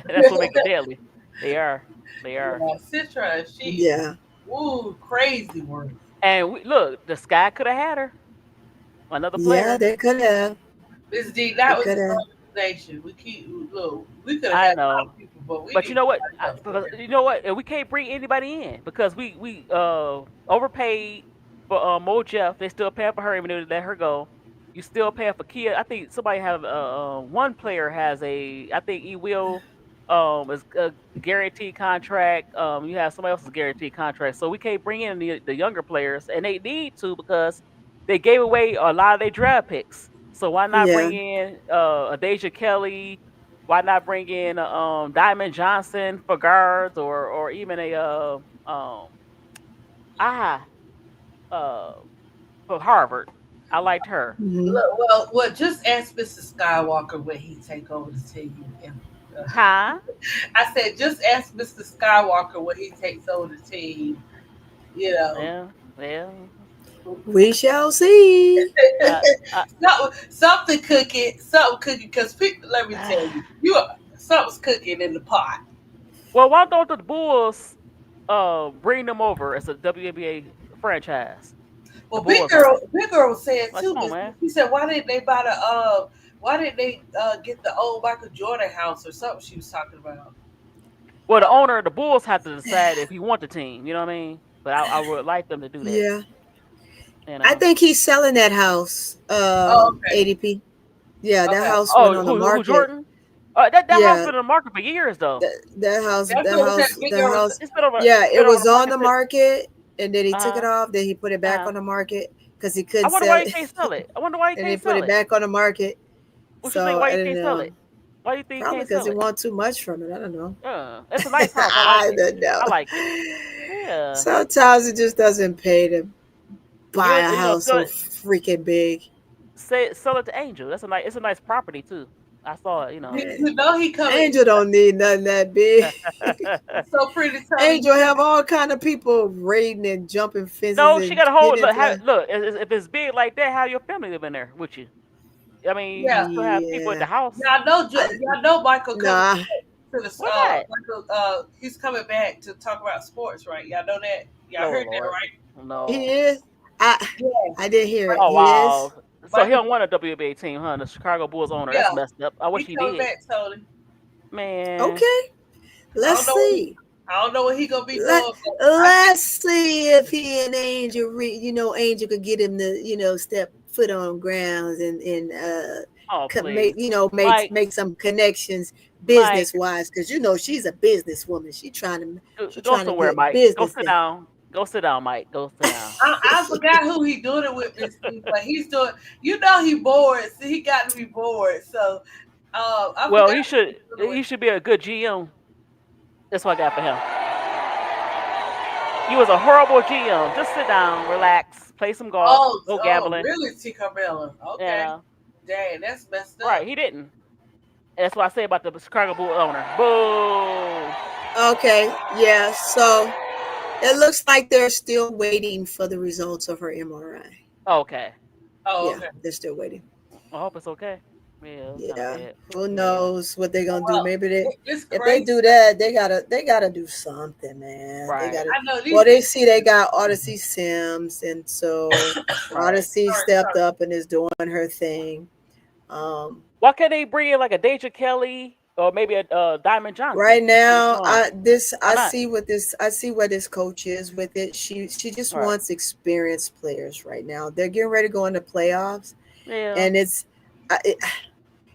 That's what make it deadly. They are. They are. Yeah. Citron, she Yeah. ooh, crazy work. And look, the Sky could have had her. Another Yeah. player. They could have. Miss D, He that was could his have. organization. We keep look. We could have I had a lot know. of people, but we But you need know what? somebody else in there. You know what? And we can't bring anybody in because we overpaid for Mo Jeff. They still paying for her even though they let her go. You still paying for Kia. I think somebody have one player has a. I think he will is a guaranteed contract. You have somebody else's guaranteed contract. So we can't bring in the younger players, and they need to because they gave away a lot of their draft picks. So why not Yeah. bring in a Deja Kelly? Why not bring in Diamond Johnson for guards or even a ah uh for Harvard? I liked her. Hmm. Look, well, just ask Mr. Skywalker when he take over the team. And, Huh? I said, just ask Mr. Skywalker when he takes over the team. You know, Yeah, yeah. We shall see. I, I, something cooking. Because let me tell you, something's cooking in the pot. well, why don't the Bulls bring them over as a WNBA franchise? The Well, Bulls are Big Girl was saying like, too, come on, Miss. man. She said, why didn't they why didn't they get the old Michael Jordan house or something? She was talking about. Well, the Uh, owner of the Bulls have to decide if he want the team. You know what I mean? But I would like them to do that. Yeah. You I know. think he's selling that house, oh, okay, ADP. Yeah, that okay. house went Oh, on the who market. Jordan? That house Yeah, been in the market for years though. that house, That's what was Big the Girl was. house. It's been over. Yeah, It's been it on was the on market the since. market, and then he took it Uh off. Then he put it back huh. on the market because he I couldn't wonder sell why you it, can't sell it. I wonder why you and he can't put sell it it. back on the market. What you So think? Why I you don't can't sell know. it? Why you think you Probably can't because sell he it? want too much from it. I don't know. It's a nice house. I like I it. don't know. I like it. Yeah. Sometimes it just doesn't pay to buy a house Sell so it. freaking big. Sell it to Angel. That's a nice. It's a nice property too. I saw it. You know. Man, You know he coming. Angel don't need nothing that big. He's so pretty, Tony. Angel have all kind of people raiding and jumping fences No, she and got a whole getting look. into like, Look, if it's big like that, how your family live in there with you? I mean, you Yeah, still have people at the yeah. house. I, Y'all know Michael coming nah, to the Why not? Michael. He's coming back to talk about sports, right? Y'all know that. Y'all Oh heard that, Lord, right? he no. is. I Yeah, I didn't hear it. Mike- Oh He is. wow. So he Michael. don't want a WNBA team, huh? The Chicago Bulls owner. That's Yeah, messed up. I wish he he coming did. back, Tony. Man. Okay. I Let's don't know what see. I don't know what he gonna be Let doing, but I think Let's see if he and Angel, Angel could get him to, step foot on grounds and Oh make please, Mike. make some connections Mike, business wise because she's a businesswoman. She go trying to somewhere, get Mike. Go business sit done. down. Go sit down, Mike. Go sit down. I forgot who he doing it with, Miss B, but he's doing. You know he bored, so he got to be bored. So I Well, forgot who he's doing it with. he should be a good GM. That's what I got for him. He was a horrible GM. Just sit down, relax, play some golf, go gambling. Really, T. Carmella? You Okay, know, dang, that's messed right? up. He didn't. And that's what I say about the Chicago Bulls owner. Boo. Okay, yeah. So it looks like they're still waiting for the results of her MRI. Okay. Oh, Yeah, okay. they're still waiting. I hope it's okay. Yeah, it's kind of Yeah, bad. who Yeah. knows what they're gonna do? Well, Maybe it's if they crazy. do that, they gotta do something, man. They Right. gotta. I know Well, these they people. see they got Odyssey Sims, and so Right. Odyssey Sorry, stepped sorry. up and is doing her thing. Um, Why can't they bring in like a Deja Kelly or maybe a Diamond Johnson right to see what's now, going on? Why not? I see where this coach is with it. She just Right. wants experienced players right now. They're getting ready to go into playoffs, Yeah. and it,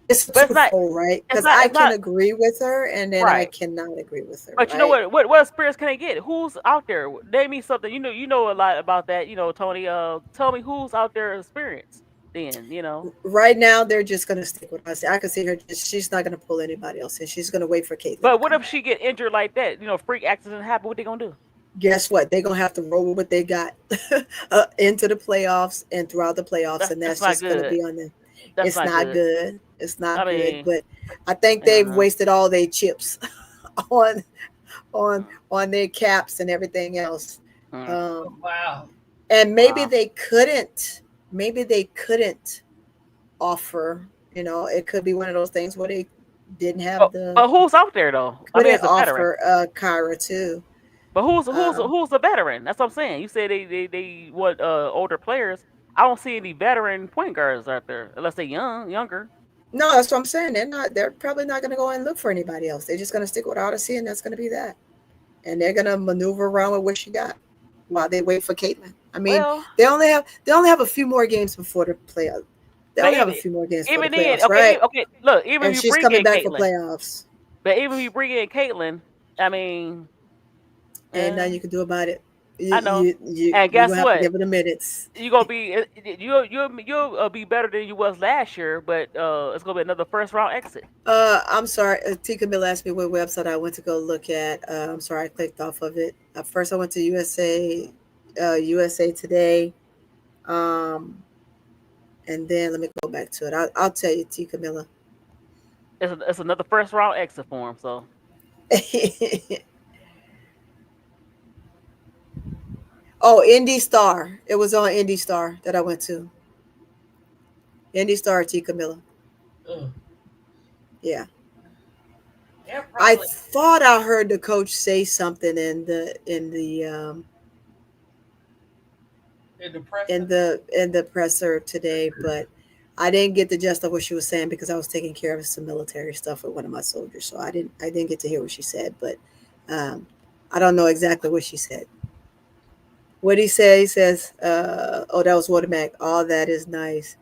it's a But it's not. twofold, right? It's Because not. I It's can not. agree with her, and then I Right. cannot agree with her, But you know right? what experience can they get? Who's out there? Name me something. You know a lot about that. Tony. Tell me who's out there experienced. Then Right now, they're just going to stick with us. I can see her. She's not going to pull anybody else in. She's going to wait for Caitlyn to But what come if she back. get injured like that? Freak accident happen. What they gonna do? Guess what? They're going to have to roll with what they got into the playoffs and throughout the playoffs, and That's that's not just going to good. be on them. That's It's not not good. good. It's I not good. mean, But I think I don't they've know. wasted all their chips on on their caps and everything else. Mm. Um, Wow. and Wow. maybe they couldn't offer. It could be one of those things where they didn't have the But who's out there though? I mean, couldn't as a veteran. offer Kyra too. But Um, who's a veteran? That's what I'm saying. You said they want older players. I don't see any veteran point guards out there unless they're younger. No, that's what I'm saying. They're probably not going to go and look for anybody else. They're just going to stick with Odyssey, and that's going to be that. And they're going to maneuver around with what she got while they wait for Caitlyn. I mean, Well, they only have a few more games before the playoffs. They but only have a few more games for the even then, playoffs, okay, right? okay. Look, even And if you she's bring coming in back for Caitlyn, playoffs. but even if you bring in Caitlyn, I mean, Ain't nothing eh, you can do about it. You I know. you you And you're guess gonna have to what? give it a minutes. You gonna be you'll be better than you was last year, but it's gonna be another first round exit. I'm sorry. T. Camille asked me what website I went to go look at. I'm sorry, I clicked off of it. First, I went to USA Today, um, and then let me go back to it. I'll tell you, T. Camilla. It's another first round exit for him. So Oh, Indy Star. It was on Indy Star that I went to. Indy Star, T. Camilla. Mm. Yeah. Yeah, I probably thought I heard the coach say something in the presser. in the presser today, but I didn't get the gist of what she was saying because I was taking care of some military stuff with one of my soldiers, so I didn't get to hear what she said, but um, I don't know exactly what she said. What he said, he says, "Oh, that was Watermack. All that is nice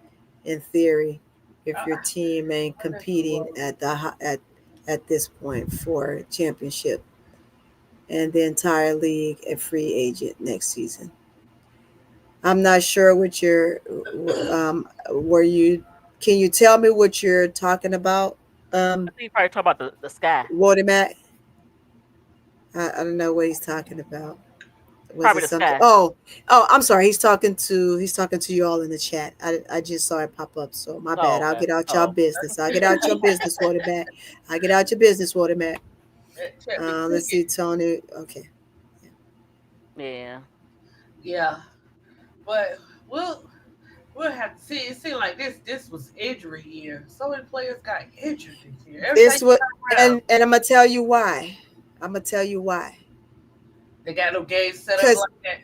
in theory, if your team ain't competing at this point for championship and the entire league a free agent next season." I'm not sure what you're, were you, can you tell me what you're talking about? I think you probably talk about the sky, Walter Matt? I don't know what he's talking about. Was probably it the something? sky. Oh, I'm sorry. He's talking to you all in the chat. I just saw it pop up. So my bad. Oh, I'll okay. get out your Oh, business. I'll get out your business, Walter Matt. I'll get out your business, Walter Matt. Check the Let's cricket. see, Tony. Okay. yeah. Yeah, but we'll we'll have to see. It seemed like this was injury year. So many players got injured this year. Every time It's you what, turn around, and I'm gonna tell you why. I'm gonna tell you why. they got no games set up Because like that.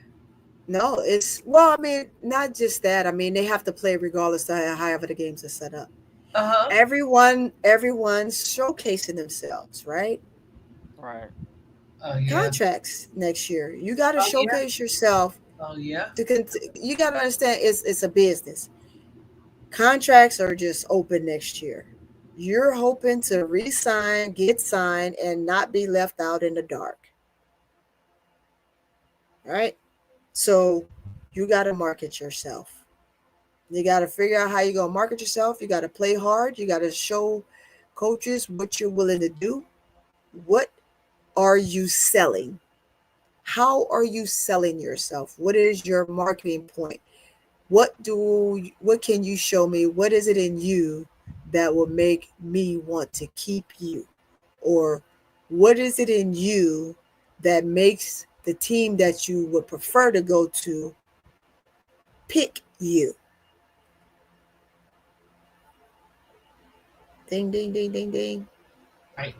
no, it's well, I mean, not just that. I mean, they have to play regardless of however the games are set up. Uh-huh. Everyone's showcasing themselves, right? Right. Oh yeah. Contracts next year. You got to Oh yeah. showcase yourself Oh yeah. you got to understand it's a business. Contracts are just open next year. You're hoping to re-sign, get signed, and not be left out in the dark, right? So you got to market yourself. You got to figure out how you're going to market yourself. You got to play hard. You got to show coaches what you're willing to do. What are you selling? How are you selling yourself? What is your marketing point? What can you show me? What is it in you that will make me want to keep you? Or what is it in you that makes the team that you would prefer to go to pick you? Ding ding ding ding ding. Right.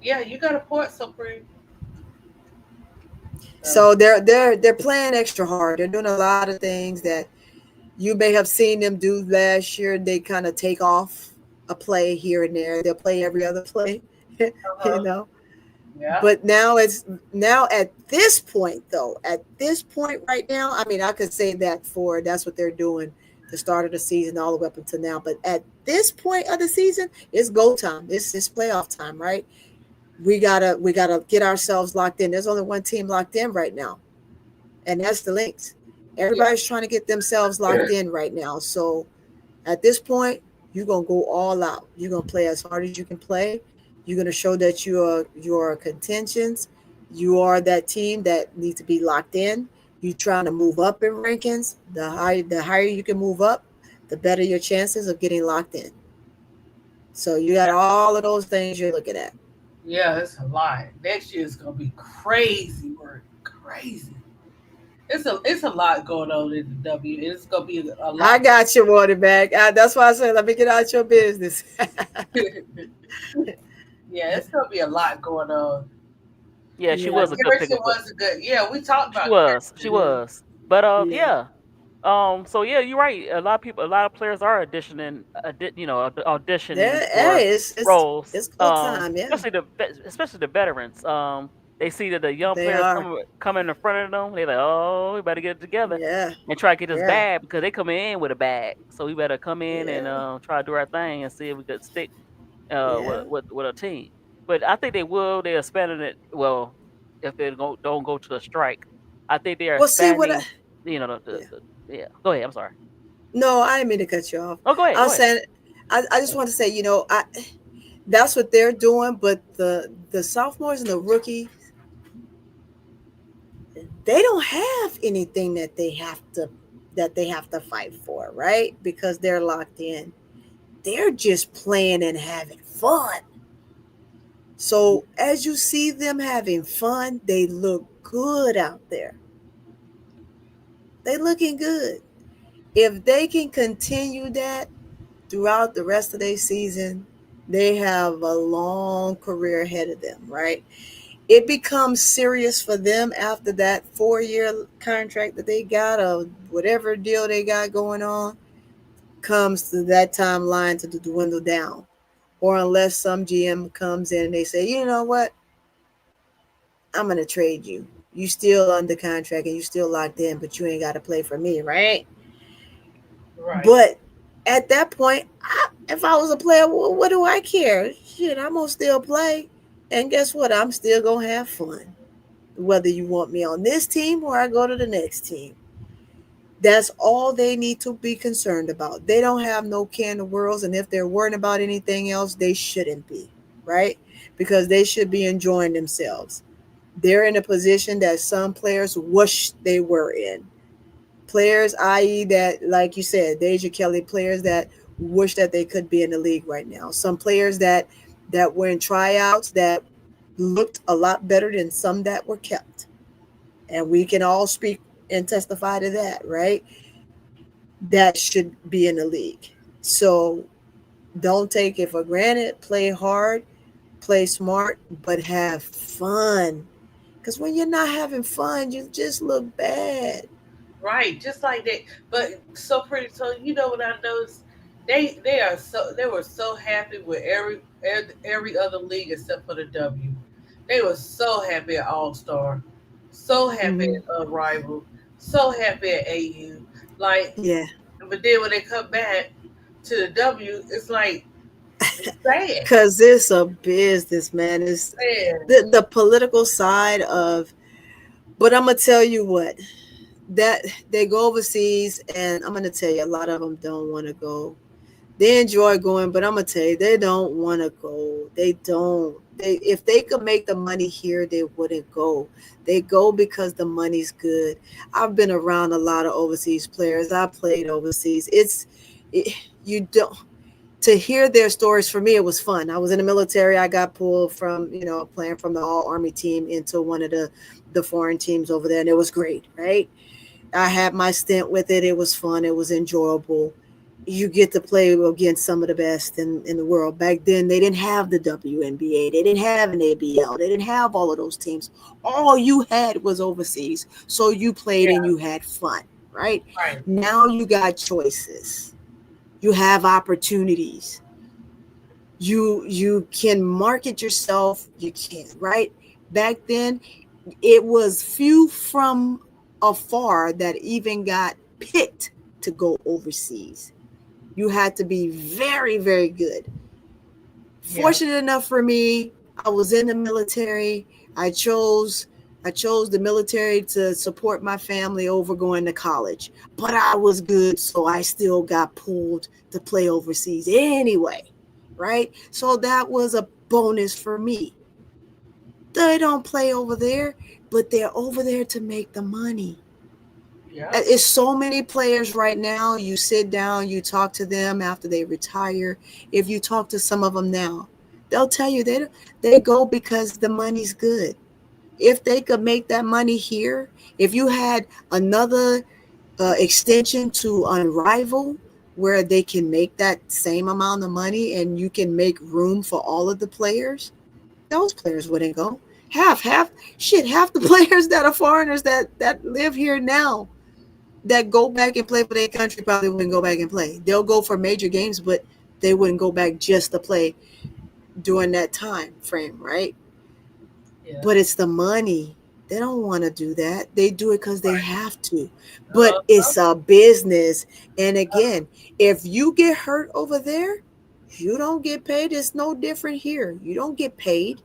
Yeah, you got a point, Supreme. So So they're playing extra hard. They're doing a lot of things that you may have seen them do last year. They kind of take off a play here and there. They'll play every other play, you uh-huh. know. Yeah. But now at this point though, at this point right now, I mean, I could say that's what they're doing the start of the season all the way up until now. But at this point of the season, it's go time. It's playoff time, right? We gotta get ourselves locked in. There's only one team locked in right now, and that's the Lynx. Yeah. Everybody's trying to get themselves locked in right now. So at this point, you're gonna go all out. You're gonna play as hard as you can play. You're gonna show that you are contentions. You are that team that needs to be locked in. You're trying to move up in rankings. The higher you can move up, the better your chances of getting locked in. So you got all of those things you're looking at. Yeah, it's a lot. Next year is gonna be crazy work. Crazy. It's a lot going on in the W. It's gonna be a I lot. got your water bag. That's why I said let me get out your business. Yeah, it's gonna be a lot going on. Yeah, she Yeah, was a good Garrison pickup. was a good. Yeah, we talked She about was. She Garrison. was. But yeah. yeah. So yeah, you're right. A lot of people, a lot of players are auditioning, auditioning There, for hey, roles. it's go time. Yeah, Especially the veterans. They see that the young they players are. coming in front of them. They're like, oh, we better get it together Yeah, and try to get this yeah, bag because they come in with a bag. So we better come in and yeah, try to do our thing and see if we could stick yeah. with a team. But I think they will. They're expanding it. Well, if they don't go to the strike, I think they are Well, see what? expanding. You know, Yeah. yeah. Go ahead. I'm sorry. No, I didn't mean to cut you off. Oh, go ahead. I Go was ahead. saying, I just want to say, that's what they're doing, but the sophomores and the rookies, they don't have anything that they have to fight for, right? Because they're locked in. They're just playing and having fun. So as you see them having fun, they look good out there. They looking good. If they can continue that throughout the rest of their season, they have a long career ahead of them, right? It becomes serious for them after that 4 year contract that they got, or whatever deal they got going on, comes to that timeline to dwindle down. Or unless some GM comes in and they say, you know what, I'm going to trade you. You still under contract and you still locked in, but you ain't got to play for me, right? Right. But at that point, if I was a player, what do I care? Shit, I'm gonna still play, and guess what? I'm still gonna have fun, whether you want me on this team or I go to the next team. That's all they need to be concerned about. They don't have no care in the world, and if they're worrying about anything else, they shouldn't be, right? Because they should be enjoying themselves. They're in a position that some players wish they were in. Players, i.e., that, like you said, Deja Kelly, players that wish that they could be in the league right now. Some players that were in tryouts that looked a lot better than some that were kept, and we can all speak and testify to that, right? That should be in the league. So don't take it for granted. Play hard, play smart, but have fun. Because when you're not having fun, you just look bad. Right, just like that. But so pretty. So you know what I noticed? They were so happy with every other league except for the W. They were so happy at All Star, so happy Hmm. at Rival, so happy at AU. Like, Yeah. but then when they come back to the W, it's like it's sad, Because it's a business, man. It's sad. the political side of, but I'm going to tell you what, that they go overseas, and I'm going to tell you, a lot of them don't want to go. They enjoy going, but I'm going to tell you, they don't want to go. They don't. If they could make the money here, they wouldn't go. They go because the money's good. I've been around a lot of overseas players. I played overseas. It, you don't, to hear their stories. For me, it was fun. I was in the military. I got pulled from, playing from the all army team into one of the foreign teams over there, and it was great, right? I had my stint with it. It was fun. It was enjoyable. You get to play against some of the best in the world. Back then, they didn't have the WNBA. They didn't have an ABL. They didn't have all of those teams. All you had was overseas. So you played and Yeah, you had fun, right? right. Now you got choices. You have opportunities. You can market yourself. You can, right? Back then, it was few from afar that even got picked to go overseas. You had to be very, very good. Yeah, Fortunate enough for me, I was in the military. I chose the military to support my family over going to college. But I was good, so I still got pulled to play overseas anyway, right? So that was a bonus for me. They don't play over there, but they're over there to make the money. yeah, It's so many players right now. You sit down, you talk to them after they retire. If you talk to some of them now, they'll tell you they go because the money's good. If they could make that money here, if you had another extension to Unrival where they can make that same amount of money and you can make room for all of the players, those players wouldn't go. Half, shit, half the players that are foreigners that live here now, that go back and play for their country probably wouldn't go back and play. They'll go for major games, but they wouldn't go back just to play during that time frame, right? Yeah. But it's the money. They don't want to do that. They do it because they Right. have to. But Uh-huh. it's a business. And again, if you get hurt over there, you don't get paid. It's no different here. You don't get paid.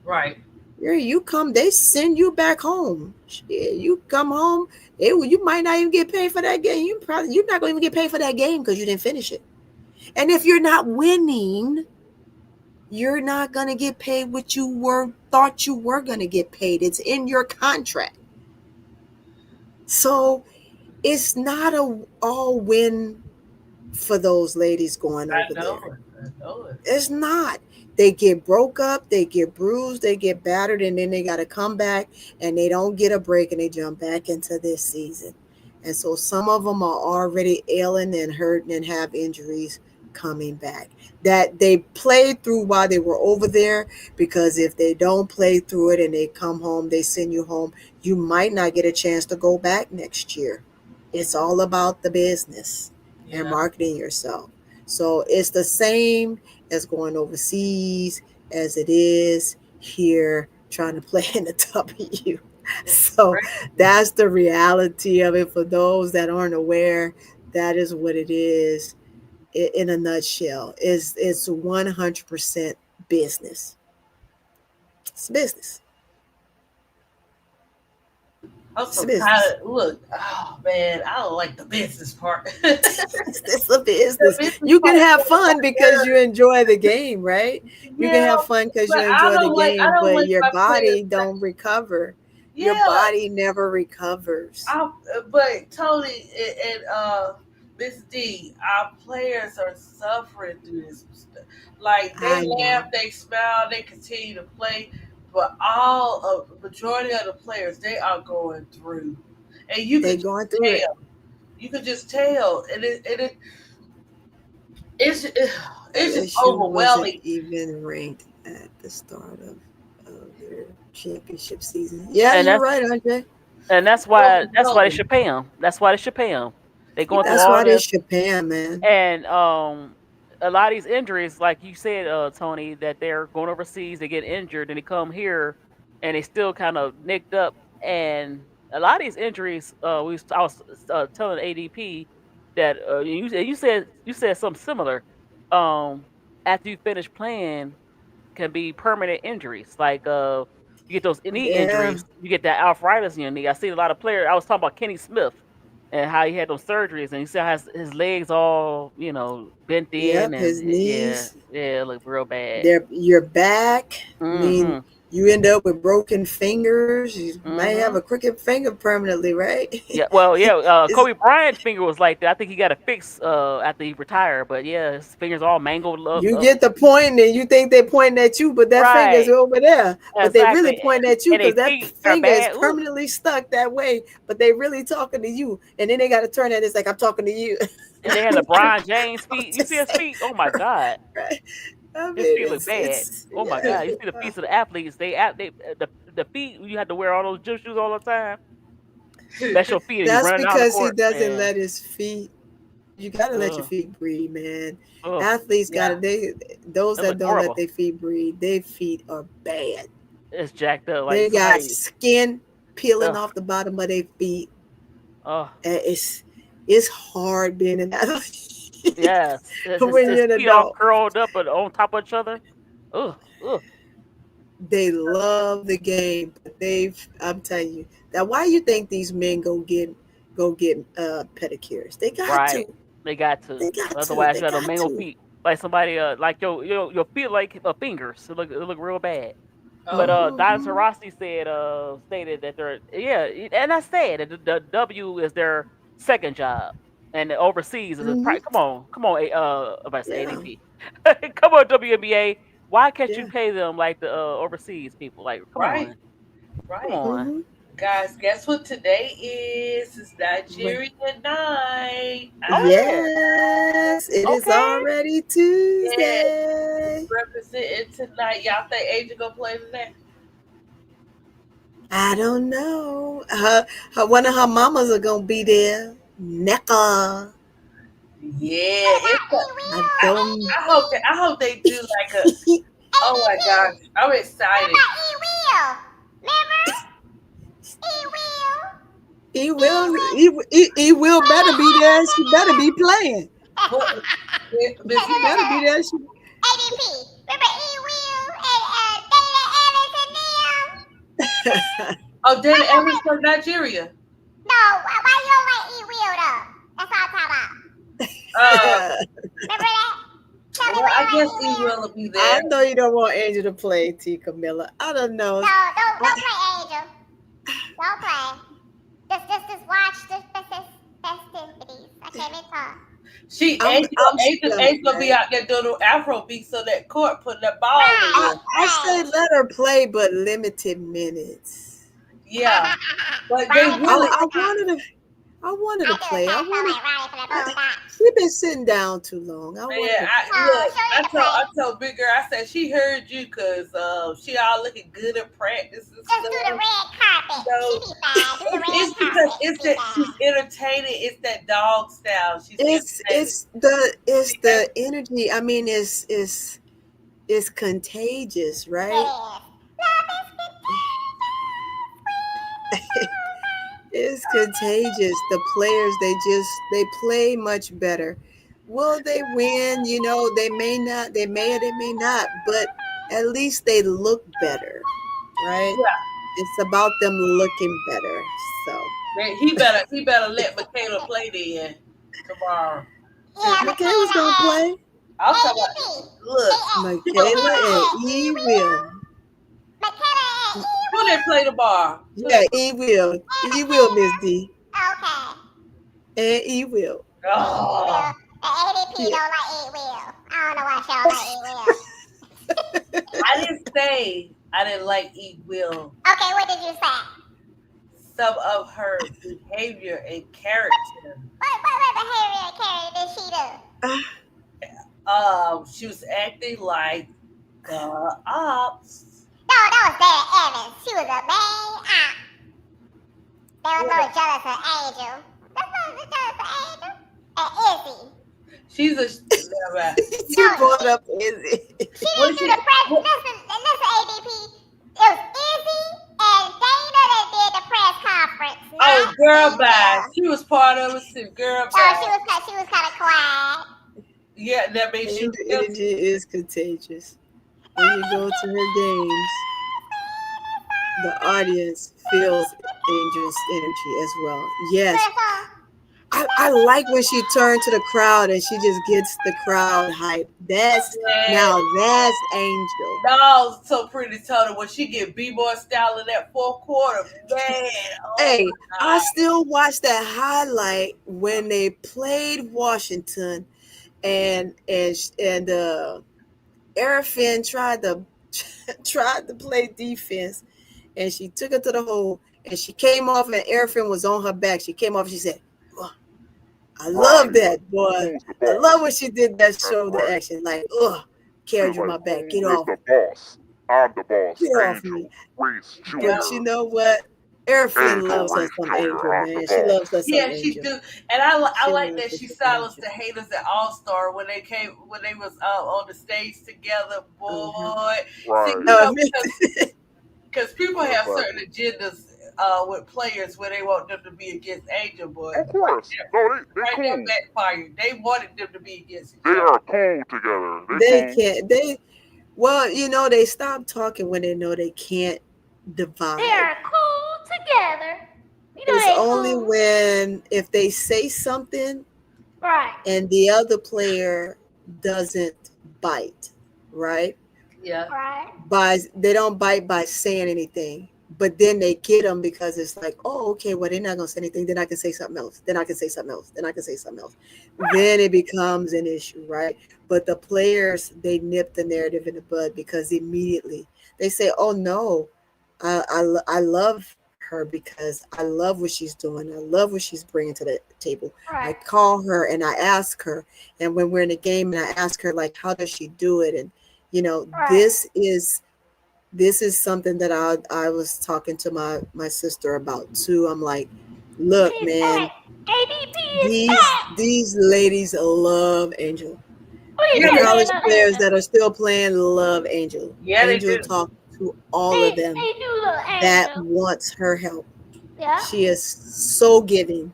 Right. You come, they send you back home. Shit, you come home, you might not even get paid for that game. You're not going to even get paid for that game because you didn't finish it. And if you're not winning, you're not going to get paid what you thought you were going to get paid. It's in your contract. So it's not a all win for those ladies going over I know there. it. I know it. It's not. They get broke up, they get bruised, they get battered, and then they got to come back and they don't get a break and they jump back into this season. And so some of them are already ailing and hurting and have injuries coming back that they played through while they were over there. Because if they don't play through it and they come home, they send you home, you might not get a chance to go back next year. It's all about the business and Yeah. marketing yourself. So it's the same as going overseas as it is here trying to play in the W. It's So crazy. that's the reality of it for those that aren't aware. That is what it is in a nutshell. It's 100% business. It's business. I'm It's so business. tired. Look, oh man, I don't like the business part. The It's a business. business You can part have goes fun because you enjoy the game, right? You can yeah, have fun because but you enjoy the I game, don't but like your my players. body don't recover. Your Yeah, body never recovers. but Tony and Miss D, our players are suffering through this. Like they I laugh, know. they smile, they continue to play, but all of majority of the players they are going through, and you They could just going through it. tell. You could just tell, and it's it's just LSU wasn't overwhelming. even ranked at the start of their championship season. Yeah, And you're that's right, Andre. that's why they Overwhelming. should pay him. That's why they should pay him. They going through Yeah, That's all why they this, should pay him, man. and a lot of these injuries, like you said, Tony, that they're going overseas, they get injured, and they come here, and they still kind of nicked up. And a lot of these injuries, I was telling ADP that you said something similar. Um, After you finish playing, can be permanent injuries. Like you get those knee Yeah. injuries, you get that arthritis in your knee. I seen a lot of players. I was talking about Kenny Smith and how he had those surgeries, and he still has his legs all bent in, Yep. and His yeah, knees, yeah, it looked real bad. your back. I mean, Mhm, you end up with broken fingers. You might have a mhm. crooked finger permanently, right? Yeah, well, yeah. It's, Kobe Bryant's finger was like that. I think he got it fixed after he retired. But yeah, his fingers all mangled you up. get the point, and you think they're pointing at you, but that finger's Right, over there. But they really exactly. pointing at you And they because that feet are finger is bad. Ooh. permanently stuck that way. But they really talking to you, and then they got to turn it. It's like I'm talking to you. And they had LeBron James feet. You see his Just feet? Oh my God. right. I His mean, feet look bad. it's Oh my yeah. God! You see the feet of the athletes? The feet you had to wear all those gym shoes all the time. Special feet, and you That's running down the because he court, doesn't man. let his feet. You got to let your Ugh, feet breathe, man. ugh. Athletes got to. yeah, Those It that look don't let horrible. their feet breathe, their feet are bad. It's jacked up like They got somebody. skin peeling Ugh, off the bottom of their feet. ugh. It's hard being an athlete Yes, when his you're an feet all adult. curled up and on top of each other. Ugh, ugh. They love the game, but they've. I'm telling you that why you think these men go get pedicures? They got to. Right. They got to. They got to. Otherwise, They you got no got mangled to. feet. Like somebody, like your feet like fingers. It look real bad. But oh, Don Hmm. Taurasi stated that they're and I said that the W is their second job, and the overseas is a Hmm. come on, if I say Yeah. ADP, come on WNBA, why can't you Yeah. pay them like the overseas people? Like, right, come right. on, Hmm. Guys, guess what today is? It's Right. Nigeria night. oh Ah, yeah, Yes, it is okay, already yeah, Tuesday. representing tonight. Y'all think Asia gonna play tonight? I don't know. One of her mamas are gonna be there. NECA. Yeah, I don't. I hope they do like a. Oh my gosh, I'm excited. He will better be there. She better be playing. What, Miss She better be there. She, Oh, Dana Evans from Nigeria. Uh, well, I guess he will be I there. know you don't want Angel to play T. Camilla. I don't know. She I'm still Angel be mad. out there doing the Afro beats on that court, putting that ball in. I say let her play, but limited minutes. Yeah, but they really. I wanted to. I wanted to play. She been sitting down too long. I wanted Yeah, to I play. look. I told Big Girl. I said she heard you because she all looking good at practice and stuff. So it's because it's that she's entertaining. It's that dog style. She's entertaining. It's the energy. I mean, it's contagious, right? It's contagious. The players they play much better. Will they win? You know, they may not. They may or they may not. But at least they look better, right? Yeah, It's about them looking better. So man, he better let Michaela play then tomorrow. Michaela's gonna play. I'm talking about look. Michaela and E will. Who they play tomorrow? Yeah, E will. E will, Miss D. And E will. Oh, Yeah. I didn't say I didn't like E Will. Some of her behavior and character. She was acting like the ops. She's a never mind. You brought up Izzy. What is she? What, oh, girl, bye. She was part of it too. Girl, bye. Yeah, that makes you Angel energy is contagious. When you go to her games, the audience feels Angel's energy as well. Yes. I like when she turned to the crowd and she just gets the crowd hype. That's Angel. no, so pretty Tony when she get b-boy style in that fourth quarter, man. Oh Hey, my I god. still watch that highlight when they played Washington and Arafin tried to play defense and she took it to the hole and she came off and Arafin was on her back. She came off and she said, "Oh, I love that, boy. I love when she did that shoulder action. Like, carried you my back. Get off. I'm the boss. Get off Angel, me." race But cheerleader. you know what? Arafin Angel, loves her race some cheerleader. Angel, I'm the man. She loves her boss. some Yeah, she Angel. do, and I She like loves that her she some silenced Angel. the haters at All Star when they was on the stage together. Uh-huh. Boy, see, Right. because people Yeah, have certain exactly. agendas with players where they want them to be against Angel, but Of course. No, they right there cool. backfired. They wanted them to be against each They other. are cool together. They They cool. can't. Well, they stop talking when they know they can't divide. It's only when if they say something and the other player doesn't bite, right? Yeah, They don't bite by saying anything, but then they get them because it's like, oh, okay, well they're not gonna say anything. Then I can say something else. Then I can say something else. Then I can say something else. Then it becomes an issue, right? But the players they nip the narrative in the bud because immediately they say, oh no, I love her because I love what she's doing. I love what she's bringing to the table. I call her and I ask her, and when we're in the game and I ask her like, how does she do it? And this is this is something that I was talking to my sister about too. I'm like, look, She's man, back. ADP is back. these ladies love Angel. Who you The Yeah, telling me college they love players Angel? that are still playing love Angel. yeah, they Angel do. talked to all of them They do love that Angel. wants her help. Yeah. She is so giving,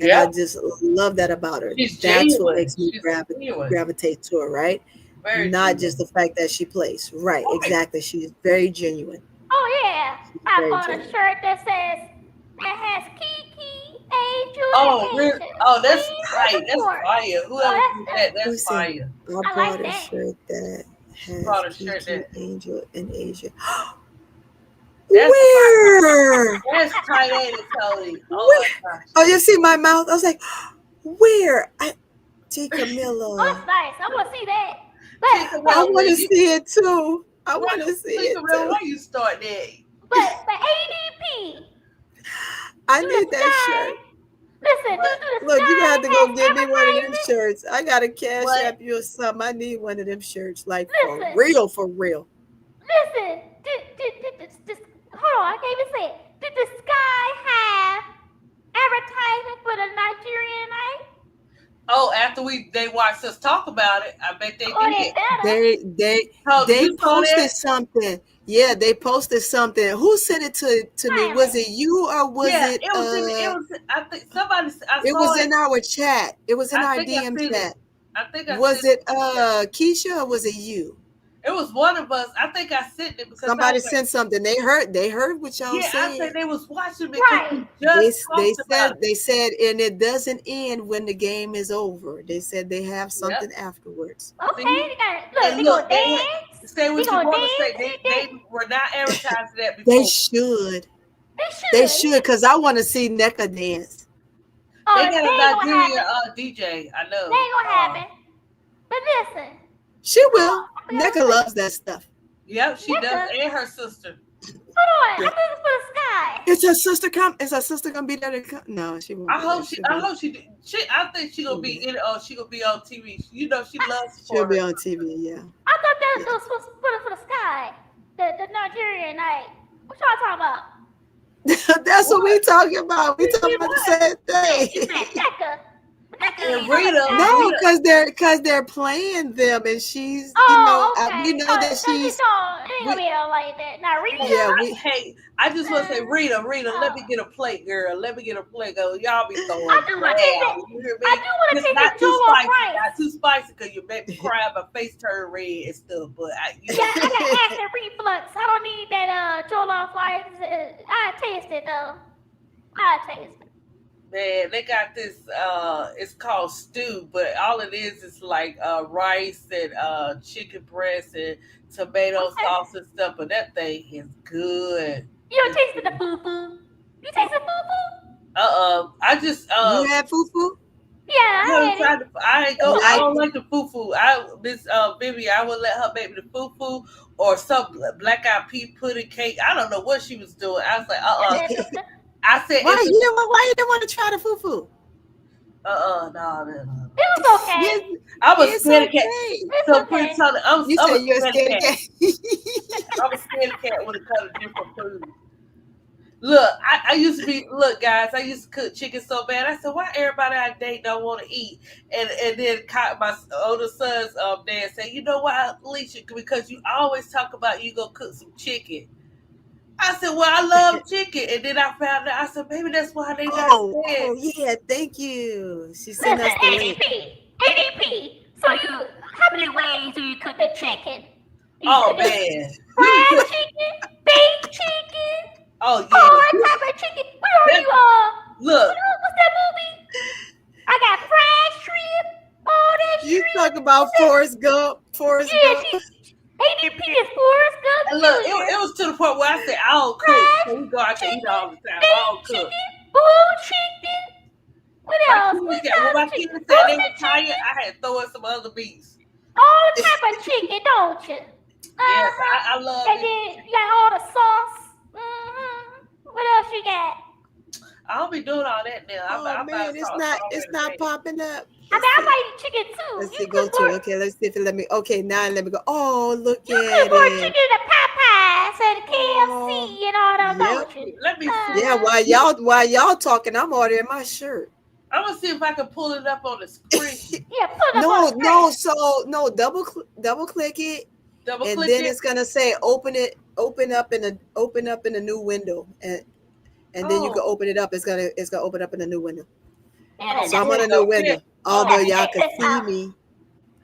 and I Yep, just love that about her. she's That's what genuine. makes me She's genuine. gravitate to her, right? Very Not genuine. just the fact that she plays. Right, Right. exactly. She's very genuine. Oh yeah. She's I very bought a genuine. shirt that has Kiki, Angel, Oh, and really? Asia. Oh, that's Please tight. That's support. fire. Whoever Oh, did that's that, Let me that's see. fire. I I bought like a that. shirt that She has brought a shirt Kiki, that Angel, and Asia. that's tight. Where? That's tight, ain't it, Tony? Oh Where? my gosh. Oh, you see my mouth? I was like, where? T. Oh, Camilla. that's nice. I want to see that. Tinker But I Bell, want to you see it too. I why want to see Tinker it Bell, too. why you start that? but ADP, I do the need that sky. shirt. Listen, do What? the Look, you sky got to go has get me one of them advertising? shirts. I got to cash What? app you or something. I need one of them shirts, like for Listen, real, for real. listen. Hold on, I can't even say it. Did the sky have advertising for the Nigerian night? Oh, after they watched us talk about it, I bet they Oh, they did. better. Oh, did They you saw posted that? something. Yeah, they posted something. Who sent it to me? Was Finally. it you or was Yeah, it it was in. It was. I think somebody. I it saw was it. in our chat. It was in I our think I DM seen it. chat. I think I Was sent it it. To Keisha or was it you? It was one of us. I think I sent it because I Somebody was like, sent something. They heard what y'all yeah, I said. said they was watching because Right. we just talked about it. They said and it doesn't end when the game is over. They said they have Yep. something afterwards. Okay, See? they got And they look, gonna dance. say They what you gonna want to say. dance. They were not advertising that They before. should. They They should. should, because I want to see NECA dance. They Oh, got they a ain't gonna Nigerian happen. DJ. I They know. ain't gonna happen. But listen, She will. I forgot NECA what I loves that stuff. Yep, she does, Nigga. and her sister. Hold on, Yeah. I'm looking for the sky. Is her sister come? Is her sister gonna be there to come? No, she won't. I Be there. hope she. I hope she. I think she gonna be in. She gonna be on TV. You know, she loves She'll for be her. on TV. Yeah. I thought that Yeah. was for the sky. The Nigerian night. What y'all talking about? That's what we talking about. We You talking see about the what? same You thing. said Becca. Becca And ain't on the Rita, sky. No, Rita. because they're playing them, and she's Oh, we okay. know that So you she's don't. It ain't We, gonna be no like that. Now yeah Rita. hey, I just want to say, Rita, let me Oh. get a plate, girl. Let me get a plate, girl. Y'all be throwing I do want to taste down. it. You hear I me? do want to Just taste not the too jollof spicy, rice. not too spicy, cause you make me cry. My face turn red and stuff. But Yeah, I got acid reflux. I don't need that jollof rice. I taste it though. I taste it. man, they got this. It's called stew, but all it is like rice and chicken breast and tomato Okay. sauce and stuff. But that thing is good. You don't taste the foo foo. You taste the foo foo? I just you had fufu. Yeah, I had it. I don't like the fufu. Miss Vivi, I would let her make me the fufu or some black eyed pea pudding cake. I don't know what she was doing. I was like, I said Why you didn't want to try the fufu? no. It was okay. I'm a It's scared cat. okay. So pretty Tony, I'm You a say you're a scared scared cat. cat. I'm a scared cat when it comes to different food. Look, I used to be guys. I used to cook chicken so bad. I said, why everybody I date don't want to eat? And then my older son's dad said, you know why, Alicia? Because you always talk about you gonna cook some chicken. I said, well, I love chicken. And then I found out. I said, maybe that's why they not saying. Yeah, thank you. She Listen, sent us the link. ADP. So how many ways do you cook the chicken? Oh man, Fried chicken, baked chicken. Oh yeah. All type of chicken. What are you Look. What's that movie? I got fried shrimp. All that shrimp. You talk about Forrest Gump. Forrest Gump. ADP is Forrest Gump. And look, it was to the point where I said, I don't cook. So we go out to eat all the time. I don't cook. Bull chicken. What else? When my kids said they were tired, I had to throw in some other meats. All type of chicken, don't you? Yes, I love and it. then you got all the sauce. What else you got? I don't be doing all that now. Oh man, it's not popping up. I might eat chicken too. Let's see, go to it. Okay, let's see if it let me. Okay, now let me go. Oh, look you at cook more it. chicken than Popeye. X and KFC and all that, Yep. don't you? Let me see. Yeah, while y'all talking, I'm ordering my shirt. I'm gonna see if I can pull it up on the screen. Yeah, put it up on the screen. Double click it, Double and click then it. it's gonna say open up in a new window, and then you can open it up. It's gonna open up in a new window. Yeah, So I'm on a let's new check window. it. Although Let's y'all check can this see out. me.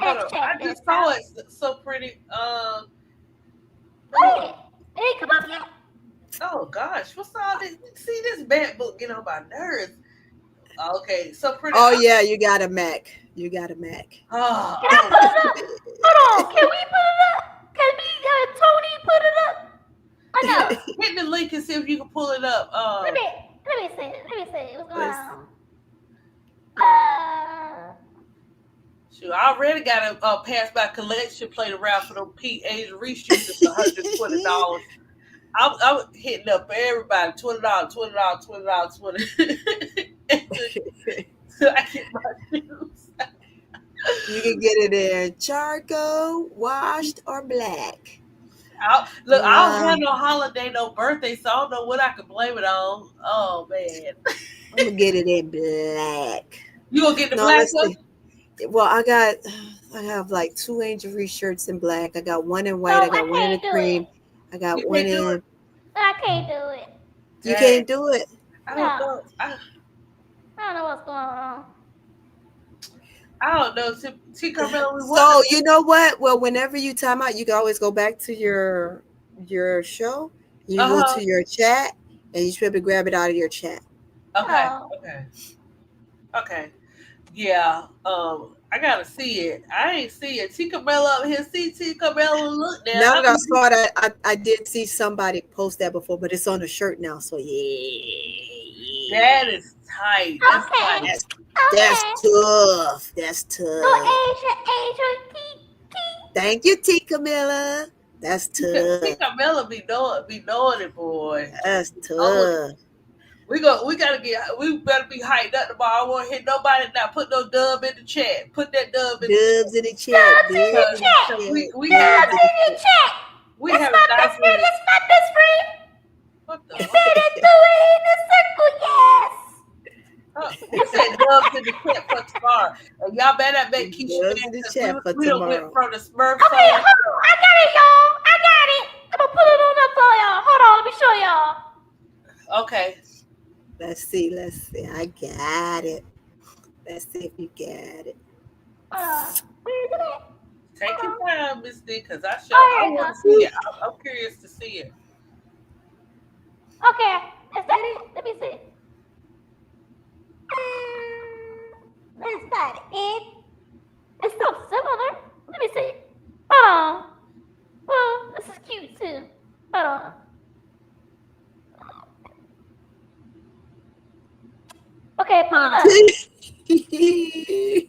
Hold Let's on. check I this just saw out. it so pretty. Go ahead. It ain't come up yet. Oh gosh, what's all this? See, this bad book get on my nerves. Okay, so pretty. Oh yeah, you got a Mac. You got a Mac. Oh, Can I put it up? Hold on. Can we put it up? Can we, Tony, put it up? I know. hit the link and see if you can pull it up. Let me see. What's going on? Shoot, I already got a pass by collection played around for them Pete Asian reshoots for $120. I'm hitting up for everybody $20, $20. So I get my shoes. You can get it in charcoal, washed, or black. I don't have no holiday, no birthday, so I don't know what I can blame it on. Oh man, I'm gonna get it in black. you gonna get the black one? Well, I have like 2 Angel Reese shirts in black. I got one in white. I got one in the cream. I got one in. I can't do it. You can't do it. I don't know. I don't know what's going on. I don't know. So you know what? Well, whenever you time out, you can always go back to your show. You go to your chat, and you should be able to grab it out of your chat. Okay. Yeah. I gotta see it. I ain't see it. Tika Bella up here. See Tika Bella look there. Now that I saw that, I did see somebody post that before, but it's on the shirt now. So yeah. That is tight. That's tight. That's tough. No, Asia, Thank you, Tika Miller. That's tough. Tika Miller be knowing it, boy. That's tough. We better be hyped up tomorrow. I won't hit nobody now. Put no dub in the chat. Put that dub in the chat. We have it's not this friend. What the? You better do it in the circle, yes. You said dubs in the chat for tomorrow. And y'all better make Keisha in the chat for we tomorrow. went from the Smurf Okay, hold on. I got it, y'all. I got it. I'm gonna put it on up for y'all. Hold on, let me show y'all. Okay. Let's see. I got it. Let's see if you got it. Where is it at? Take your time, Miss D, because I want to see it. I'm curious to see it. Okay, is that it? Let me see. That's not it. It's so similar. Let me see. Hold on. Well, this is cute too. Hold on. Okay, pull it up. Let me see it.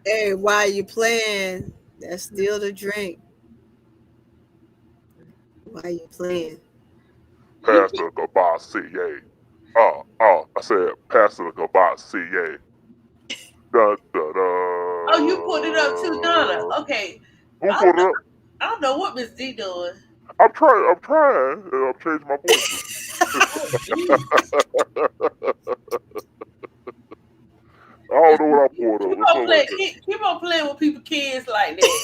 Hey, while you playing, that's still the drink. Why you playing? Pastor Goodbye CA. I said Pastor Goodbye CA. Da, da, da. Oh, you put it up too, Donna. Okay. Who put it up? I don't know what Miss D doing. I'm trying. I'm changing my voice. I don't know what I pulled up. Keep on playing with people's kids like that.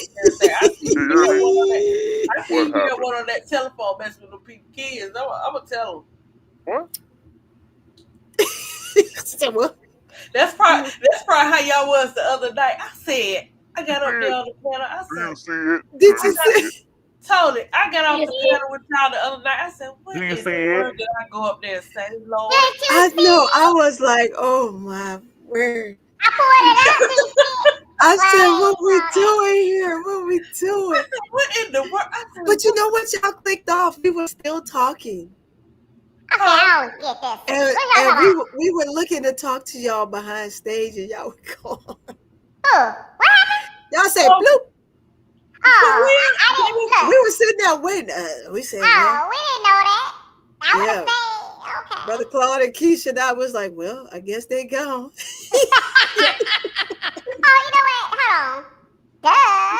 I see you hear one on that telephone messing with the people's kids. I'm gonna tell them. What? That's probably how y'all was the other night. I said I got up there on the panel. I said, "Do you see it? Did you see it? Tony, I got off the panel with y'all the other night. I said, what is the word that I go up there and say, Lord? I know. I was like, oh my word. I said, what we doing here? What we doing? What in the world? But you know what? Y'all clicked off. We were still talking. Okay, I don't get this. And we were looking to talk to y'all behind stage, and y'all were gone. Oh, what happened? Y'all said bloop. Oh, I didn't we were sitting there waiting. We said, well, Oh, we didn't know that. I would Yeah. have said, okay. Brother Claude and Keisha and I was like, well, I guess they gone. Oh, you know what? Hold on. Duh.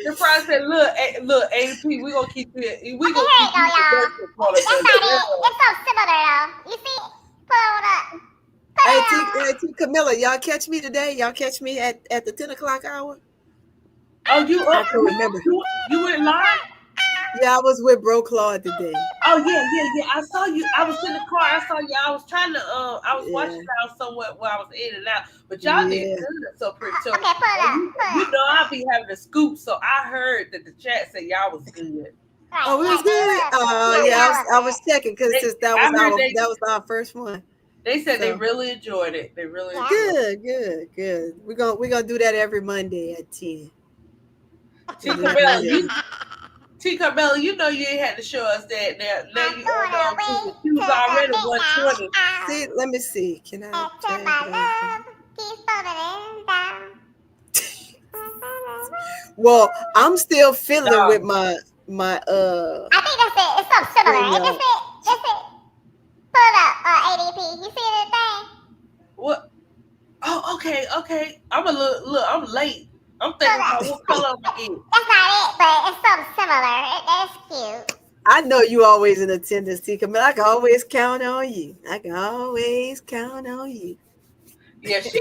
The price said, look, ADP, we gonna keep it. We Okay, gonna here keep you go, y'all. it. That's not it. It's so similar, though. You see? Pull it up. Hey, T Camilla, y'all catch me today? Y'all catch me at the 10 o'clock hour? Oh, you I can remember. You went live? Yeah, I was with Bro Claude today. Oh yeah. I saw you. I was in the car. I saw you. I was trying to. I was watching y'all somewhere where I was in and out. But y'all did good. So pretty. So Okay, pull it up. you know I be having a scoop. So I heard that the chat said y'all was good. Right, Oh, it was good. Oh, yeah, I was checking because that was our first one. They said they really enjoyed it. They really enjoyed it. Good. We're gonna do that every Monday at 10. T. Carmella, you know you ain't had to show us that. Now you know she was already 120. See, let me see. Can I? Well, I'm still fiddling with my. I think that's it. It's something similar. It's it. Pull it up, ADP. You see anything? What? Oh, okay. I'm a look. I'm late. I'm thinking about what color I'm gonna get. That's not it, but it's something similar. It's cute. I know you always in attendance, T. Camilla. I can always count on you. Yeah, she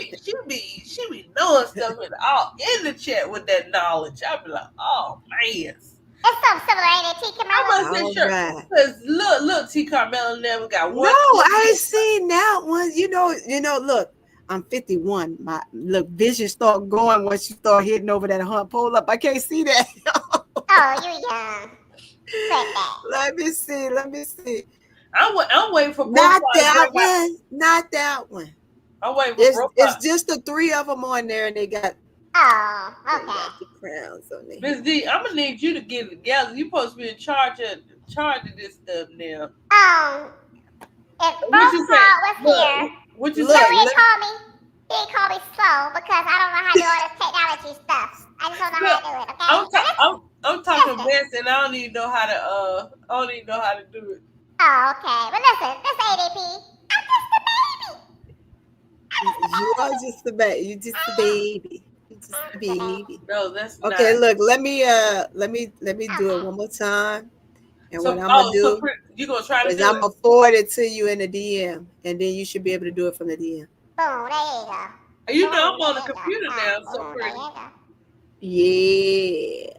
be knowing stuff in the chat with that knowledge. I be like, oh man. It's something similar, ain't it, T. Carmella? I must say, sure. Because look, T. Carmella never got one. No, I ain't seen that one. You know. Look, I'm 51. My vision start going once you start hitting over that hump. Hold up, I can't see that. Oh, you young. Let me see. I'm waiting for not that one. I'm waiting for it's just the three of them on there, and they got. Oh, okay. Got the crowns on there. Miss D, I'm gonna need you to get it together. You supposed to be in charge of this stuff now. If Bro Claude was here, what you say? He call me slow because I don't know how to do all this technology stuff. I just don't know how to do it. Okay. I'm talking best, and I don't even know how to do it. Oh, okay. But listen, this ADP, I'm just the baby. You are just the baby. You just the baby. No, that's okay. not. Look, let me do it one more time. And what I'm gonna do? You gonna try to do I'm gonna forward it to you in the DM, and then you should be able to do it from the DM. Boom, there you go. You know I'm on the computer now, so pretty. Yeah.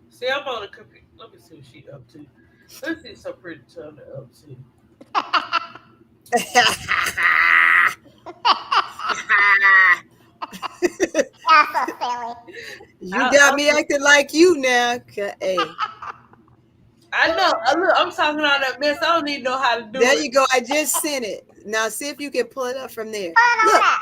See, I'm on the computer. Let me see what she up to. Let's see so pretty Turner up to. That's so silly. You got me acting like you now. Hey. I know. Look, I'm talking all that mess. I don't even know how to do it. There you go. I just sent it. Now see if you can pull it up from there.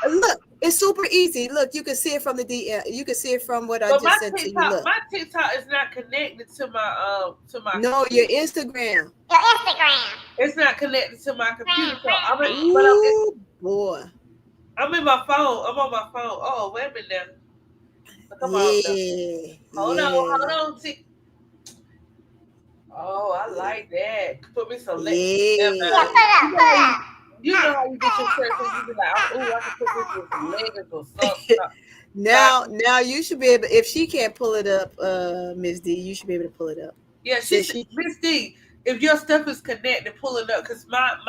Look. It's super easy. Look, you can see it from the DM. You can see it from what I just sent to you. Look. My TikTok is not connected to my No, your Instagram. It's not connected to my computer. So boy. I'm in my phone. I'm on my phone. Oh, wait a minute now. Come on. Hold on. Oh, I like that. Put me some legs. Yeah, put it up. You know how you get your shirt and you be like, oh, I can put this with some leggings or something. Now you should be able. If she can't pull it up, Miss D, you should be able to pull it up. Yeah, Miss D. If your stuff is connected, pull it up because mine's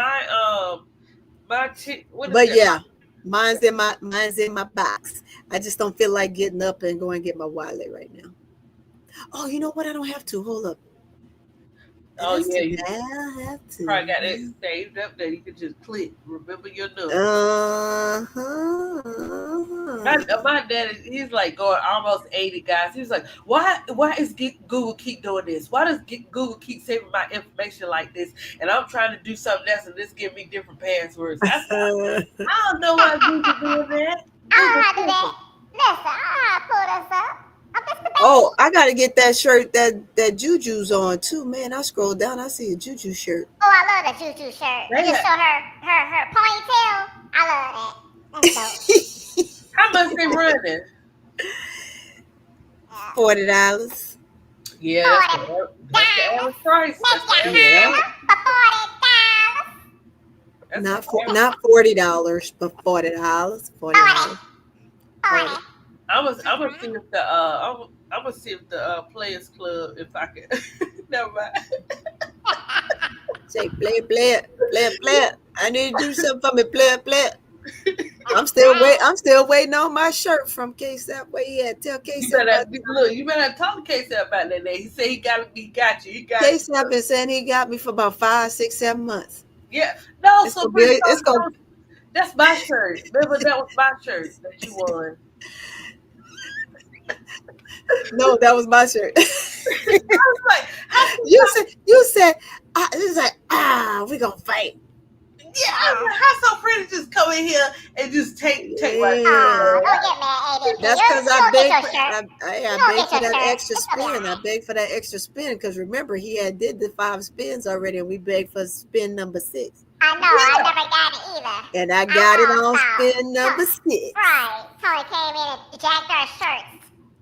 in my box. I just don't feel like getting up and going and get my wallet right now. Oh, you know what? I don't have to. Hold up. Oh yeah, you have to. Probably got it saved up there. You can just click. Remember your number. My dad, he's like going almost 80, guys. He's like, why is Google keep doing this? Why does Google keep saving my information like this? And I'm trying to do something else, and this give me different passwords. I don't know why Google doing that. I don't know how to do that. Listen, I pull this up. Oh, I gotta get that shirt that Juju's on too, man. I scroll down, I see a Juju shirt. Oh, I love the Juju shirt. You just show her ponytail. I love that. That's dope. How much they running? $40. Yeah, that's the average price. That's the average. Yeah, That's not the average. not $40, but $40. $40. 40. I'm gonna see if the I'm gonna see if the Players Club if I can. Never mind. Say, play it. I need to do something for me. Play it. I'm still waiting on my shirt from KSAP. Where he at? Tell You KSAP better about look. You better talk to Casey about that. He said he got you. He got you. KSAP been saying he got me for about 5, 6, 7 months. Yeah. No, It's so gonna be. pretty. It's gonna. That's my shirt. Remember that was my shirt that you won. No, that was my shirt. I was like, you said. It's like we gonna fight. yeah. I was like, how so pretty just come in here and just take my shirt. Yeah. Don't get mad, ADP. That's You because I don't get begged. your shirt. I don't begged get for your that shirt. extra spin. I begged for that extra spin because remember he had did the 5 spins already, and we begged for spin number 6. I know, I never got it either. And I got it on know. spin number 6. Right. Tony came in and jacked our shirts.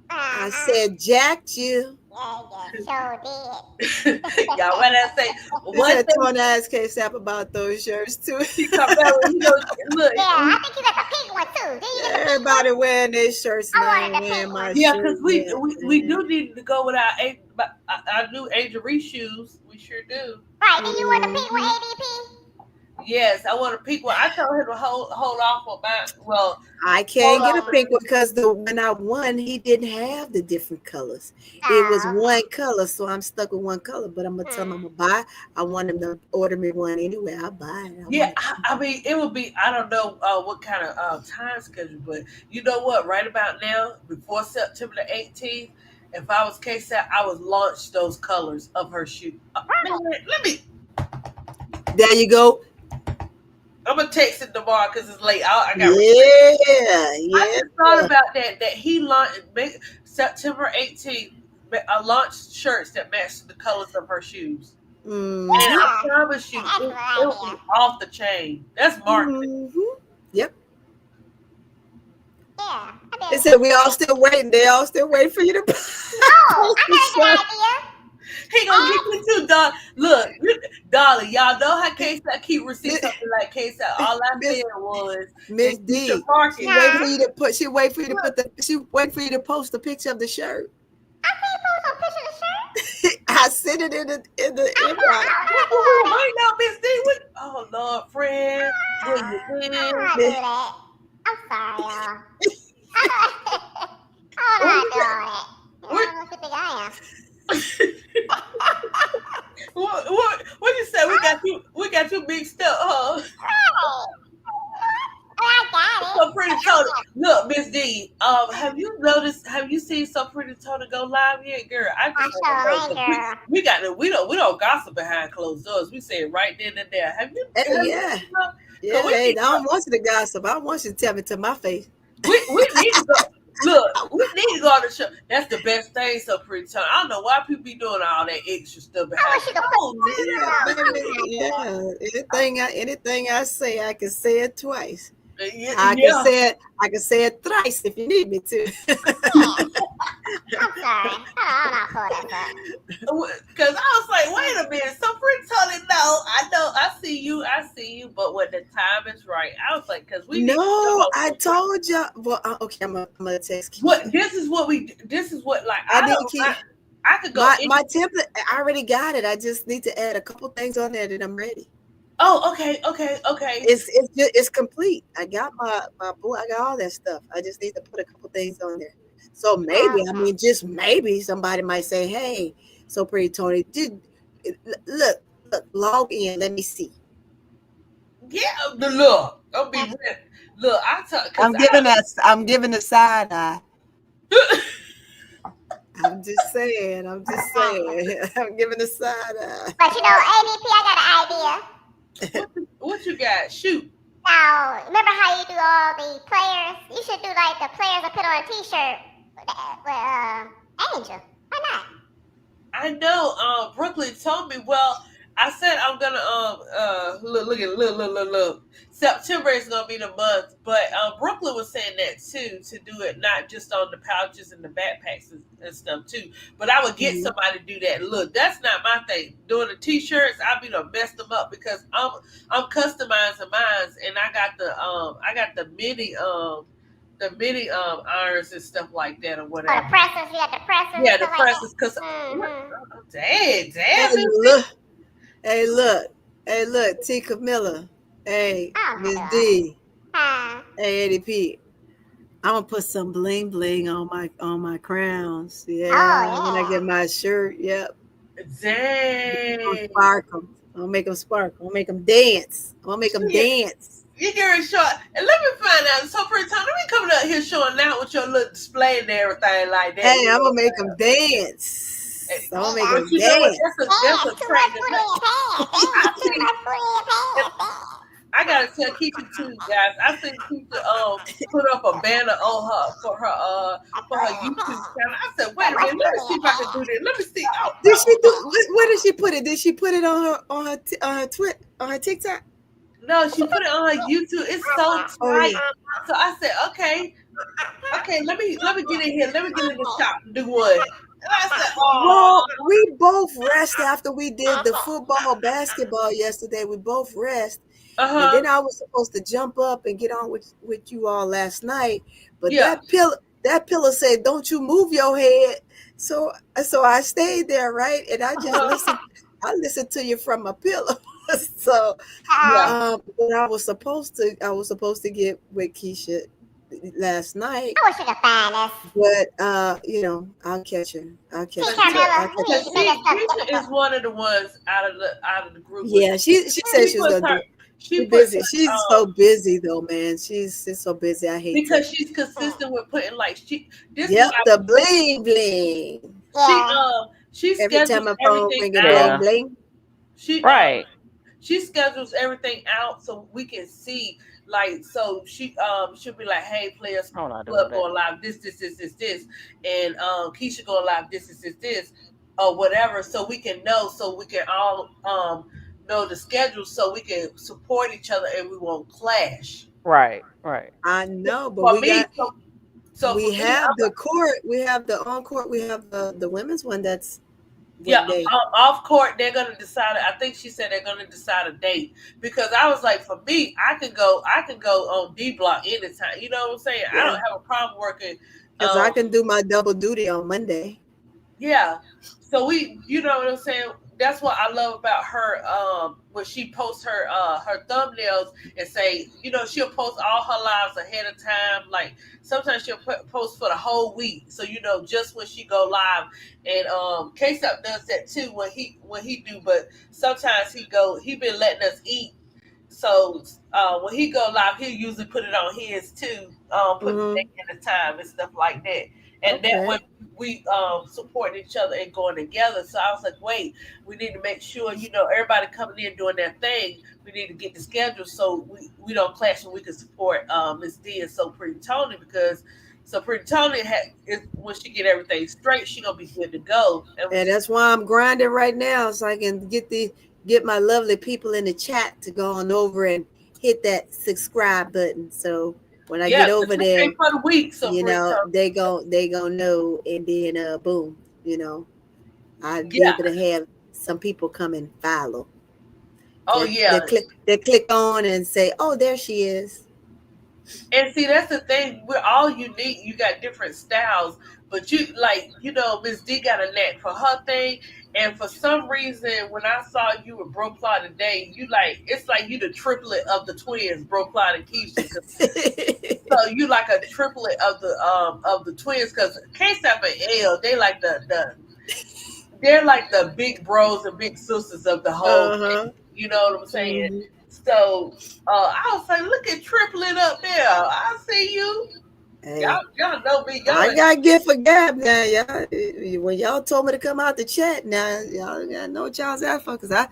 I said, jacked you. Yeah, sure did. Y'all, what I say? He One said, thing Tony asked KSAP about those shirts too. he come back with, look. Yeah, I think you got the pink one too. Did you get the pink Everybody wearing their shirts I now. wanted the Wearing pink my one. Yeah, shirt. because we do need to go with our new Angel Reese shoes. We sure do. Right, did you want the pink one, ADP? Yes, I want a pink one. I told him to hold off on mine. Well, I can't get a pink one because when I won, he didn't have the different colors. It was one color, so I'm stuck with one color. But I'm gonna tell him I'm gonna buy. I want him to order me one anyway. I'll buy it. yeah, I mean, it would be. I don't know what kind of time schedule, but you know what? Right about now, before September the 18th, if I was KSAT, I would launch those colors of her shoe. Let me. There you go. I'm gonna text it tomorrow because it's late. I got. Yeah. I just thought about that. That he launched September 18th. Launched shirts that match the colors of her shoes, and I promise you, it will be off the chain. That's marketing. Yep. Yeah. They said we all still waiting. They all still waiting for you to. Oh, I got an idea. He gonna get you too, dog. Look, darling, y'all know how KSAT keep receiving something like KSAT. All I said was Miss D. She wait for you to put. She wait for you to put the. She wait for you to post a picture of the shirt. I can't post a picture of the shirt. I sent it in the invite. Right now, Miss D. Oh Lord, friend. I'm not do that. I'm sorry, y'all. I'm not doing it. I don't know what you think I am. What you say? We got you mixed up, huh? I got it. So Pretty Tony. Look, Miss D. Have you seen So Pretty Tony go live yet, girl? I just girl. we don't gossip behind closed doors. We say it right then and there. Have you? Yeah. Yeah. Hey, I don't want you to gossip. I want you to tell me to my face. We need to go. Look, we need to go on the show. That's the best thing, So Pretty Tony. I don't know why people be doing all that extra stuff behind. Anything I say, I can say it twice. Yeah. I can say it thrice if you need me to. I'm sorry. I'm not pulling that up. Because I was like, wait a minute, So Pretty Tony. No, I know, I see you, but when the time is right, I was like, because we. No, I told you. Well, okay, I'm gonna text. What this is what like I could go. My template, I already got it. I just need to add a couple things on there that I'm ready. Oh, okay. It's complete. I got my book. I got all that stuff. I just need to put a couple things on there. So maybe, just maybe somebody might say, "Hey, So Pretty Tony, look, log in. Let me see." Yeah, look. Don't be real. Look, I'm giving a side eye. I'm just saying. I'm giving a side eye. But ADP, I got an idea. What you got? Shoot. Now, remember how you do all the players? You should do like the players that put on a t-shirt with Angel. Why not? I know. Brooklyn told me. Well, I said I'm gonna look. September is gonna be the month, but Brooklyn was saying that too, to do it not just on the pouches and the backpacks and stuff too. But I would get somebody to do that. Look, that's not my thing. Doing the t-shirts, I be to mess them up because I'm customizing mine, and I got the mini irons and stuff like that or whatever. Oh, the presses, Yeah, the stuff like presses. that. Cause Hey, damn, look. Hey, look. T. Camilla. Hey, Oh, Miss hello. D. Huh. Hey, ADP. I'm gonna put some bling bling on my crowns. Yeah, when I Oh, get my shirt. Yep. I'm gonna dang. sparkle. I'm gonna make them sparkle. I'm gonna make them dance. I'm gonna make them Shit. dance. You get it short. And let me find out. So, pretty time, let me coming up here showing out with your little display and everything like that. Hey, You I'm know? gonna make them dance. I'm gonna make But them you know what? dance. That's a too track. much food in your pants. I Too see. much food in your pants. I gotta tell Keisha too, guys. I seen Keisha put up a banner on her for her YouTube channel. I said, wait a minute, let me see if I can do this. Let me see. Did she do? Where did she put it? Did she put it on her Twitter on her TikTok? No, she put it on her YouTube. It's so Oh tight. yeah. So I said, okay, let me get in here. Let me get in the shop and do one. And I said, oh, Well, we both rest after we did the football, basketball yesterday. We both rest, and then I was supposed to jump up and get on with you all last night, but yeah. that pillow said, "Don't you move your head." So I stayed there, right, and I just listened. I listened to you from my pillow. So, Yeah. but I was supposed to get with Keisha last night. I wish you could find us. But I'll catch her. I'll catch her. Carmela, you need to make us stuff Keisha is difficult. one of the ones out of the group. Yeah, she said she was puts gonna do her. it. She She's puts busy. She's so busy though, man. She's so busy. I hate to. because she's consistent with putting like this is Yep, why the bling bling. Yeah. she Every time schedules my phone everything ring a bling out. Yeah. bling. She Right. she schedules everything out so we can see like so she'll be like, hey players, I'm not doing club that. going live this and Keisha going live this or whatever, so we can know, so we can all know the schedule, so we can support each other and we won't clash. Right. Right. I know, but For me, so for we me, have the court, we have the on court, we have the women's one. That's yeah, what day? off court, they're gonna decide. I think she said they're gonna decide a date because I was like, for me, I can go on D block anytime. You know what I'm saying? I don't Yeah, have a problem working. because I can do my double duty on Monday. Yeah. So you know what I'm saying? That's what I love about her. When she posts her thumbnails and say, she'll post all her lives ahead of time. Like sometimes she'll post for the whole week, so just when she go live. And K-Stop does that too when he do. But sometimes he been letting us eat. So when he go live, he'll usually put it on his too, put the date and the time and stuff like that. And that way we support each other and going together. So I was like, wait, we need to make sure, everybody coming in doing their thing. We need to get the schedule so we don't clash and we can support Miss D and So Pretty Tony, because So Pretty Tony when she get everything straight, she gonna be good to go. And that's why I'm grinding right now, so I can get my lovely people in the chat to go on over and hit that subscribe button. So when I get over there, for the week, they gonna know, and then boom, I'll be able to have some people come and follow. They click on and say, oh, there she is. And see, that's the thing. We're all unique. You got different styles, but Miss D got a knack for her thing. And for some reason, when I saw you with Bro Claude today, it's like you the triplet of the twins, Bro Claude and Keisha. So you like a triplet of the twins, because K-Stop and L, they're like the big bros and big sisters of the whole thing. You know what I'm saying? Mm-hmm. So I was like, look at triplet up there. I see you. Hey, y'all know me. I got gift for gab now, y'all. When y'all told me to come out the chat, now y'all got no chance out for, because I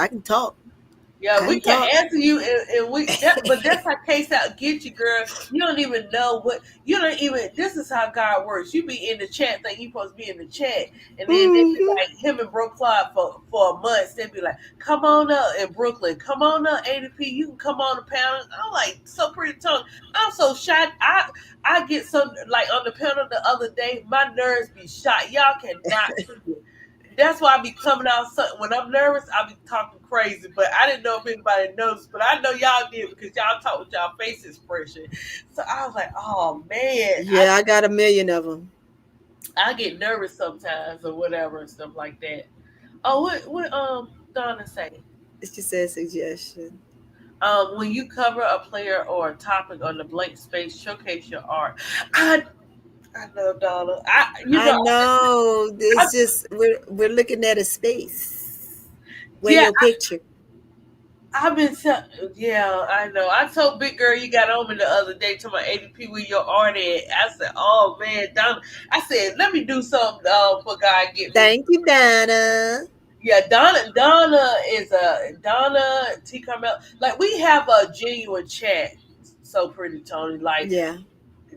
can talk. Yeah, we And can talk. answer you, but that's how case out get you, girl. You don't even know what you don't even. This is how God works. You be in the chat, think you supposed to be in the chat, and then they be Hmm. like him and Bro Clyde for a month. They be like, "Come on up in Brooklyn, come on up, ADP. You can come on the panel." I'm like, so pretty tongue. I'm so shot. I get so like on the panel the other day, my nerves be shot. Y'all cannot see it. That's why I be coming out when I'm nervous. I be talking crazy, but I didn't know if anybody noticed. But I know y'all did because y'all talk with y'all face expression. So I was like, oh man, Yeah, I got a million of them. I get nervous sometimes or whatever and stuff like that. Oh, what Donna say? It's just a suggestion. When you cover a player or a topic on the blank space, showcase your art. I I know Donna. I know. I It's just we're looking at a space where yeah, your picture. I've been yeah, I know. I told Big Girl you got on me the other day to my ADP with your art at. I said, "Oh man, Donna." I said, "Let me do something for God get me." Thank you, Donna. Yeah, Donna is a Donna T Carmel. Like we have a genuine chat. So pretty, Tony. Like Yeah.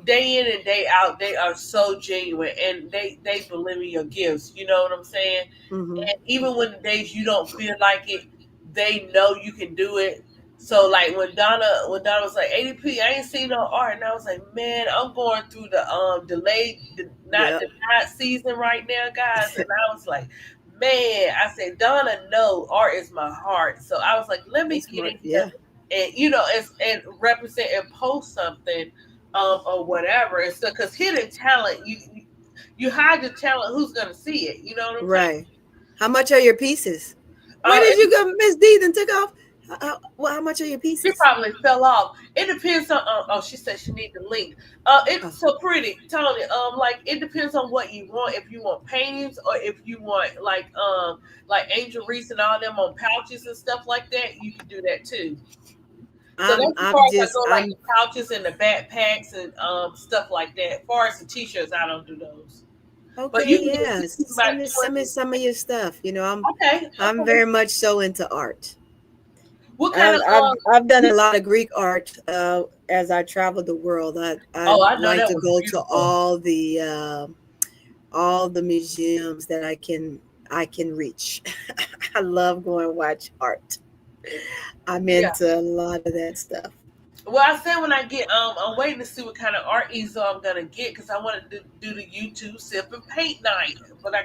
day in and day out, they are so genuine and they believe in your gifts. You know what I'm saying? Hmm. And even when the days you don't feel like it, they know you can do it. So like when Donna was like ADP, I ain't seen no art, and I was like, man, I'm going through the delayed, not Yep. denied season right now, guys. And I was like, man, I said Donna, no, art is my heart. So I was like, let me That's get smart. in here Yeah. and and represent and post something or whatever. And so because hidden talent, you hide your talent, who's gonna see it? You know what I'm saying? Right. How much are your pieces? Where did you It, go, Miss D? Then took off. How much are your she pieces? probably fell off. It depends on. Oh, she said she need the link. Oh, It's so pretty, Tony. Like it depends on what you want. If you want paintings, or if you want like Angel Reese and all them on pouches and stuff like that, you can do that too. So that's as far as I go, like I'm the pouches and the backpacks and stuff like that. As far as the t-shirts, I don't do those. But okay. you can get Yeah. about Send me 20. some of your stuff. Okay, I'm okay. very much so into art. What kind of I've done a lot of Greek art as I traveled the world. I oh, I know like that to was go to beautiful. all the museums that I can reach. I love going to watch art. I'm Yeah. into a lot of that stuff. Well, I said when I get I'm waiting to see what kind of art easel I'm gonna get because I wanted to do the YouTube sip and paint night. But I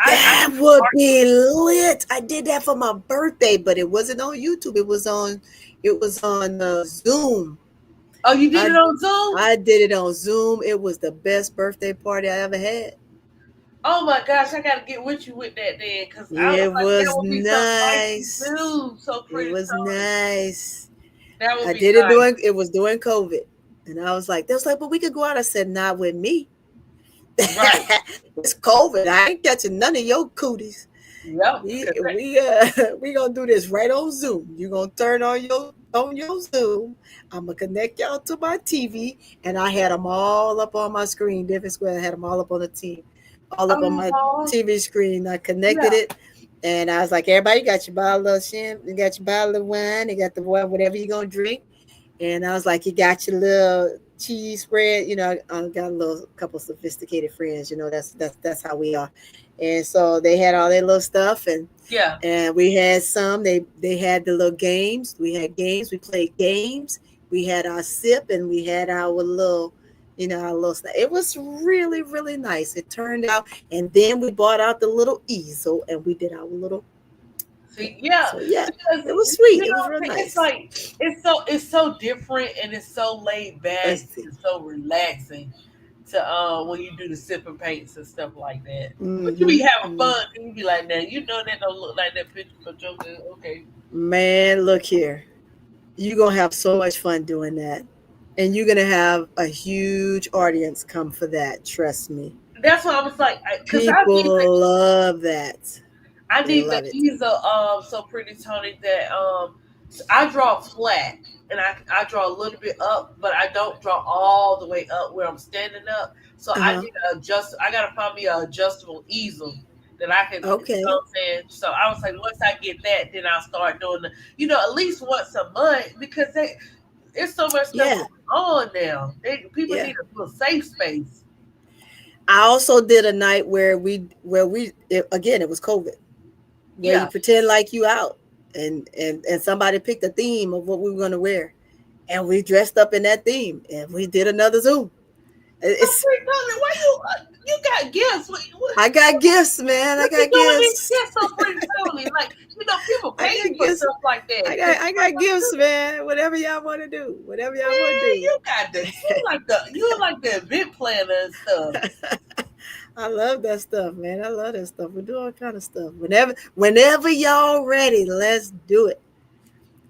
That need would art. be lit. I did that for my birthday, but it wasn't on YouTube. It was on Zoom. Oh, you did I it on Zoom? I did it on Zoom. It was the best birthday party I ever had. Oh my gosh, I gotta get with you with that then because I was It like that was would be so nice to nice. do. So It pretty, was Tony. nice. That would I be did it nice. during COVID. And I was like, they was like, but we could go out. I said, not with me. Right. It's COVID. I ain't catching none of your cooties. Yep. We 'Cause we we gonna do this right on Zoom. You gonna turn on your Zoom. I'm gonna connect y'all to my TV, and I had them all up on my screen. Different square. I had them all up on the team, all up on my oh TV screen. I connected yeah. it, and I was like, everybody, you got your bottle of shit, you got your bottle of wine, you got the whatever you gonna drink, and I was like, you got your little cheese spread. I got a little couple sophisticated friends. That's how we are. And so they had all their little stuff, and Yeah. we had some. They had the little games. We had games. We played games. We had our sip, and we had our little snack. It was really, really nice. It turned out, and then we bought out the little easel, and we did our little. See, yeah, So yeah, because it was you sweet. It was know real it's nice. like it's so different and it's so laid back Let's see. and so relaxing to when you do the sip and paints and stuff like that. But you be Hmm. having fun and you be like, now you know that don't look like that picture, but you're okay. Man, look here. You're gonna have so much fun doing that, and you're gonna have a huge audience come for that. Trust me. That's why I was like, because People love that. I They need the love it. easel so pretty Tony that I draw flat and I draw a little bit up, but I don't draw all the way up where I'm standing up. So I Uh-huh. need to adjust. I gotta find me an adjustable easel, that I can, Okay. what I'm saying? So I was like, once I get that, then I'll start doing at least once a month because it's so much stuff Yeah. going on now. People Yeah. need a little safe space. I also did a night again, it was COVID, where you Yeah. pretend like you out, and somebody picked a theme of what we were going to wear, and we dressed up in that theme, and we did another Zoom. So It's Free Tony, why you got gifts? I got gifts, man. I What you got doing these gifts. gifts so Free Tony? Like people I pay got you for gifts. stuff like that. I got gifts, man. Whatever y'all want to do. Whatever y'all want Man, to you got you like the event planner and stuff. do. I love that stuff, man. I love that stuff. We do all kind of stuff. Whenever y'all ready, let's do it.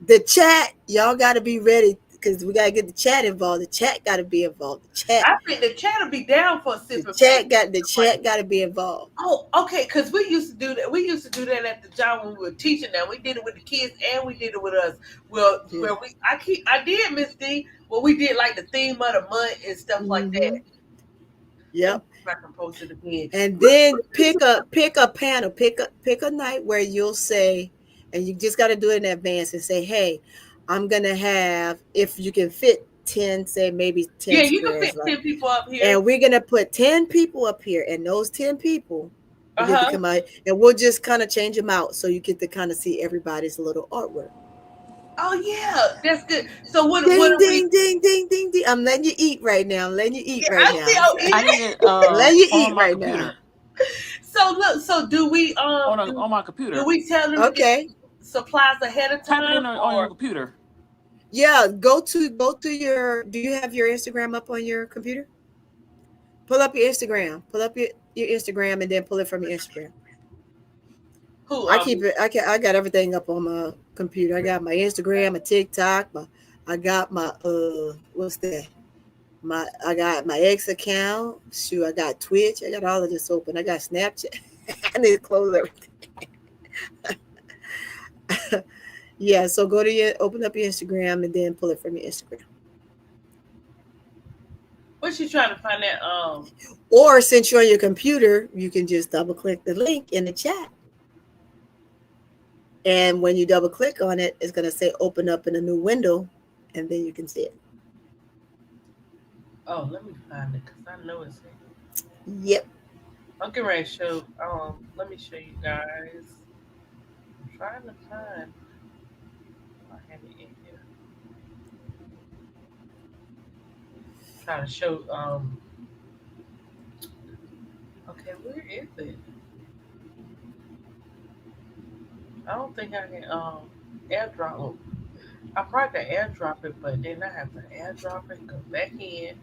The chat, y'all got to be ready because we got to get the chat involved. The chat got to be involved. I think the chat will be down for a The sip and pay. chat got to be involved. Oh, okay, because we used to do that. We used to do that at the job when we were teaching. Now we did it with the kids and we did it with us. Well, Yeah. where I did Miss D. Well, we did like the theme of the month and stuff like that. Let me Yep. see if I can post it again. And then pick a panel, pick a night where you'll say, and you just got to do it in advance and say, hey, I'm gonna have, if you can fit 10, say maybe 10 Yeah, you can squares, fit right? 10 people up here. And we're gonna put 10 people up here, and those 10 people will get to Uh-huh. come out, and we'll just kind of change them out so you get to kind of see everybody's little artwork. Oh yeah, that's good. So what Ding, are we? ding, ding, ding, ding, ding. I'm letting you eat right now. I'm letting you eat Yeah, right I now. see. Oh, I need it Letting you eat on my right now. computer. So look. So do we On my do computer. we tell them to get Okay. supplies ahead of Type it in time on your or? computer. Yeah, go to your, do you have your Instagram up on your computer? Pull up your Instagram. Pull up your Instagram and then pull it from your Instagram. Who I keep it I got everything up on my computer. I got my Instagram, my TikTok, I got my what's that? I got my X account. Shoot, I got Twitch. I got all of this open. I got Snapchat. I need to close everything. Yeah, so go to open up your Instagram and then pull it from your Instagram. What's she trying to find that? Or since you're on your computer, you can just double click the link in the chat. And when you double click on it, it's going to say open up in a new window, and then you can see it. Oh, let me find it because I know it's. Yep. I'm getting ready to show. Let me show you guys. I'm trying to find. I have it in here. Trying to show. Okay, where is it? I don't think I can airdrop. I probably can airdrop it, but then I have to airdrop it, go back in.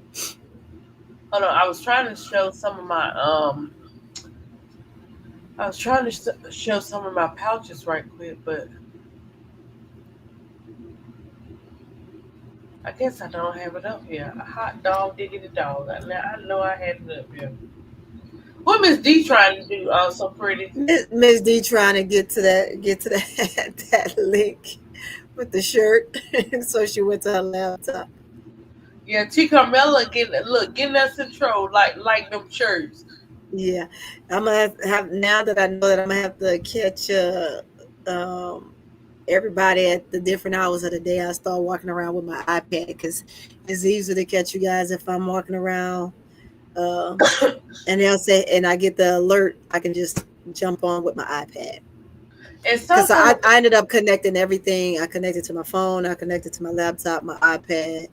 Hold on, I was trying to show some of my I was trying to show some of my pouches right quick, but I guess I don't have it up here. A hot dog, diggity dog. I know I had it up here. What Miss D trying to do? So pretty. Miss D trying to get to that that link with the shirt, so she went to her laptop. Yeah, T Carmella getting us in trouble like them shirts. Yeah, I'm gonna have, now that I know that I'm gonna have to catch everybody at the different hours of the day. I start walking around with my iPad because it's easier to catch you guys if I'm walking around. And they'll say, and I get the alert, I can just jump on with my iPad. And Because sometimes I ended up connecting everything. I connected to my phone, I connected to my laptop, my iPad.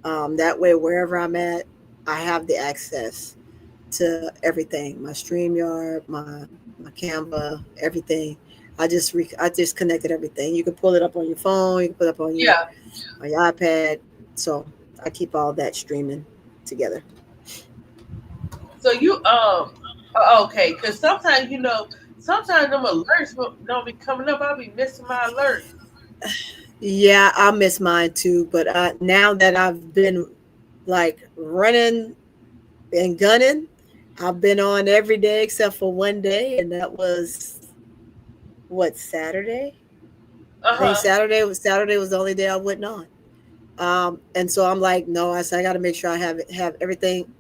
That way, wherever I'm at, I have the access to everything. My StreamYard, my Canva, everything. I just connected everything. You can pull it up on your phone. You can put it up on yeah. your iPad. So I keep all that streaming together. So you okay? Because sometimes sometimes them alerts don't be coming up. I'll be missing my alert. Yeah, I miss mine too. But now that I've been like running and gunning, I've been on every day except for one day, and that was what, Saturday? I think Saturday was the only day I wasn't on. And so I'm like, no, I said I got to make sure I have everything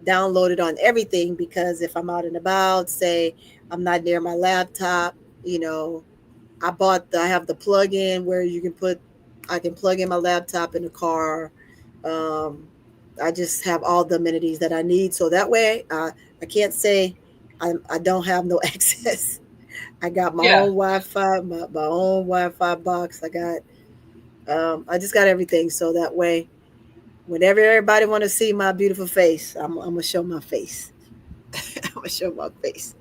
download it on everything, because if I'm out and about, say I'm not near my laptop, you know, I have the plug-in where I can plug in my laptop in the car. Um, I just have all the amenities that I need. So that way, I can't say I don't have no access. I got my Yeah. own Wi-Fi, my own Wi-Fi box. I just got everything. So that way, whenever everybody want to see my beautiful face, I'm gonna show my face. I'm gonna show my face.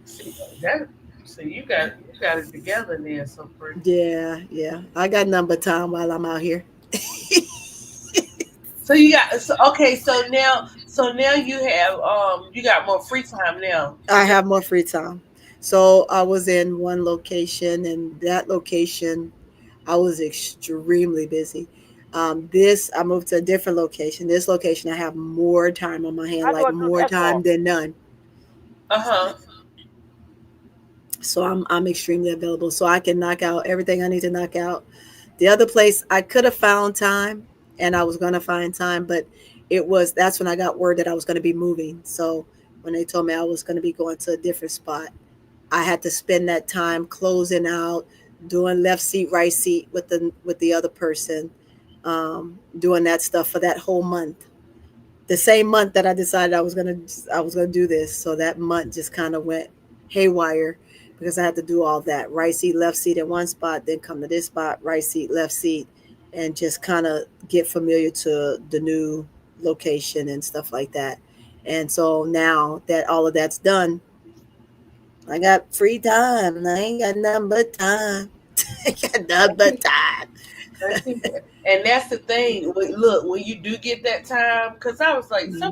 See that. See, you got it together then, so pretty. Yeah, yeah. I got number time while I'm out here. So you got okay. So now you got more free time now. I have more free time. So I was in one location, and that location, I was extremely busy. This I moved to a different location. This location, I have more time on my hand, How do like I do more that time for? than none. Uh huh. So I'm extremely available. So I can knock out everything I need to knock out. The other place I could have found time, and I was gonna find time, but that's when I got word that I was gonna be moving. So when they told me I was gonna be going to a different spot, I had to spend that time closing out, doing left seat, right seat with the other person, doing that stuff for that whole month. The same month that I decided I was gonna do this, so that month just kind of went haywire because I had to do all that right seat, left seat at one spot, then come to this spot, right seat, left seat, and just kind of get familiar to the new location and stuff like that. And so now that all of that's done, I got free time. I ain't got nothing but time. I got nothing but time. And that's the thing. Look, when you do get that time, because I was like, Mhm.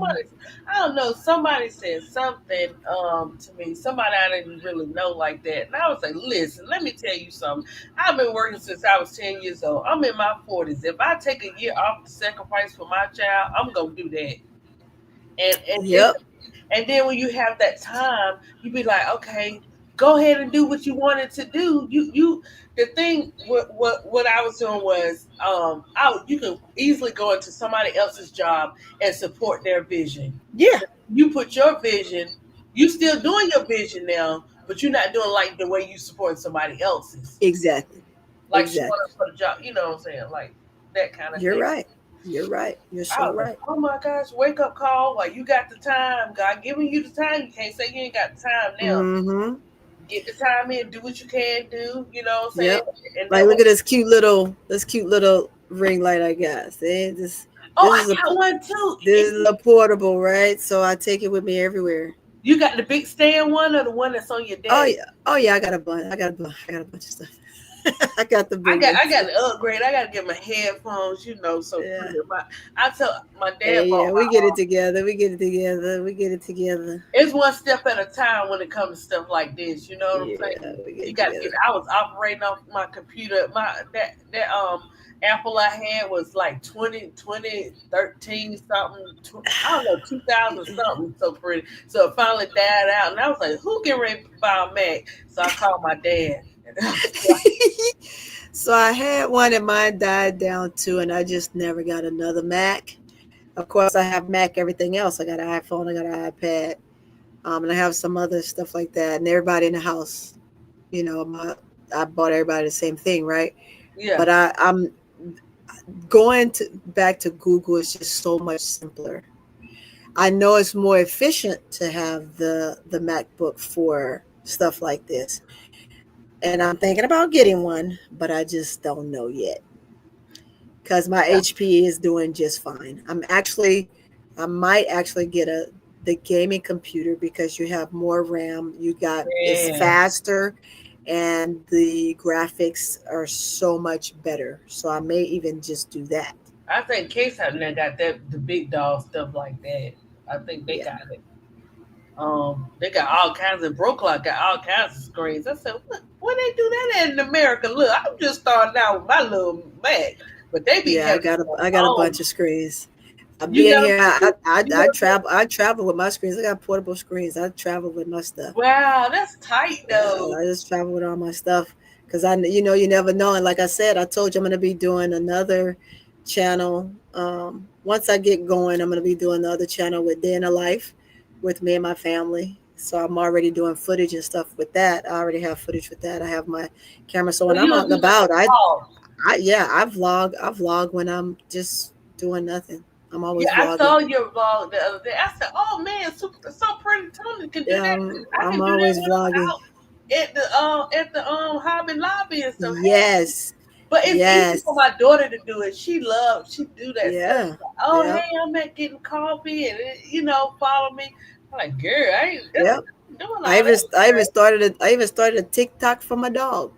I don't know, somebody said something to me, somebody I didn't really know like that, and I was like, listen, let me tell you something. I've been working since I was 10 years old. I'm in my 40s. If I take a year off to sacrifice for my child, I'm gonna do that. And it's Yep, and then when you have that time, you be like, okay, go ahead and do what you wanted to do. You the thing what I was doing was you can easily go into somebody else's job and support their vision. yeah, You put your vision, you still doing your vision now, but you're not doing like the way you support somebody else's. exactly, Like showing exactly. up for the job, you know what I'm saying? Like that kind of You're thing. right. You're right. You're I so was like, right. oh my gosh, wake up call. Like, you got the time. God giving you the time. You can't say you ain't got the time now. Mm-hmm. Get the time in, do what you can do, you know what I'm saying? Yep. And Like, that way, look at this cute little ring light I got. See, oh, this I is a got one too. this is a portable, right? So I take it with me everywhere. You got the big stand one or the one that's on your Oh desk? yeah, oh yeah. I got a bunch. I got a bunch of stuff. I got the I big got ones. I got to upgrade. I got to get my headphones, so Yeah. pretty. I tell my dad Hey, bought yeah, my we get it together. We get it together. We get it together. it's one step at a time when it comes to stuff like this. You know what I'm Yeah, saying? we get You it got to get. together. I was operating off my computer. That Apple I had was like 2013 something. I don't know, 2000 something. So pretty. So it finally died out, and I was like, "Who get ready to buy a Mac?" So I called my dad. So I had one and mine died down too, and I just never got another Mac. Of course, I have Mac everything else. I got an iPhone, I got an iPad, and I have some other stuff like that. And everybody in the house, I bought everybody the same thing, right? Yeah, But I'm going to back to Google is just so much simpler. I know it's more efficient to have the MacBook for stuff like this, and I'm thinking about getting one, but I just don't know yet because my yeah, HP is doing just fine. I might actually get the gaming computer because you have more RAM. It's yeah. faster, and the graphics are so much better. So I may even just do that. I think Case out there got the big dog stuff like that. I think they Yeah. got it. They got all kinds of Brooklyn got all kinds of screens. I said, what? Where they do that at in America? Look, I'm just starting out with my little Mac, but they be Yeah, having some. I got a bunch of screens. I've You been got here. you got I travel with my screens. I got portable screens. I travel with my stuff. wow, that's tight though. I just travel with all my stuff because you never know. And like I said, I told you I'm going to be doing another channel. Once I get going, I'm going to be doing the other channel with Day in a Life with me and my family. So I'm already doing footage and stuff with that. I already have footage with that. I have my camera. So So when I'm you'll out and do like about, a vlog. yeah, I vlog. I vlog when I'm just doing nothing. I'm Yeah, always I saw vlogging. your vlog the other day. I said, "Oh man, so pretty Tony can do Yeah, that. I I'm can do that always when I'm vlogging. out at the Hobby Lobby and stuff." Yes, But it's easy for yes, my daughter to do it. She do that stuff. yeah, She's like, oh yep, hey, I'm at getting coffee and follow me. I'm like, girl, yep. I'm doing all that, girl. I even started a TikTok for my dog,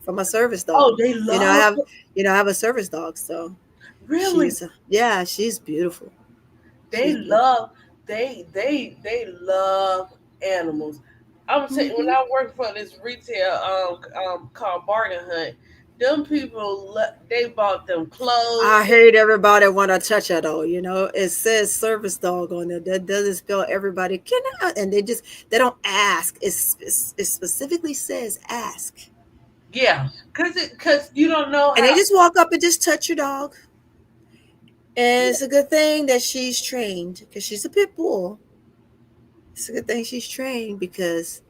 for my service dog. Oh, they You know, I love have it. I have a service dog, so Really. she's beautiful. They She's beautiful. love they love animals. I'm saying when Hmm. I worked for this retail called Bargain Hunt, them people they bought them clothes. I hate everybody want to touch it though. You know, it says service dog on it. That doesn't spell everybody. Can I? And they don't ask. It specifically says ask, Yeah, cause you don't know and they how. just walk up and just touch your dog. And it's a good thing that she's trained because she's a pit bull. It's a good thing she's trained because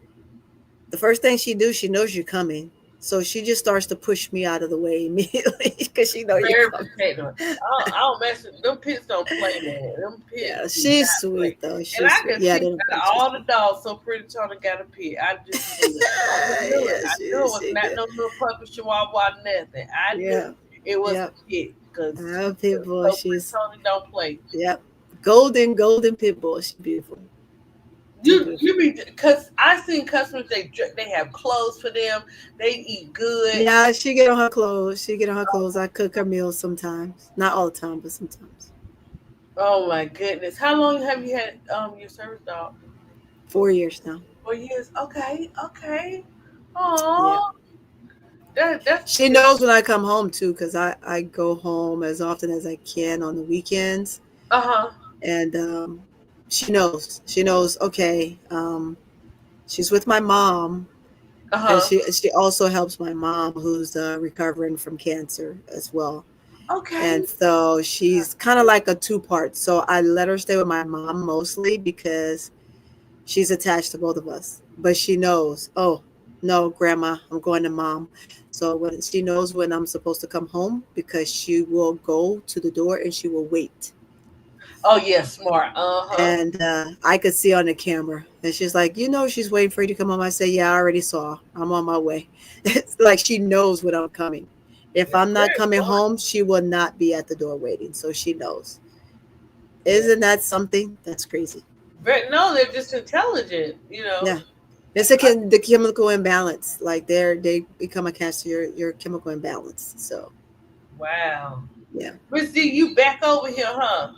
the first thing she do, she knows you're coming. So she just starts to push me out of the way immediately because she know you're Very coming. protective. I don't mess with them pits. Don't play, man. Them pits Yeah, do she's not play. sweet though. And She's I sweet. can Yeah, see they don't out play. of She's all sweet. the dogs, so pretty Tony got a pit. I just knew it. I just knew it. Yeah, I knew it was she not she no little puppy chihuahua nothing. I knew yeah, it was yeah. a pit because Our pit bull, so pretty she's Tony don't play. yep. Golden pit bull. She's beautiful. She's beautiful. You be because I seen customers they have clothes for them. They eat good. Yeah, she get on her clothes. She get on her clothes. I cook her meals sometimes. Not all the time, but sometimes. Oh my goodness! How long have you had your service dog? 4 years now. 4 years. Okay, okay. Yeah. Oh, that's She knows when I come home too, because I go home as often as I can on the weekends, uh-huh. and she knows. She knows. Okay, she's with my mom, and Uh-huh. she also helps my mom, who's recovering from cancer as well. Okay. And so she's kind of like a two part. So I let her stay with my mom mostly because she's attached to both of us. But she knows, oh, no, grandma, I'm going to mom. So when she knows when I'm supposed to come home because she will go to the door and she will wait. Oh yeah, smart. Uh-huh. And I could see on the camera. And she's like, she's waiting for you to come home. I say, yeah, I already saw. I'm on my way. It's like she knows when I'm coming. If It's I'm not very coming smart. home, she will not be at the door waiting. So she knows. Yeah. Isn't that something? That's crazy. Very, no, they're just intelligent, you know. Yeah. It's the chemical imbalance. Like they become attached to your chemical imbalance. So Wow. yeah. Miss D, you back over here, huh?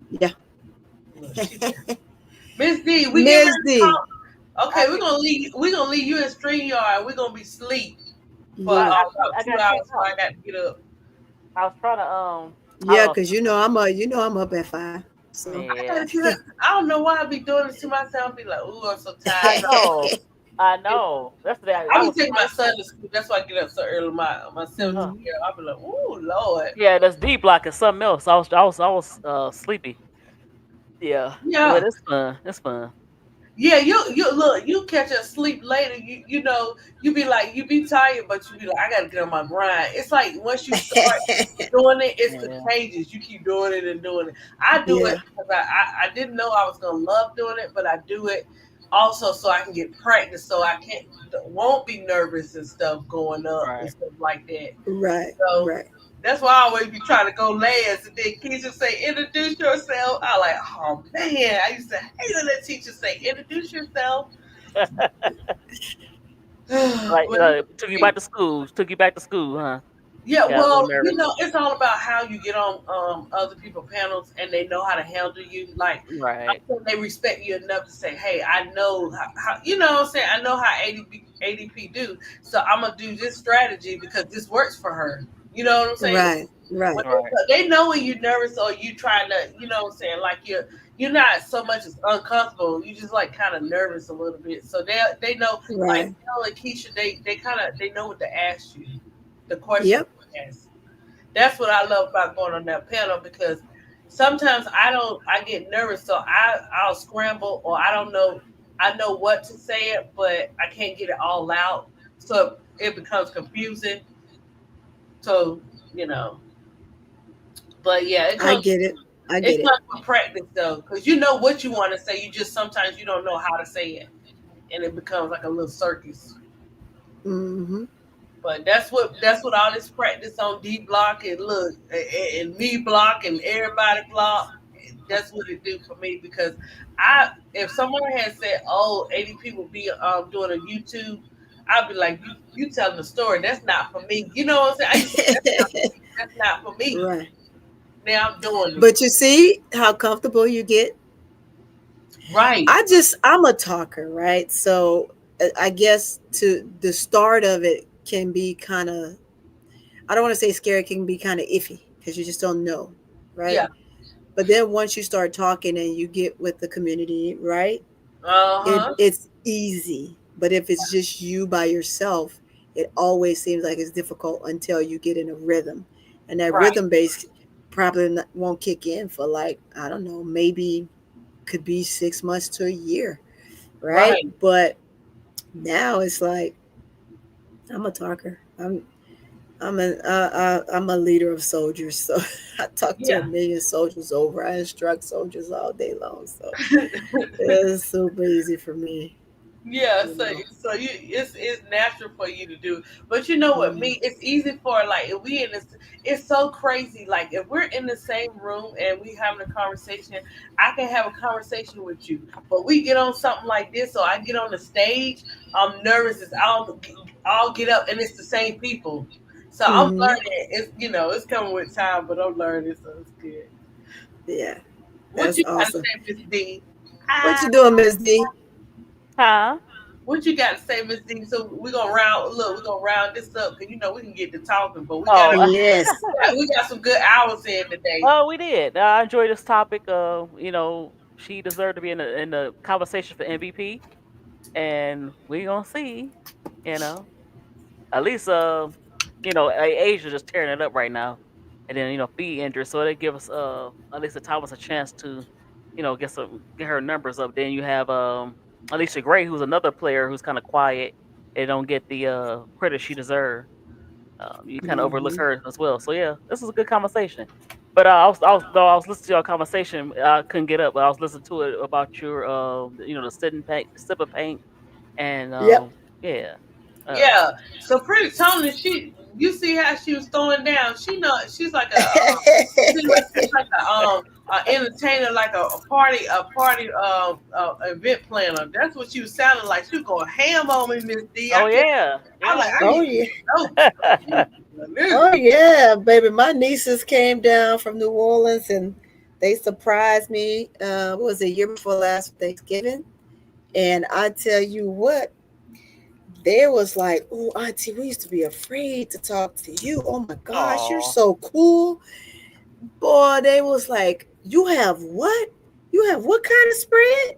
Yeah. Look, she back. Miss D, we get ready Ms. to D. talk. Okay, we're gonna leave you in StreamYard. We're gonna be asleep for I, Yeah. I, about I two got hours kicked before out. I got to get up. I was trying to I don't Yeah, know. because I'm up at 5. So I gotta Yeah, get up. I don't know why I be doing this to myself. I be like, ooh, I'm so I tired. know. I know. Yesterday I I be was taking my son sleeping. to school. That's why I get up so early. My 17 Uh, mhm. year old. I be like, ooh, Lord. yeah, that's D block and something else. I was sleepy. Yeah, but Yeah. it's fun. It's fun. Yeah, you look, you catch us sleep later. You be like you be tired, but you be like, I gotta get on my grind. It's like once you start doing it, it's Yeah. contagious. You keep doing it and doing it. I do Yeah. it because I didn't know I was gonna love doing it, but I do it also so I can get practice, so I can't won't be nervous and stuff going up and Right. stuff like that. Right. So Right. that's why I always be trying to go last. And then Keisha say, introduce yourself. I like, oh man. I used to hate when the teacher say, introduce yourself. Like Well, took you back to school. Took you back to school, huh? yeah, Got a little well, nervous. it's all about how you get on other people panels and they know how to handle you. Like, I Right. think they respect you enough to say, hey, I know how you know what I'm saying? I know how ADP do. So I'm going to do this strategy because this works for her. You know what I'm saying? Right. Right. When Right. they know when you're nervous or you trying to, you know what I'm saying, like you're not so much as uncomfortable. You just like kind of nervous a little bit. So they know like Right. Mel and Keisha, they kind of they know what to ask you, the question Yep. to ask. That's what I love about going on that panel because sometimes I get nervous, so I'll scramble or I don't know. I know what to say it, but I can't get it all out, so it becomes confusing. So you know, but yeah, I get it. I it get it. comes with practice though, because you know what you want to say. You just sometimes you don't know how to say it, and it becomes like a little circus. Mm-hmm. But that's what all this practice on D block and look and me block and everybody block. That's what it do for me because I if someone had said, "Oh, ADP will be doing a YouTube," I'd be like, "You telling the story? That's not for me." You know what I'm saying? I used to say, "That's not for me." Right. Now I'm doing it. But you see how comfortable you get? Right. I'm a talker, right? So I guess to the start of it can be kind of, I don't want to say scary, it can be kind of iffy because you just don't know, right? Yeah. But then once you start talking and you get with the community, right? Uh huh. It's easy. But if it's just you by yourself, it always seems like it's difficult until you get in a rhythm. And that Right. rhythm base probably won't kick in for like, I don't know, maybe could be 6 months to a year, right? Right. But now it's like I'm a talker. I'm a leader of soldiers, so I talk to a Yeah. million soldiers over. I instruct soldiers all day long, so it's super easy for me, Yeah, you so know. it's natural for you to do. But you know what, Mm. me, it's easy for like if we in this it's so crazy. Like if we're in the same room and we having a conversation, I can have a conversation with you. But we get on something like this, or I get on the stage, I'm nervous as I'll get up and it's the same people. So I'm Hmm. learning. It's it's coming with time, but I'm learning, so it's good. Yeah, What that's you gotta awesome. say, Miss D? What Ah, you doing, Miss D? Huh? what you got to say, Miss D? So we're gonna round this up because we can get to talking, but Oh, Yes. we got some good hours in today. oh, we did. I enjoyed this topic. She deserved to be in the conversation for MVP, and we gonna see. You know, at least Asia just tearing it up right now, and then Phee injured, so they give us Alyssa Thomas a chance to, get her numbers up. Then you have Alicia Gray, who's another player who's kind of quiet and don't get the credit she deserves. You kind of overlook Hmm. her as well. So yeah, this is a good conversation. But I was listening to your conversation. I couldn't get up, but I was listening to it about your the sitting paint, sip of paint, and Yep. yeah, uh, Yeah. So pretty Tony, you see how she was throwing down. She's like seems like she's like a entertainer, like a party event planner. That's what she was sounding like. She was going ham on me, Miss D. oh yeah, I was yeah. like, I Oh need yeah. notes. Oh yeah, baby. My nieces came down from New Orleans and they surprised me. What was it, a year before last Thanksgiving? And I tell you what, there was like, oh, Auntie, we used to be afraid to talk to you. Oh my gosh, you're Oh, so cool. Boy, they was like, you have what? You have what kind of spread?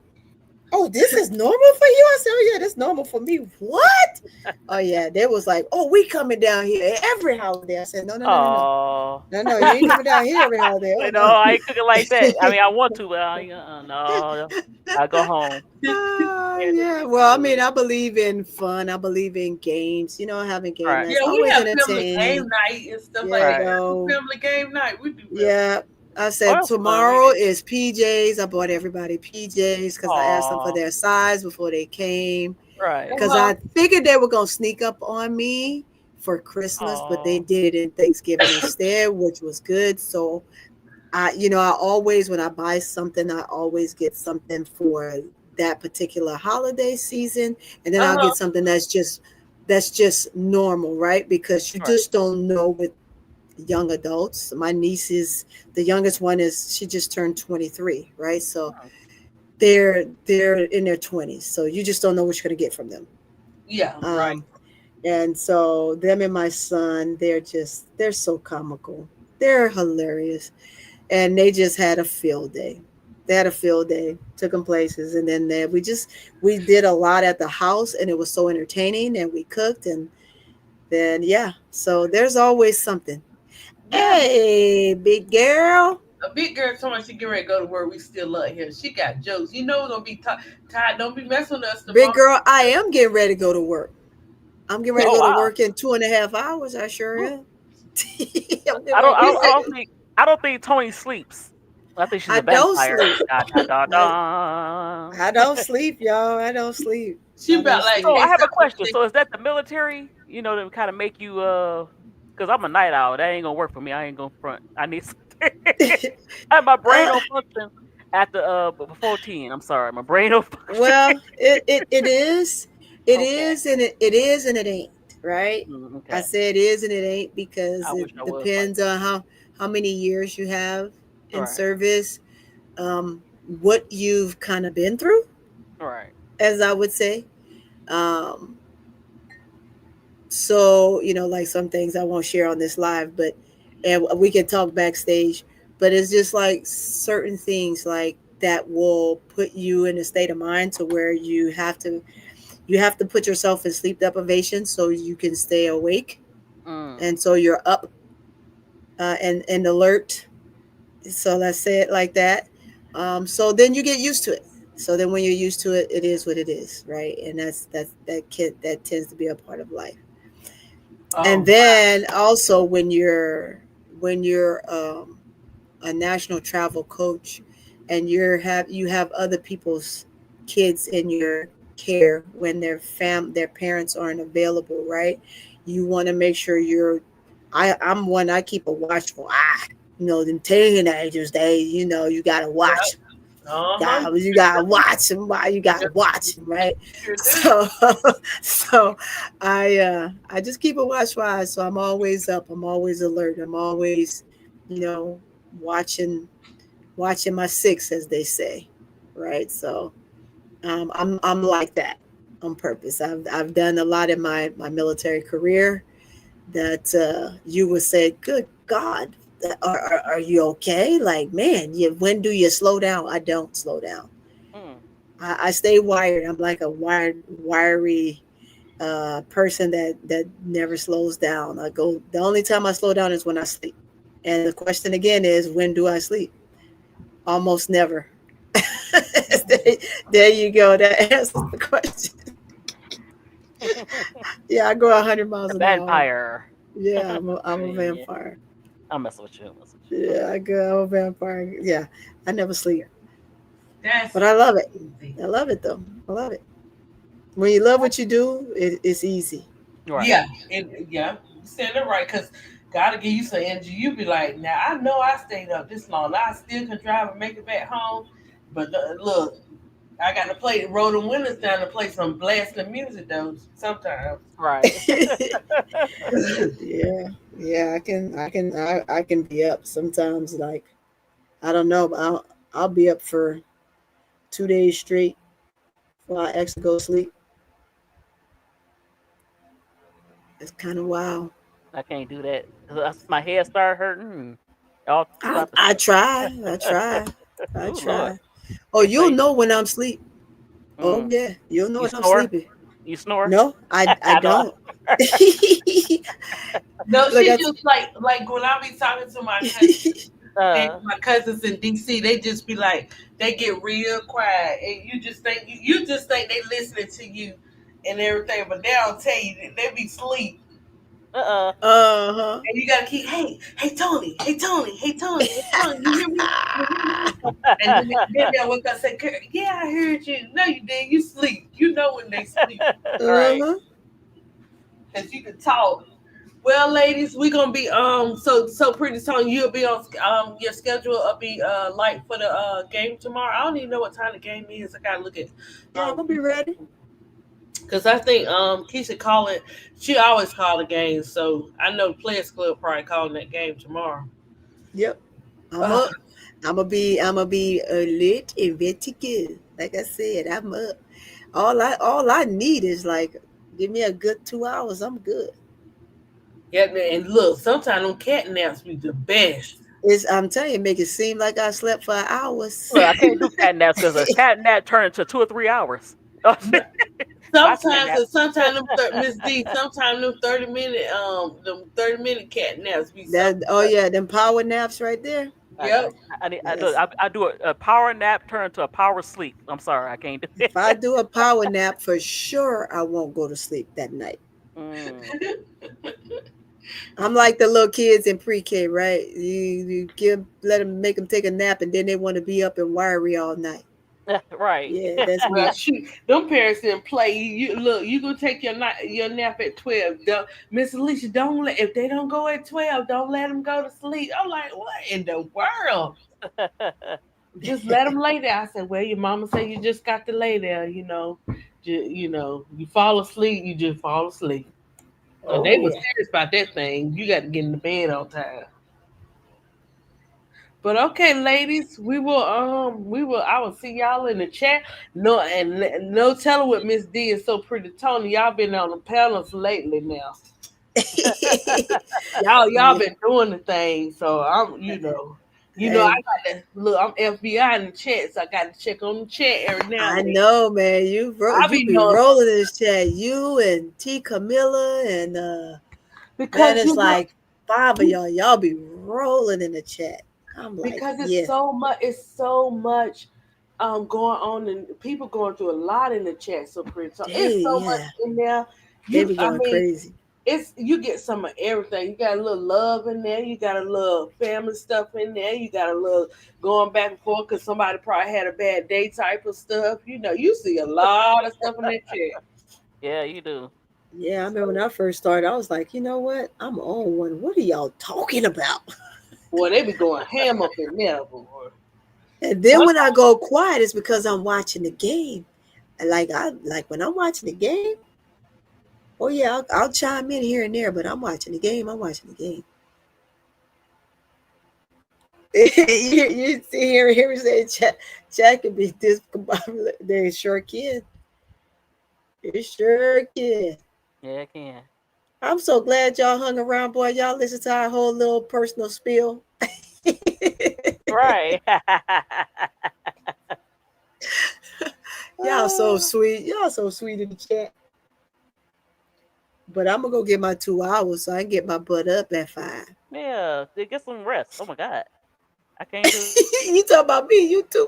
Oh, this is normal for you? I said, oh yeah, that's normal for me. What? Oh yeah, they was like, oh, we coming down here every holiday. I said, no, no, no, no, no. oh. No, no, you ain't coming down here every holiday. Oh no. I ain't cooking like that. I mean, I want to, but no. I go home. Yeah, Yeah. Well, I mean, I believe in fun. I believe in games. Having game right, that's Yeah, we always have family game entertaining. night and stuff like You that. right. We do know. family game night. We do family. Yeah. I Oh, said that's fun. We tomorrow did. is PJs. I bought everybody PJs because I asked them for Oh, their size before they came. right. Because Uh-huh. I figured they were gonna sneak up on me for Christmas, but they Oh, did it in Thanksgiving instead, which was good. So I always, when I buy something, I always get something for that particular holiday season, and then I'll Uh-huh. get something that's just normal, right? Because you right. just don't know with young adults. My niece is the youngest one is she just turned 23, right? So Oh, they're in their 20s, so you just don't know what you're gonna get from them. Yeah, right. Um, and so them and my son, they're so comical. They're hilarious and they just had a field day. They had a field day, took them places, and then we did a lot at the house, and it was so entertaining. And we cooked, and then yeah, so there's always something. Yeah, Hey, big girl. a big girl told me she get ready to go to work. We still love here. She got jokes. You know we're gonna be tired. Don't be messing with us Big tomorrow. girl, I am getting ready to go to work. I'm getting ready to Oh go to wow. work in 2.5 hours. I sure Ooh. am. I'm getting ready to go to work. I don't think Tony sleeps. I think she's I a don't vampire. sleep. Da, da, da, I, da. I don't sleep, y'all. I don't sleep. She I don't about like So sleep. I have a ASAP question. Rocky. So is that the military? You know, to kind of make you because I'm a night owl. That ain't gonna work for me. I ain't gonna front. I need my brain uh, don't function at the before 10. I'm sorry, my brain don't function. well, it is. It Okay. is and it is and it ain't, right? I Okay. say it is and it ain't because I it wish I was like depends on how many years you have that. in Right. service, what you've kind of been through, Right. as I would say. Um, so like some things I won't share on this live, but and we can talk backstage. But it's just like certain things like that will put you in a state of mind to where you have to put yourself in sleep deprivation so you can stay awake, Mm. and so you're up and alert. So let's say it like that. So then you get used to it. So then when you're used to it, it is what it is, right? And that tends to be a part of life. And Oh, then also when you're a national travel coach and you have other people's kids in your care when their parents aren't available, right? You want to make sure I'm one. I keep a watchful eye. Them teenagers, you gotta yeah. watch. Uh-huh. You gotta watch them. Why you gotta watch them, right? Sure do. So, so I just keep a watchful eye. So I'm always up. I'm always alert. I'm always, you know, watching my six, as they say, right? So I'm like that on purpose. I've done a lot in my military career that you would say, "Good God, are you okay?" Like, man, when do you slow down? I don't slow down. Mm. I stay wired. I'm like a wiry person that never slows down. I go. The only time I slow down is when I sleep. And the question again is, when do I sleep? Almost never. there, there you go. That answers the question. Yeah, I go 100 miles The an hour. vampire. Yeah, I'm a Yeah. vampire. I'm messing with you. I'm messing with you. Yeah, I'm a vampire. Yeah, I never sleep, That's but I love it. easy. I love it though. I love it. When you love what you do, it's easy. Right. Yeah, yeah, you said it right. Cause gotta give you some energy. You be like, now I know I stayed up this long. I still can drive and make it back home. But look, I got to roll the windows down to play some blasting music though. Sometimes. Right. Yeah, yeah. I can be up sometimes. Like, I don't know, but I'll be up for 2 days straight before I actually go to sleep. It's kind of wild. I can't do that. 'Cause my head start hurting. All I throughout the I sleep. try. I try. I Oh Lord. try. Oh, They you'll say, know when I'm asleep. Oh mm, yeah, you'll know you when I'm snore. sleepy. You snore. No, I I know. don't. No, Look, she just like when I be talking to my cousins. Uh, My cousins in DC, they just be like, they get real quiet, and you just think they listening to you and everything, but they don't tell you. They be sleep, uh, uh and you gotta keep, hey Tony, hey Tony, hey Tony, hey Tony, you hear me? You hear me? And then they'll wake up and say, "Girl, yeah, I heard you. No, you did. You sleep. You know when they sleep, right. huh. cause you can talk." Well, ladies, we gonna be so pretty soon. You'll be on your schedule. Will be light for the game tomorrow. I don't even know what time the game is. I gotta look at Yeah, I'm gonna be Keisha, ready. because I think Keisha calling. She always call the game, so I know the Players Club probably calling that game tomorrow. Yep, I'm Uh, up. I'm gonna be alert and ready to go. Like I said, I'm up. All I need is like, give me a good 2 hours. I'm good. yeah, man, and look, sometimes them cat naps be the best. I'm telling you, make it seem like I slept for hours. Look, I can't do cat naps because a cat nap turned into 2 or 3 hours. Sometimes Miss D, sometimes them 30-minute cat naps be so That oh good. yeah, them power naps right there. Yep. Yes. I do a power nap turn to a power sleep. I'm sorry, I can't do If it. I do a power nap, for sure I won't go to sleep that night. Mm. I'm like the little kids in pre-K, right? Let them make them take a nap, and then they want to be up and wiry all night. Right. Yeah, that's Well, me. shoot, them parents didn't play. You look, you gonna take your nap at 12. Miss Alicia, don't let if they don't go at 12, don't let them go to sleep. I'm like, what in the world? Just let them lay there. I said, well, your mama said you just got to lay there. You fall asleep, you just fall asleep. So Oh they were yeah. serious about that thing. You got to get in the bed on time. But okay, ladies, I will see y'all in the chat. No telling what Miss D and so pretty Tony. Y'all been on the panels lately now. Y'all Yeah. been doing the thing. So I And got to look. I'm FBI in the chat, so I got to check on the chat every now I and then. know, man. I You be be knowing rolling in this chat. You and T Camilla and man, because it's like five of y'all. Y'all be rolling in the chat. I'm like, because it's yes, so much. It's so much going on, and people going through a lot in the chat. So pretty. So it's so much yeah, in there. they be going crazy. It's you get some of everything. You got a little love in there. You got a little family stuff in there. You got a little going back and forth because somebody probably had a bad day type of stuff. You see a lot of stuff in that chat. Yeah, you do. Yeah, I remember when I first started, I was like, you know what? I'm on one. What are y'all talking about? Boy, they be going ham up in there, boy. And then when I go quiet, it's because I'm watching the game. And like when I'm watching the game. Oh yeah, I'll chime in here and there, but I'm watching the game. I'm watching the game. You see here we say chat can be discombobulated. They sure can. It sure can. Yeah, I can. I'm so glad y'all hung around, boy. Y'all listen to our whole little personal spiel. Right. Y'all so sweet. Y'all so sweet in the chat. But I'm gonna go get my 2 hours so I can get my butt up at 5. Yeah, get some rest. Oh my god, I can't do. You talk about me, you too.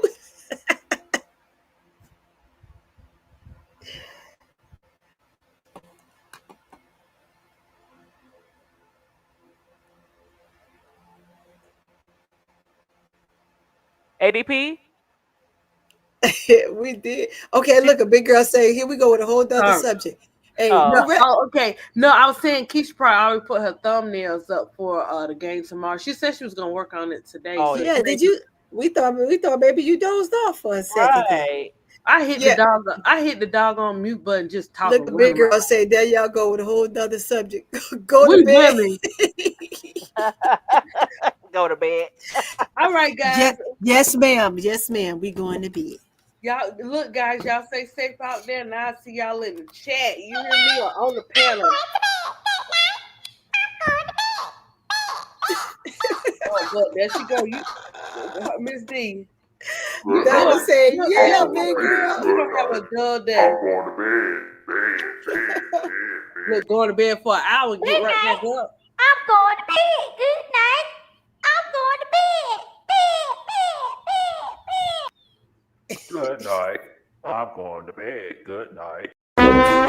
ADP. We did. Okay, look, a big girl say, here we go with a whole other Sorry. subject. Hey, No, Oh, you ready? okay. No, I was saying Keisha probably already put her thumbnails up for the game tomorrow. She said she was gonna work on it today. oh So yeah. Yeah, did you? We thought maybe you dozed off for a second there. Right. Yeah, I hit the dog on mute button just look, talking a big running my girl say, there y'all go with a whole other subject. Go to We bed. really Go to bed. all right, guys. Yes, ma'am. Yes, ma'am. We going to bed. Y'all look, guys. Y'all stay safe out there, and I'll see y'all in the chat. You hear me or on the panel? Oh, but there she go. You, Miss D. Good That night. was saying, You I'm yeah, have going to big bed. girl. you Good gonna have a night. dull day. I'm going to bed. Look, going to bed for an hour and get Good right back night. up. I'm going to bed. Good night. I'm going to bed. Good night. I'm going to bed. Good night. Bed.